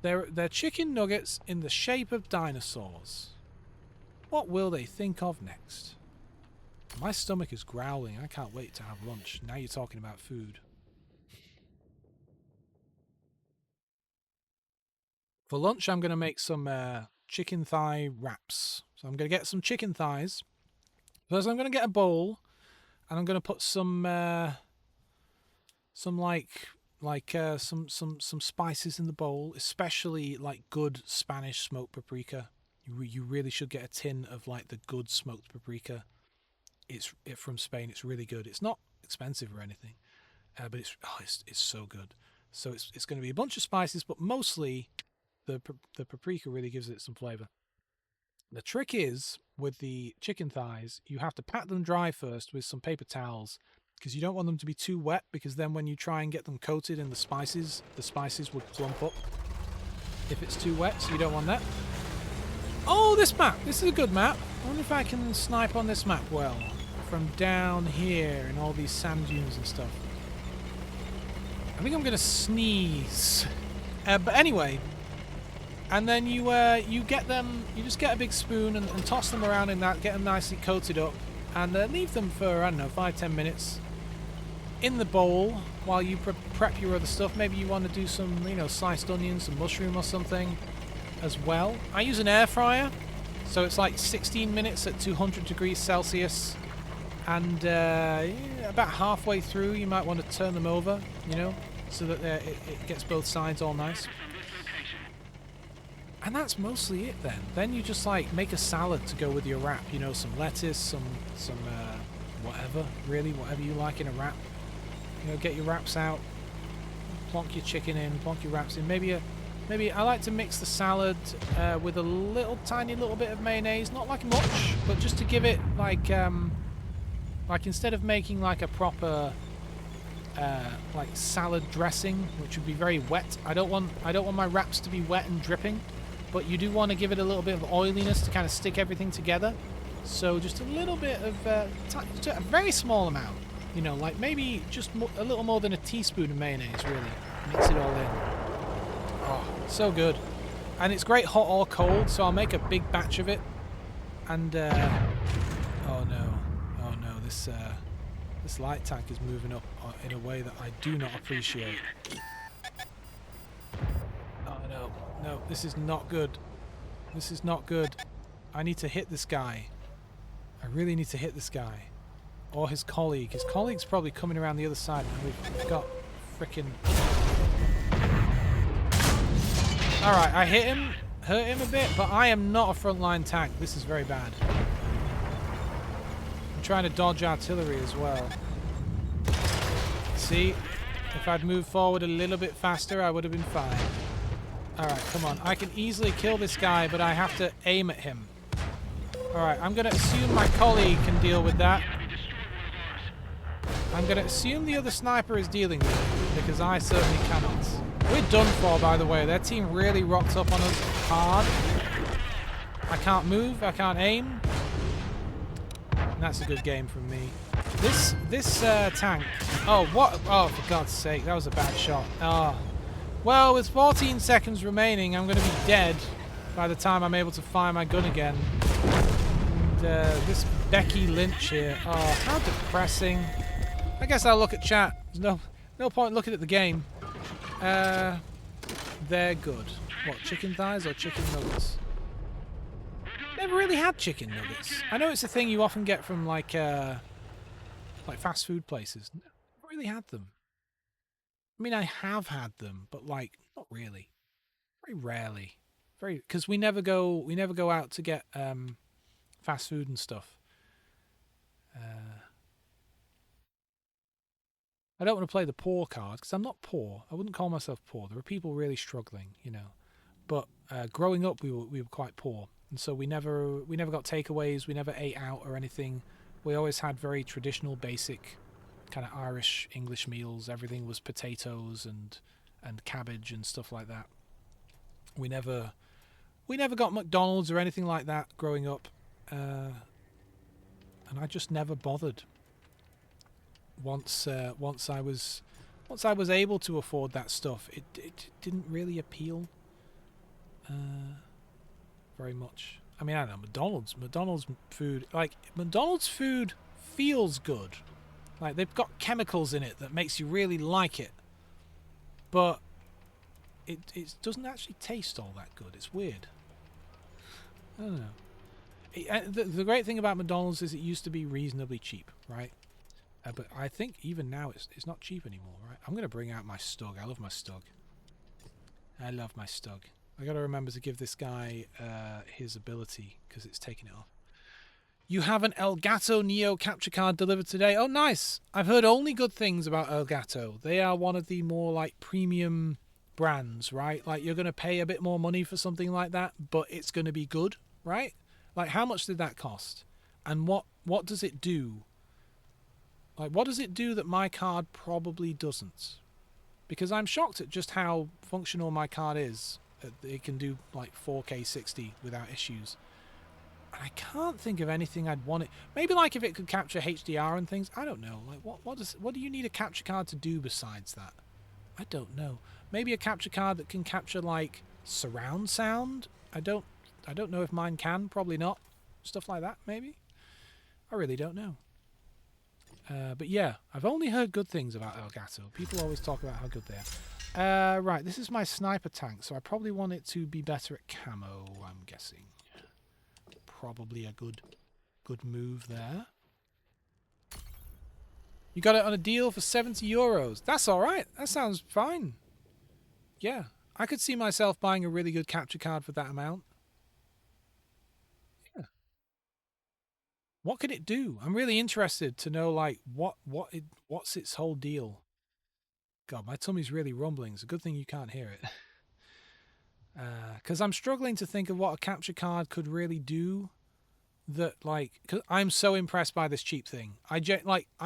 They're chicken nuggets in the shape of dinosaurs. What will they think of next? My stomach is growling. I can't wait to have lunch. Now you're talking about food. For lunch, I'm going to make some chicken thigh wraps. So I'm going to get some chicken thighs. First, I'm going to get a bowl, and I'm going to put some spices in the bowl, especially like good Spanish smoked paprika. You really should get a tin of like the good smoked paprika. It's from Spain. It's really good. It's not expensive or anything, but it's so good. So it's going to be a bunch of spices, but mostly the paprika really gives it some flavor. The trick is with the chicken thighs, you have to pat them dry first with some paper towels because you don't want them to be too wet, because then when you try and get them coated in the spices would clump up if it's too wet, so you don't want that. Oh, this map! This is a good map. I wonder if I can snipe on this map well from down here and all these sand dunes and stuff. I think I'm going to sneeze. But anyway, and then you get them, you just get a big spoon and toss them around in that, get them nicely coated up, and leave them for, I don't know, 5-10 minutes in the bowl while you prep your other stuff. Maybe you want to do some, sliced onions, some mushroom or something as well. I use an air fryer, so it's like 16 minutes at 200 degrees Celsius, and about halfway through you might want to turn them over, so that it gets both sides all nice. And that's mostly it then. Then you just like make a salad to go with your wrap, some lettuce, some whatever, really, whatever you like in a wrap. Get your wraps out, plonk your chicken in, plonk your wraps in. Maybe I like to mix the salad with a tiny little bit of mayonnaise, not like much, but just to give it like instead of making like a proper like salad dressing, which would be very wet. I don't want my wraps to be wet and dripping, but you do want to give it a little bit of oiliness to kind of stick everything together. So just a little bit of a very small amount, like maybe just a little more than a teaspoon of mayonnaise, really. Mix it all in. Oh, so good. And it's great hot or cold, so I'll make a big batch of it. And oh no, this light tank is moving up in a way that I do not appreciate. Oh no, this is not good. This is not good. I need to hit this guy. I really need to hit this guy. Or his colleague. His colleague's probably coming around the other side now. We've got frickin'... Alright, I hit him, hurt him a bit, but I am not a frontline tank. This is very bad. I'm trying to dodge artillery as well. See? If I'd moved forward a little bit faster, I would have been fine. Alright, come on. I can easily kill this guy, but I have to aim at him. Alright, I'm going to assume my colleague can deal with that. I'm going to assume the other sniper is dealing with it, because I certainly cannot. We're done for, by the way. Their team really rocked up on us hard. I can't move, I can't aim. And that's a good game from me. This tank... Oh, what? Oh, for God's sake, that was a bad shot. Oh. Well, with 14 seconds remaining, I'm going to be dead by the time I'm able to fire my gun again. And this Becky Lynch here. Oh, how depressing. I guess I'll look at chat. There's no point looking at the game. They're good. What, chicken thighs or chicken nuggets? Never really had chicken nuggets. I know it's a thing you often get from like fast food places. Never really had them. I mean, I have had them, but like not really. Very rarely. Because we never go out to get fast food and stuff. I don't want to play the poor card because I'm not poor. I wouldn't call myself poor. There are people really struggling, you know. But growing up, we were quite poor, and so we never got takeaways. We never ate out or anything. We always had very traditional, basic, kind of Irish English meals. Everything was potatoes and cabbage and stuff like that. We never got McDonald's or anything like that growing up, and I just never bothered. Once I was able to afford that stuff, it didn't really appeal very much. I mean, I don't know, McDonald's food feels good. Like, they've got chemicals in it that makes you really like it, but it doesn't actually taste all that good. It's weird. I don't know. The great thing about McDonald's is it used to be reasonably cheap, right? But I think even now it's not cheap anymore, right? I'm going to bring out my Stug. I love my Stug. I love my Stug. I got to remember to give this guy his ability because it's taking it off. You have an Elgato Neo capture card delivered today. Oh, nice. I've heard only good things about Elgato. They are one of the more like premium brands, right? Like, you're going to pay a bit more money for something like that, but it's going to be good, right? Like, how much did that cost? And what does it do? Like, what does it do that my card probably doesn't? Because I'm shocked at just how functional my card is. It can do like 4K 60 without issues. And I can't think of anything I'd want it. Maybe like if it could capture HDR and things. I don't know. Like, what do you need a capture card to do besides that? I don't know. Maybe a capture card that can capture like surround sound. I don't know if mine can. Probably not. Stuff like that. Maybe. I really don't know. But yeah, I've only heard good things about Elgato. People always talk about how good they are. Right, this is my sniper tank, so I probably want it to be better at camo, I'm guessing. Probably a good move there. You got it on a deal for €70. That's alright. That sounds fine. Yeah, I could see myself buying a really good capture card for that amount. What could it do? I'm really interested to know, like, what's its whole deal. God, my tummy's really rumbling. It's a good thing you can't hear it. Because I'm struggling to think of what a capture card could really do. That, like, cause I'm so impressed by this cheap thing. I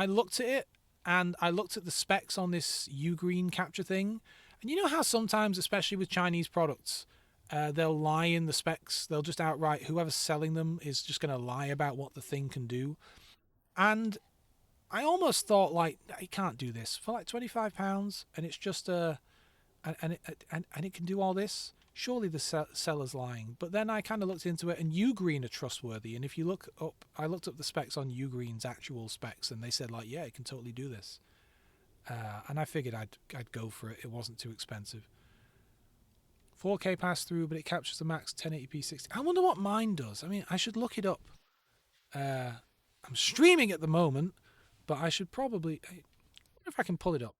looked at it, and I looked at the specs on this Ugreen capture thing. And you know how sometimes, especially with Chinese products, they'll lie in the specs. They'll just outright, whoever's selling them is just going to lie about what the thing can do. And I almost thought, like, you can't do this for like £25, and it's just and it can do all this. Surely the seller's lying. But then I kind of looked into it, and Ugreen are trustworthy. And if you look up, I looked up the specs on Ugreen's actual specs, and they said, like, yeah, it can totally do this. And I figured I'd go for it. It wasn't too expensive. 4K pass through, but it captures the max 1080p 60. I wonder what mine does. I mean, I should look it up. I'm streaming at the moment, but I should probably. I wonder if I can pull it up.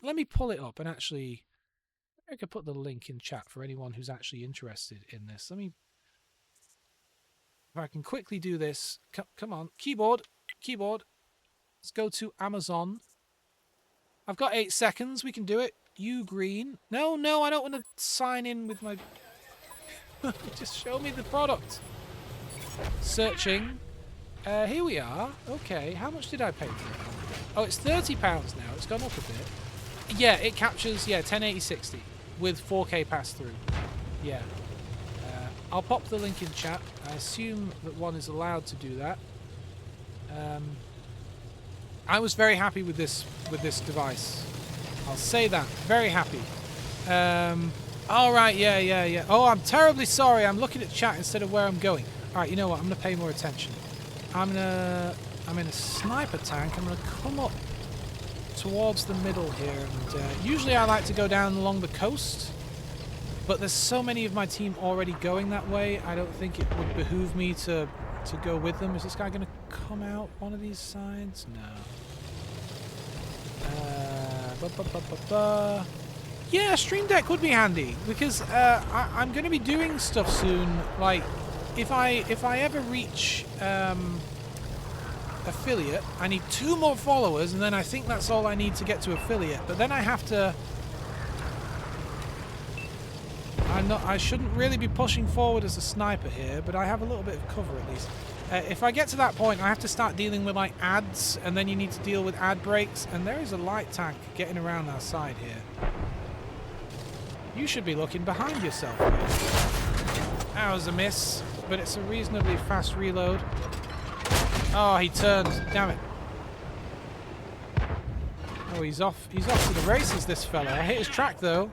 Let me pull it up and actually. I could put the link in chat for anyone who's actually interested in this. If I can quickly do this. Come on, keyboard. Let's go to Amazon. I've got 8 seconds. We can do it. Ugreen. No, I don't want to sign in with my... Just show me the product. Searching. Here we are. Okay, how much did I pay for it? Oh, it's £30 now. It's gone up a bit. Yeah, it captures 1080-60 with 4K pass through. Yeah. I'll pop the link in chat. I assume that one is allowed to do that. I was very happy with this device. I'll say that. Very happy. All right, yeah. Oh, I'm terribly sorry. I'm looking at chat instead of where I'm going. All right, you know what? I'm gonna pay more attention. I'm in a sniper tank. I'm gonna come up towards the middle here, and usually I like to go down along the coast, but there's so many of my team already going that way. I don't think it would behoove me to go with them. Is this guy gonna come out one of these sides? No. Yeah, Stream Deck would be handy because I'm going to be doing stuff soon. Like, if I ever reach affiliate, I need 2 more followers, and then I think that's all I need to get to affiliate. But then I have to. I shouldn't really be pushing forward as a sniper here, but I have a little bit of cover at least. If I get to that point, I have to start dealing with like ads, and then you need to deal with ad breaks. And there is a light tank getting around our side here. You should be looking behind yourself. That was a miss, but it's a reasonably fast reload. Oh, he turned. Damn it. Oh, he's off to the races, this fella. I hit his track though.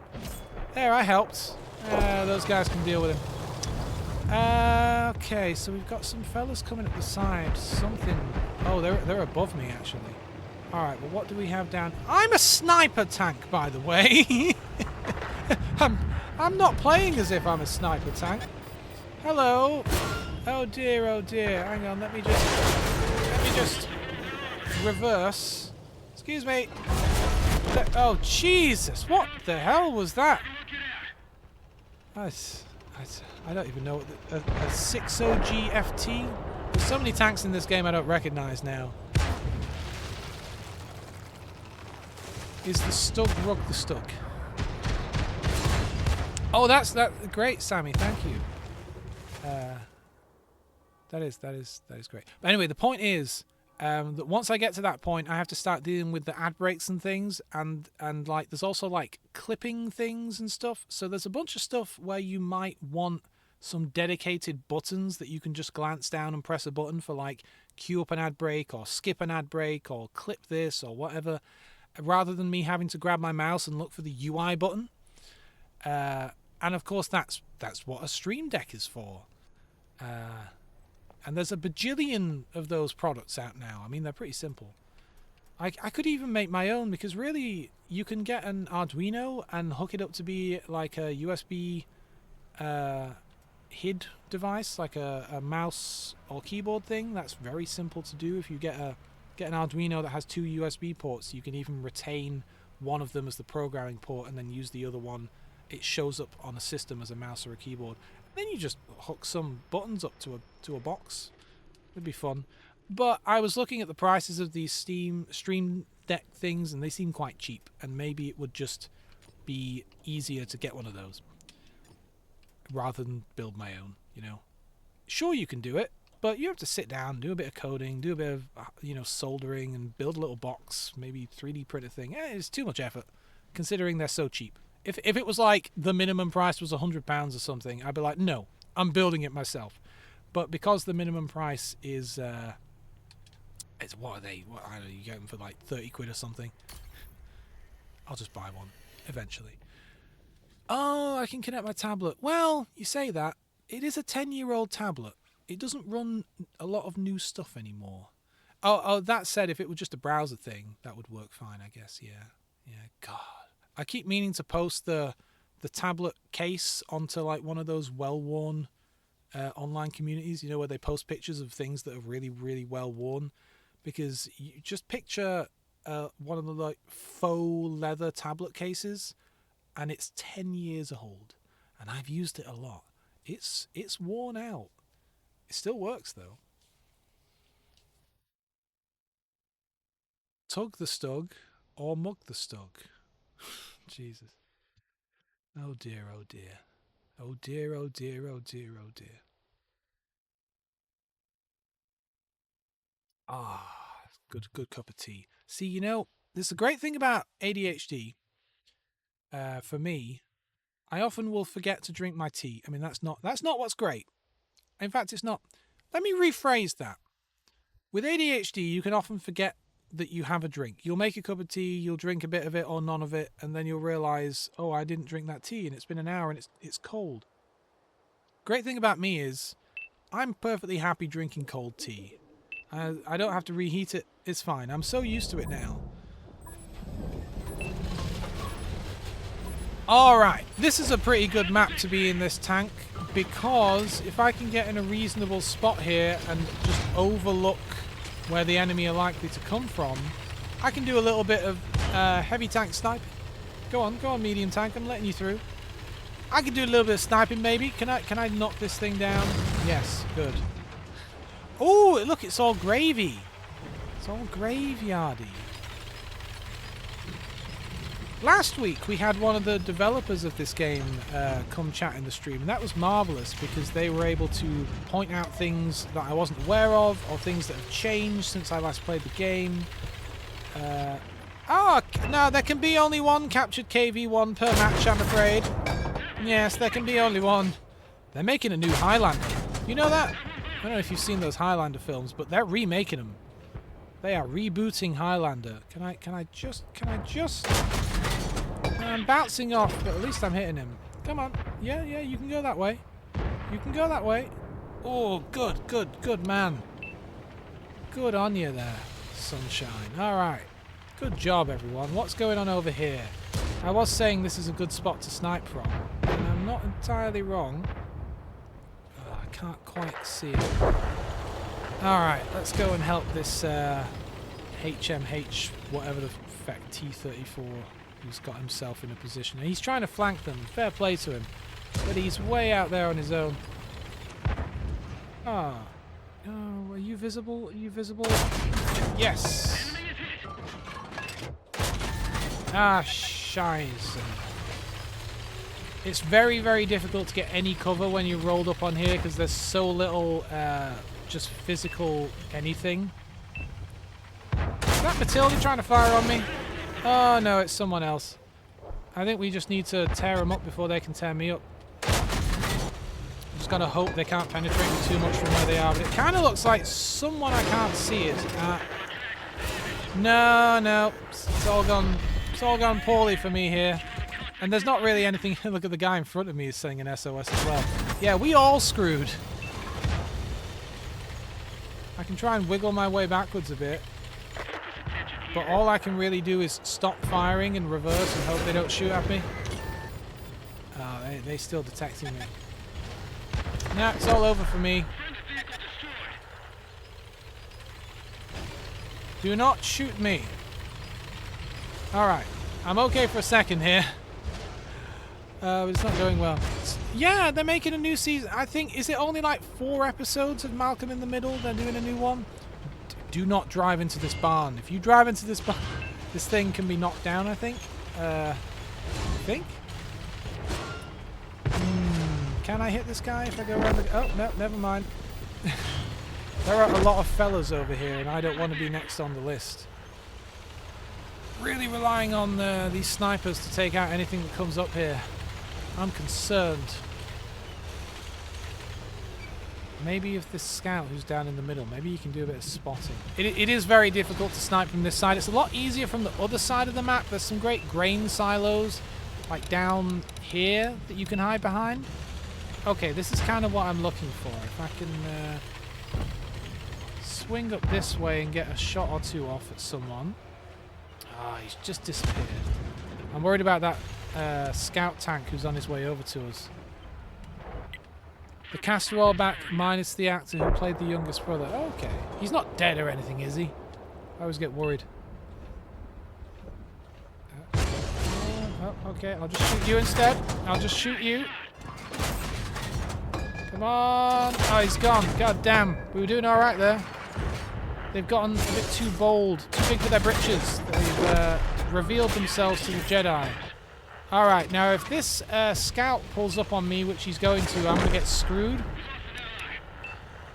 There, I helped. Those guys can deal with him. Okay, so we've got some fellas coming at the side. Something. Oh, they're above me actually. All right, well, what do we have down? I'm a sniper tank, by the way. I'm not playing as if I'm a sniper tank. Hello. Oh dear, oh dear. Hang on, let me just reverse. Excuse me. Oh Jesus! What the hell was that? I don't even know what a 60G FT. There's so many tanks in this game I don't recognize now. Is the Stug Rug the Stug? Oh, that's great, Sammy. Thank you. That is great. But anyway, the point is that once I get to that point, I have to start dealing with the ad breaks and things, and like there's also like clipping things and stuff. So there's a bunch of stuff where you might want some dedicated buttons that you can just glance down and press a button for, like queue up an ad break or skip an ad break or clip this or whatever, rather than me having to grab my mouse and look for the UI button. And of course, that's what a Stream Deck is for. And there's a bajillion of those products out now. I mean, they're pretty simple. I could even make my own, because really, you can get an Arduino and hook it up to be like a USB HID device, like a mouse or keyboard thing. That's very simple to do. If you get an Arduino that has 2 USB ports, you can even retain one of them as the programming port and then use the other one. It shows up on a system as a mouse or a keyboard. Then you just hook some buttons up to a box. It'd be fun. But I was looking at the prices of these Stream Deck things, and they seem quite cheap. And maybe it would just be easier to get one of those rather than build my own. You know, sure you can do it, but you have to sit down, do a bit of coding, do a bit of soldering, and build a little box. Maybe 3D print a thing. It's too much effort, considering they're so cheap. If it was like the minimum price was £100 or something, I'd be like, no, I'm building it myself. But because the minimum price is, it's what are they? I don't know, you get them for like 30 quid or something. I'll just buy one eventually. Oh, I can connect my tablet. Well, you say that. It is a 10-year-old tablet. It doesn't run a lot of new stuff anymore. Oh, that said, if it were just a browser thing, that would work fine, I guess. Yeah, God. I keep meaning to post the tablet case onto like one of those well-worn online communities, where they post pictures of things that are really, really well-worn. Because you just picture one of the like faux leather tablet cases, and it's 10 years old, and I've used it a lot. It's worn out. It still works though. Tug the Stug or Mug the Stug. Jesus. Oh dear, oh dear. Oh dear, oh dear, oh dear, oh dear. Ah, good cup of tea. See, you know, there's a great thing about ADHD. For me, I often will forget to drink my tea. I mean, that's not what's great. In fact, it's not. Let me rephrase that. With ADHD, you can often forget that you have a drink. You'll make a cup of tea, you'll drink a bit of it or none of it, and then you'll realize, oh, I didn't drink that tea, and it's been an hour and it's cold. Great thing about me is I'm perfectly happy drinking cold tea. I don't have to reheat it. It's fine. I'm so used to it now. Alright, this is a pretty good map to be in this tank, because if I can get in a reasonable spot here and just overlook where the enemy are likely to come from, I can do a little bit of heavy tank sniping. Go on, medium tank, I'm letting you through. I can do a little bit of sniping maybe. Can I knock this thing down? Yes, good. Oh, look, it's all gravy. It's all graveyardy. Last week we had one of the developers of this game come chat in the stream, and that was marvellous because they were able to point out things that I wasn't aware of or things that have changed since I last played the game. No, there can be only one captured KV-1 per match, I'm afraid. Yes, there can be only one. They're making a new Highlander. You know that? I don't know if you've seen those Highlander films, but they're remaking them. They are rebooting Highlander. Can I just... I'm bouncing off, but at least I'm hitting him. Come on. Yeah, you can go that way. You can go that way. Oh, good man. Good on you there, sunshine. Alright. Good job, everyone. What's going on over here? I was saying this is a good spot to snipe from, and I'm not entirely wrong. Oh, I can't quite see it. Alright, let's go and help this HMH, whatever the feck, T-34, who's got himself in a position. And he's trying to flank them. Fair play to him. But he's way out there on his own. Ah. Oh, are you visible? Are you visible? Yes! Ah, scheiße. It's very, very difficult to get any cover when you're rolled up on here because there's so little just physical anything. Is that Matilda trying to fire on me? Oh no, it's someone else. I think we just need to tear them up before they can tear me up. I'm just gotta hope they can't penetrate me too much from where they are, but it kind of looks like someone I can't see is at. No, it's all gone poorly for me here. And there's not really anything. Look at the guy in front of me is saying an SOS as well. Yeah, we all screwed. I can try and wiggle my way backwards a bit. But all I can really do is stop firing and reverse and hope they don't shoot at me. Oh, they still detecting me. Nah, it's all over for me. Do not shoot me. Alright. I'm okay for a second here. But it's not going well. Yeah, they're making a new season. I think, is it only like 4 episodes of Malcolm in the Middle? They're doing a new one? Do not drive into this barn. If you drive into this barn, this thing can be knocked down, I think. Can I hit this guy if I go around the... Oh, no, never mind. There are a lot of fellas over here, and I don't want to be next on the list. Really relying on these snipers to take out anything that comes up here. I'm concerned. Maybe if this scout who's down in the middle, maybe you can do a bit of spotting. It is very difficult to snipe from this side. It's a lot easier from the other side of the map. There's some great grain silos, like down here, that you can hide behind. Okay, this is kind of what I'm looking for. If I can swing up this way and get a shot or two off at someone. Ah, he's just disappeared. I'm worried about that scout tank who's on his way over to us. The casserole back minus the actor who played the youngest brother. Okay. He's not dead or anything, is he? I always get worried. Okay, I'll just shoot you instead. I'll just shoot you. Come on. Oh, he's gone. God damn. We were doing alright there. They've gotten a bit too bold. Too big for their britches. They've revealed themselves to the Jedi. Alright, now if this scout pulls up on me, which he's going to, I'm going to get screwed.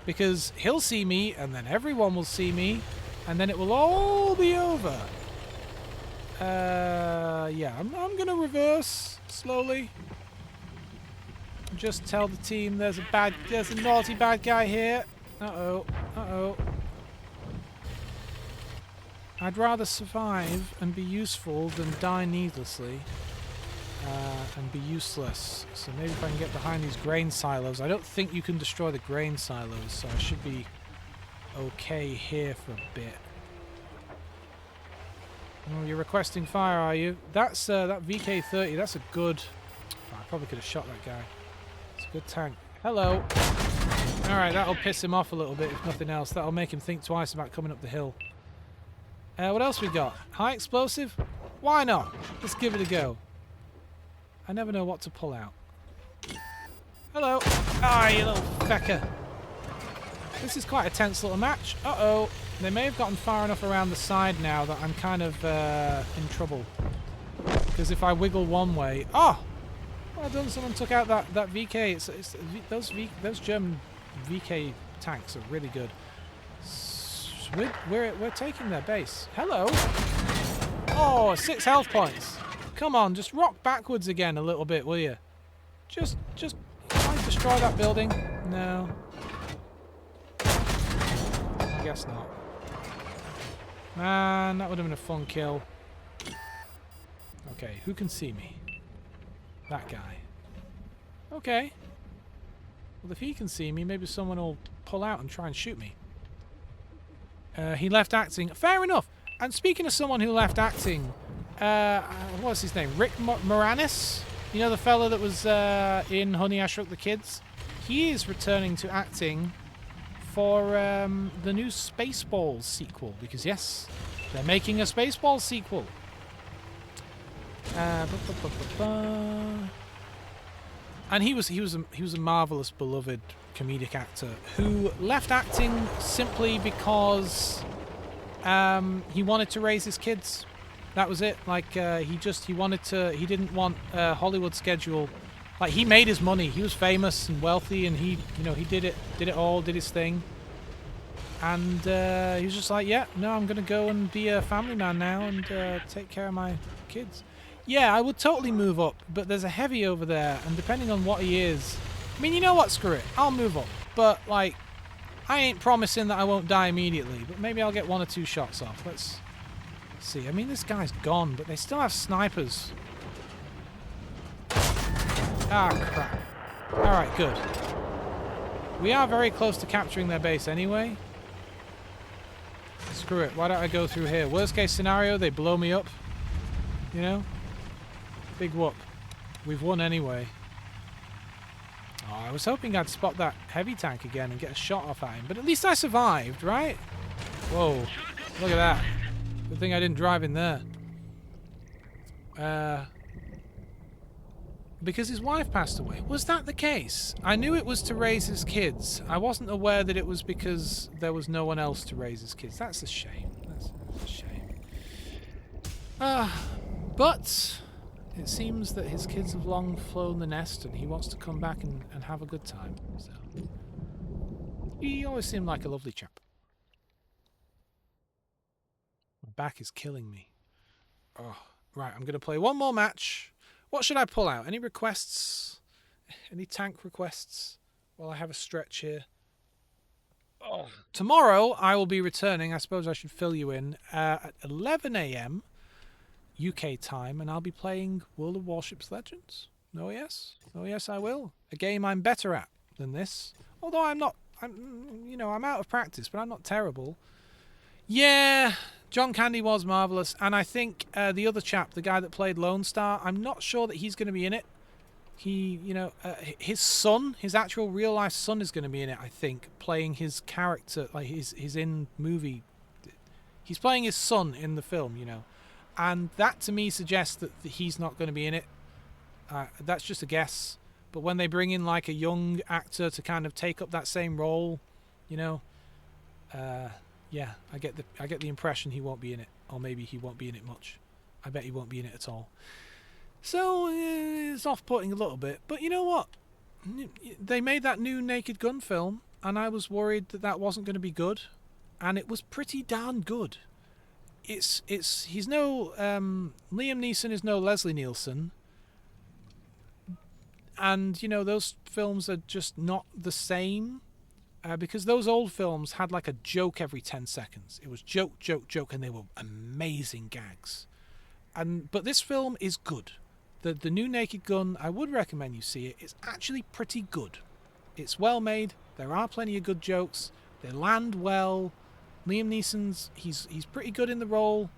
Because he'll see me, and then everyone will see me. and then it will all be over. Yeah, I'm gonna reverse slowly. Just tell the team there's a naughty bad guy here. Uh-oh, uh-oh. I'd rather survive and be useful than die needlessly. And be useless. So maybe if I can get behind these grain silos. I don't think you can destroy the grain silos, so I should be okay here for a bit. Oh, you're requesting fire, are you? That's that VK-30. That's a good... Oh, I probably could have shot that guy. It's a good tank. Hello. Alright, that'll piss him off a little bit, if nothing else. That'll make him think twice about coming up the hill. What else we got? High explosive? Why not? Let's give it a go. I never know what to pull out. Hello. Ah, you little fecker. This is quite a tense little match. Uh-oh. They may have gotten far enough around the side now that I'm kind of in trouble. Because if I wiggle one way... Oh! Well done, someone took out that VK. Those German VK tanks are really good. We're taking their base. Hello! Oh, 6 health points. Come on, just rock backwards again a little bit, will you? Just try and destroy that building. No. I guess not. Man, that would have been a fun kill. Okay, who can see me? That guy. Okay. Well, if he can see me, maybe someone will pull out and try and shoot me. He left acting. Fair enough. And speaking of someone who left acting... what's his name? Rick Moranis? You know, the fella that was in Honey, I Shrunk the Kids? He is returning to acting for the new Spaceballs sequel. Because, yes, they're making a Spaceballs sequel. And he was a marvelous, beloved comedic actor who left acting simply because he wanted to raise his kids. That was it. Like he didn't want a Hollywood schedule. Like, he made his money. He was famous and wealthy, and he did it all, did his thing. And he was just like, yeah, no, I'm gonna go and be a family man now and take care of my kids. Yeah, I would totally move up, but there's a heavy over there, and depending on what he is, I mean, you know what? Screw it. I'll move up, but like, I ain't promising that I won't die immediately, but maybe I'll get 1 or 2 shots off. Let's see. I mean, this guy's gone, but they still have snipers. Ah, crap. Alright, good. We are very close to capturing their base anyway. Screw it. Why don't I go through here? Worst case scenario, they blow me up. You know? Big whoop. We've won anyway. Oh, I was hoping I'd spot that heavy tank again and get a shot off at him, but at least I survived, right? Whoa. Look at that. Good thing I didn't drive in there. Because his wife passed away. Was that the case? I knew it was to raise his kids. I wasn't aware that it was because there was no one else to raise his kids. That's a shame. That's a shame. But it seems that his kids have long flown the nest and he wants to come back and have a good time. So he always seemed like a lovely chap. My back is killing me. Oh, right, I'm going to play one more match. What should I pull out? Any requests? Any tank requests? While I have a stretch here. Oh. Tomorrow I will be returning. I suppose I should fill you in at 11 AM UK time, and I'll be playing World of Warships Legends. Oh yes, oh yes, I will. A game I'm better at than this. Although I'm out of practice, but I'm not terrible. Yeah, John Candy was marvellous, and I think the other chap, the guy that played Lone Star, I'm not sure that he's going to be in it. He, his son, his actual real-life son is going to be in it, I think, playing his character, like his in-movie. He's playing his son in the film, and that to me suggests that he's not going to be in it. That's just a guess. But when they bring in like a young actor to kind of take up that same role, yeah, I get the impression he won't be in it, or maybe he won't be in it much. I bet he won't be in it at all. So it's off-putting a little bit, but you know what? They made that new Naked Gun film, and I was worried that wasn't going to be good. and it was pretty darn good. He's no Liam Neeson is no Leslie Nielsen, and you know those films are just not the same. Because those old films had like a joke every 10 seconds. It was joke, joke, joke, and they were amazing gags. But this film is good. The new Naked Gun, I would recommend you see it. It's actually pretty good. It's well made. There are plenty of good jokes. They land well. Liam Neeson's he's pretty good in the role.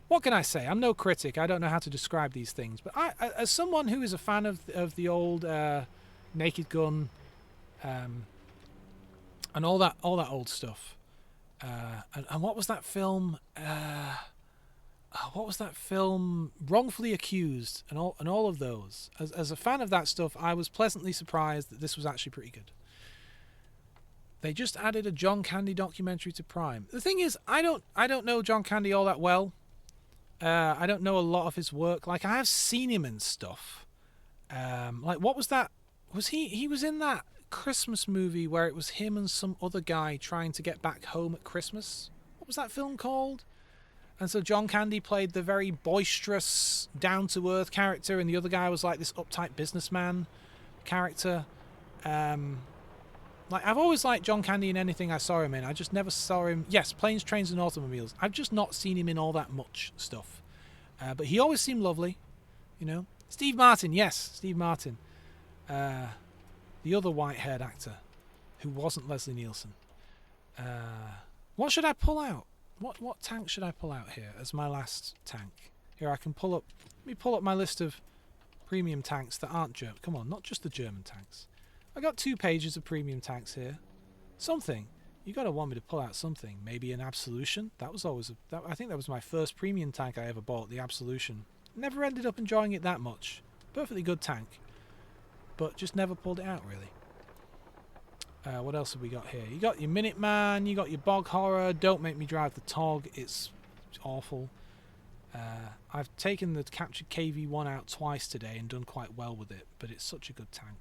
What can I say? I'm no critic. I don't know how to describe these things. But as someone who is a fan of the old Naked Gun. And all that old stuff, and what was that film? What was that film? Wrongfully Accused, and all of those. As a fan of that stuff, I was pleasantly surprised that this was actually pretty good. They just added a John Candy documentary to Prime. The thing is, I don't know John Candy all that well. I don't know a lot of his work. Like I have seen him in stuff. Like what was that? Was he was in that Christmas movie where it was him and some other guy trying to get back home at Christmas? What was that film called? And so John Candy played the very boisterous, down-to-earth character, and the other guy was like this uptight businessman character. Like I've always liked John Candy in anything I saw him in. I just never saw him. Yes, Planes, Trains, and Automobiles. I've just not seen him in all that much stuff. But he always seemed lovely, you know. Steve Martin, yes, Steve Martin. The other white-haired actor who wasn't Leslie Nielsen. What should I pull out? What tank should I pull out here as my last tank? Here, I can pull up... Let me pull up my list of premium tanks that aren't German. Come on, not just the German tanks. I got 2 pages of premium tanks here. Something. You got to want me to pull out something. Maybe an Absolution. That was always... I think that was my first premium tank I ever bought, the Absolution. Never ended up enjoying it that much. Perfectly good tank. But just never pulled it out, really. What else have we got here? You got your Minuteman, you got your Bog Horror, Don't Make Me Drive the Tog, it's awful. I've taken the captured KV-1 out twice today and done quite well with it, but it's such a good tank.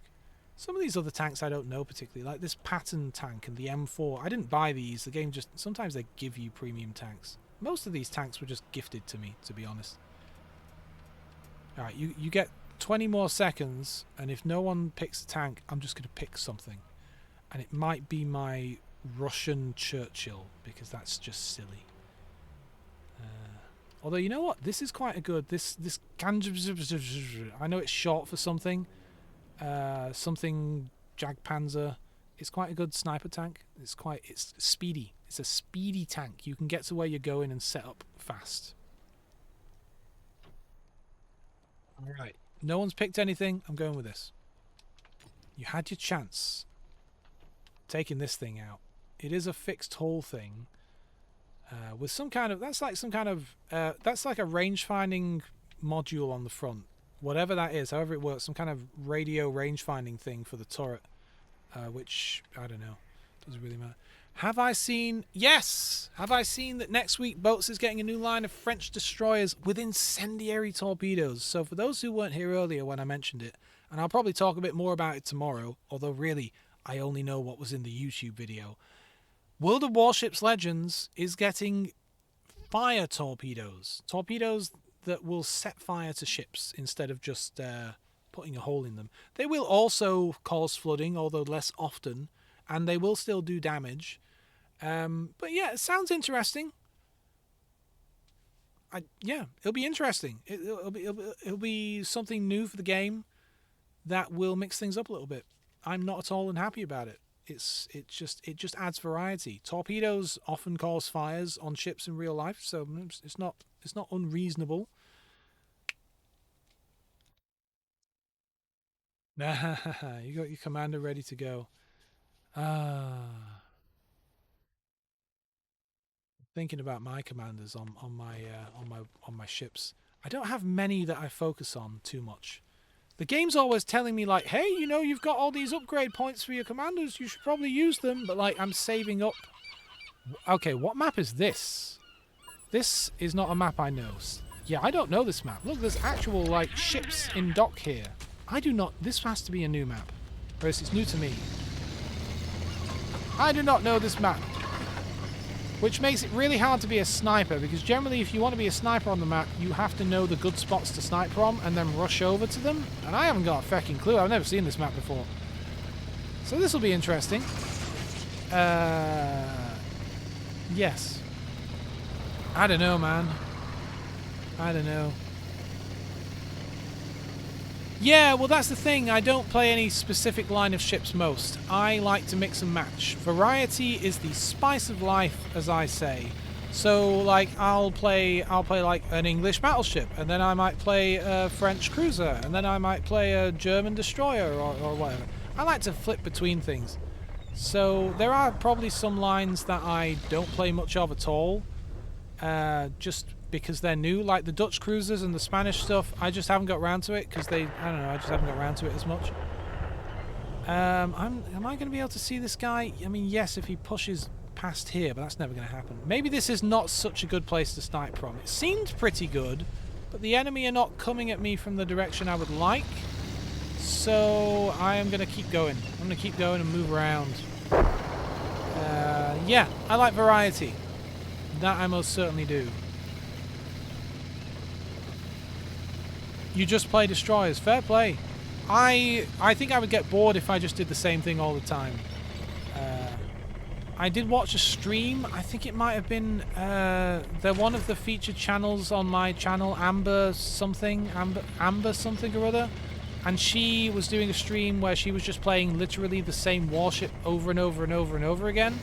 Some of these other tanks I don't know particularly, like this Patton tank and the M4. I didn't buy these, the game just... Sometimes they give you premium tanks. Most of these tanks were just gifted to me, to be honest. Alright, you get 20 more seconds, and if no one picks a tank, I'm just going to pick something. And it might be my Russian Churchill, because that's just silly. Although, you know what? This is quite a good... This I know it's short for something. Something Jagdpanzer. It's quite a good sniper tank. It's speedy. It's a speedy tank. You can get to where you're going and set up fast. Alright. No one's picked anything. I'm going with this. You had your chance. Taking this thing out. It is a fixed hull thing. With some kind of... That's like some kind of... that's like a range finding module on the front. Whatever that is, however it works. Some kind of radio range finding thing for the turret. Which, I don't know. Doesn't really matter. Have I seen... Yes! Have I seen that next week Boats is getting a new line of French destroyers with incendiary torpedoes? So for those who weren't here earlier when I mentioned it, and I'll probably talk a bit more about it tomorrow, although really I only know what was in the YouTube video. World of Warships Legends is getting fire torpedoes. Torpedoes that will set fire to ships instead of just putting a hole in them. They will also cause flooding, although less often, and they will still do damage. But yeah, it sounds interesting. Yeah, it'll be interesting. It'll be something new for the game that will mix things up a little bit. I'm not at all unhappy about it. It just adds variety. Torpedoes often cause fires on ships in real life, so it's not unreasonable. Nah, you got your commander ready to go. Thinking about my commanders on my ships. I don't have many that I focus on too much. The game's always telling me like, hey, you know, you've got all these upgrade points for your commanders, you should probably use them, but like I'm saving up. Okay, what map is this? This is not a map I know. Yeah, I don't know this map. Look, there's actual like ships in dock here. I do not... This has to be a new map. Whereas it's new to me. I do not know this map. Which makes it really hard to be a sniper, because generally if you want to be a sniper on the map, you have to know the good spots to snipe from and then rush over to them. And I haven't got a fucking clue. I've never seen this map before. So this will be interesting. Yes. I don't know, man. I don't know. Yeah, well that's the thing. I don't play any specific line of ships most. I like to mix and match. Variety is the spice of life, as I say. So like I'll play like an English battleship, and then I might play a French cruiser, and then I might play a German destroyer or whatever. I like to flip between things. So there are probably some lines that I don't play much of at all. Just because they're new, like the Dutch cruisers and the Spanish stuff. I just haven't got around to it because I don't know, I just haven't got around to it as much. Am I going to be able to see this guy? I mean, yes, if he pushes past here, but that's never going to happen. Maybe this is not such a good place to snipe from. It seemed pretty good, but the enemy are not coming at me from the direction I would like. So I am going to keep going. I'm going to keep going and move around. Yeah, I like variety. That I most certainly do. You just play destroyers. Fair play. I think I would get bored if I just did the same thing all the time. I did watch a stream. I think it might have been they're one of the featured channels on my channel, Amber something or other, and she was doing a stream where she was just playing literally the same warship over and over and over and over again,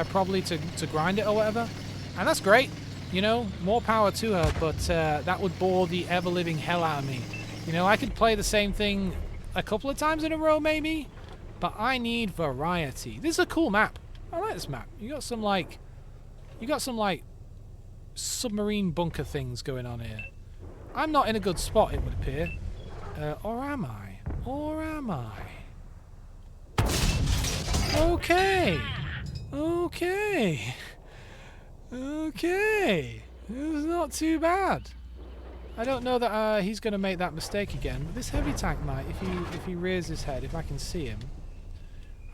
probably to grind it or whatever, and that's great. You know, more power to her, but that would bore the ever-living hell out of me. You know, I could play the same thing a couple of times in a row, maybe, but I need variety. This is a cool map. I like this map. You got some like submarine bunker things going on here. I'm not in a good spot, it would appear. Or am I? Or am I? Okay. Okay. Okay, it was not too bad. I don't know that he's going to make that mistake again. But this heavy tank might, if he rears his head, if I can see him,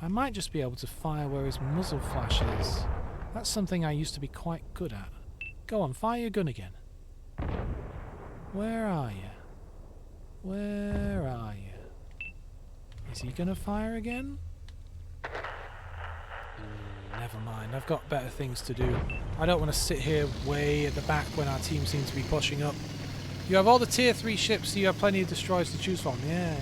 I might just be able to fire where his muzzle flash is. That's something I used to be quite good at. Go on, fire your gun again. Where are you? Where are you? Is he going to fire again? Never mind, I've got better things to do. I don't want to sit here way at the back when our team seems to be pushing up. You have all the tier 3 ships, so you have plenty of destroyers to choose from. Yeah,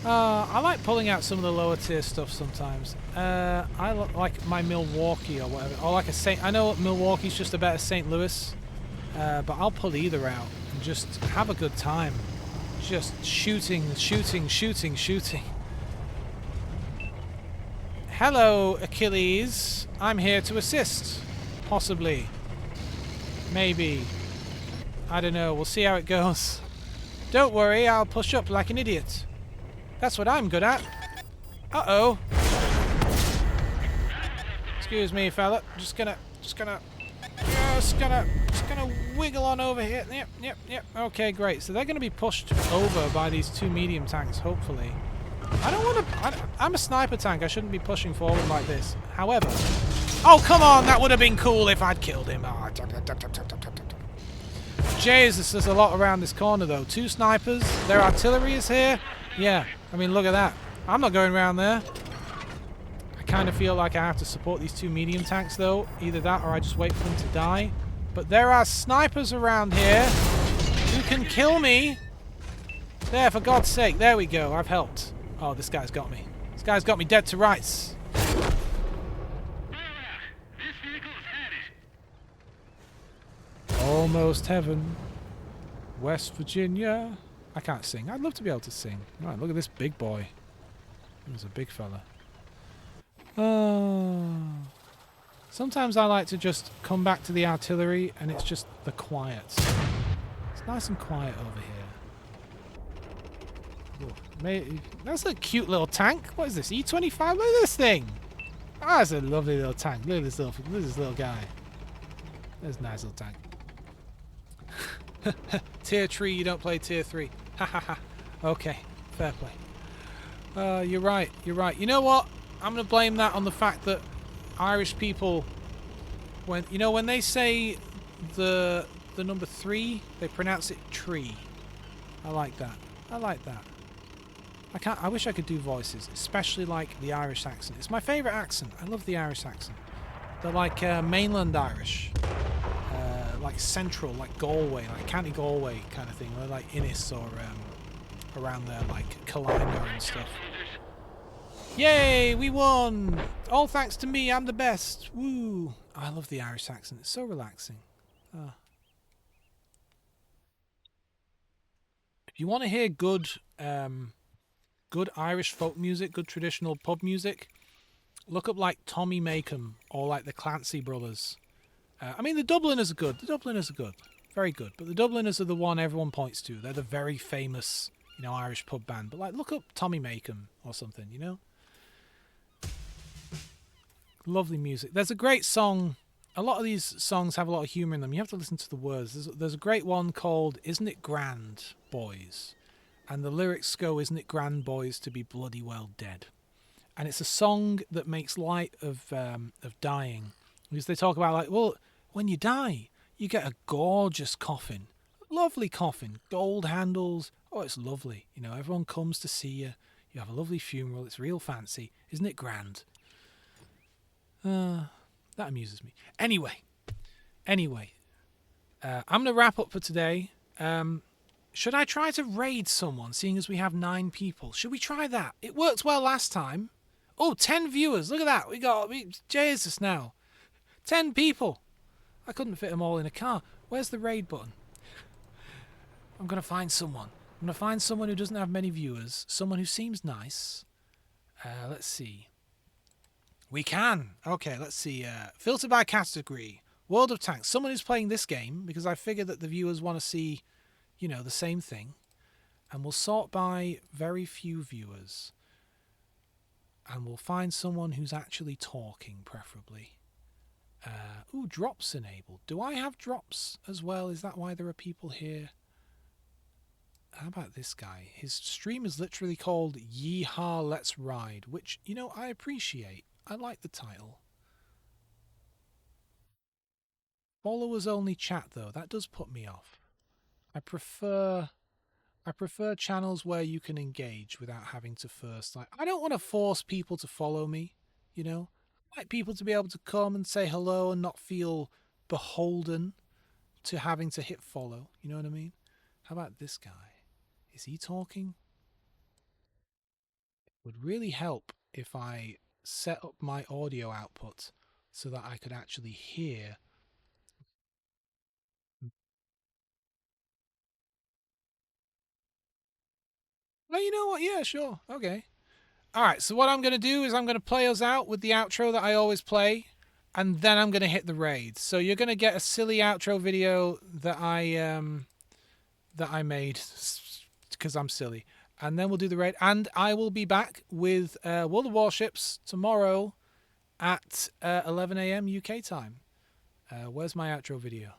yeah. I like pulling out some of the lower tier stuff sometimes. I like my Milwaukee or whatever. Or like a St. I know Milwaukee's just a better St. Louis, but I'll pull either out and just have a good time. Just shooting, shooting, shooting, shooting. Hello, Achilles. I'm here to assist. Possibly. Maybe. I don't know. We'll see how it goes. Don't worry, I'll push up like an idiot. That's what I'm good at. Uh-oh. Excuse me, fella. Just gonna wiggle on over here. Yep. Okay, great. So they're gonna be pushed over by these two medium tanks, hopefully. I don't want to... I'm a sniper tank. I shouldn't be pushing forward like this. However... Oh, come on! That would have been cool if I'd killed him. Oh, Jesus, there's a lot around this corner, though. 2 snipers. Their artillery is here. Yeah, I mean, look at that. I'm not going around there. I kind of feel like I have to support these 2 medium tanks, though. Either that or I just wait for them to die. But there are snipers around here who can kill me. There, for God's sake. There we go. I've helped. Oh, this guy's got me. This guy's got me dead to rights. This vehicle is headed. Almost heaven. West Virginia. I can't sing. I'd love to be able to sing. Right, look at this big boy. He's a big fella. Sometimes I like to just come back to the artillery and it's just the quiet. It's nice and quiet over here. That's a cute little tank. What is this? E25? Look at this thing. Ah, that's a lovely little tank. Look at this little guy. There's a nice little tank. Tier 3, you don't play tier 3. Ha ha ha. Okay, fair play. You're right. You know what? I'm gonna blame that on the fact that Irish people, when they say the number 3, they pronounce it tree. I like that. I like that. I wish I could do voices, especially like the Irish accent. It's my favourite accent. I love the Irish accent. They're like mainland Irish, like central, like Galway, like County Galway kind of thing. They're like Innis or around there, like Kalina and stuff. Yay, we won! All thanks to me, I'm the best. Woo! I love the Irish accent. It's so relaxing. If you want to hear good Irish folk music, good traditional pub music, look up like Tommy Makem or like the Clancy Brothers. I mean, the Dubliners are good. The Dubliners are good. Very good. But the Dubliners are the one everyone points to. They're the very famous, Irish pub band. But like, look up Tommy Makem or something, Lovely music. There's a great song. A lot of these songs have a lot of humour in them. You have to listen to the words. There's a great one called "Isn't It Grand, Boys?" And the lyrics go, "Isn't it grand, boys, to be bloody well dead?" And it's a song that makes light of dying, because they talk about like, well, when you die, you get a gorgeous coffin, lovely coffin, gold handles. Oh, it's lovely. Everyone comes to see you. You have a lovely funeral. It's real fancy. Isn't it grand? That amuses me. Anyway, I'm going to wrap up for today. Should I try to raid someone, seeing as we have 9 people? Should we try that? It worked well last time. Oh, 10 viewers. Look at that. Jesus now. 10 people. I couldn't fit them all in a car. Where's the raid button? I'm going to find someone. I'm going to find someone who doesn't have many viewers. Someone who seems nice. Let's see. We can. Okay, let's see. Filter by category. World of Tanks. Someone who's playing this game, because I figure that the viewers want to see, the same thing. And we'll sort by very few viewers. And we'll find someone who's actually talking, preferably. Ooh, drops enabled. Do I have drops as well? Is that why there are people here? How about this guy? His stream is literally called Yeehaw Let's Ride, which, I appreciate. I like the title. Followers only chat, though. That does put me off. I prefer channels where you can engage without having to first, like, I don't want to force people to follow me, I like people to be able to come and say hello and not feel beholden to having to hit follow. You know what I mean? How about this guy? Is he talking? It would really help if I set up my audio output so that I could actually hear. Well, you know what? Yeah, sure. Okay. All right. So what I'm going to do is I'm going to play us out with the outro that I always play, and then I'm going to hit the raid. So you're going to get a silly outro video that I made because I'm silly, and then we'll do the raid, and I will be back with World of Warships tomorrow at 11 a.m. UK time. Where's my outro video?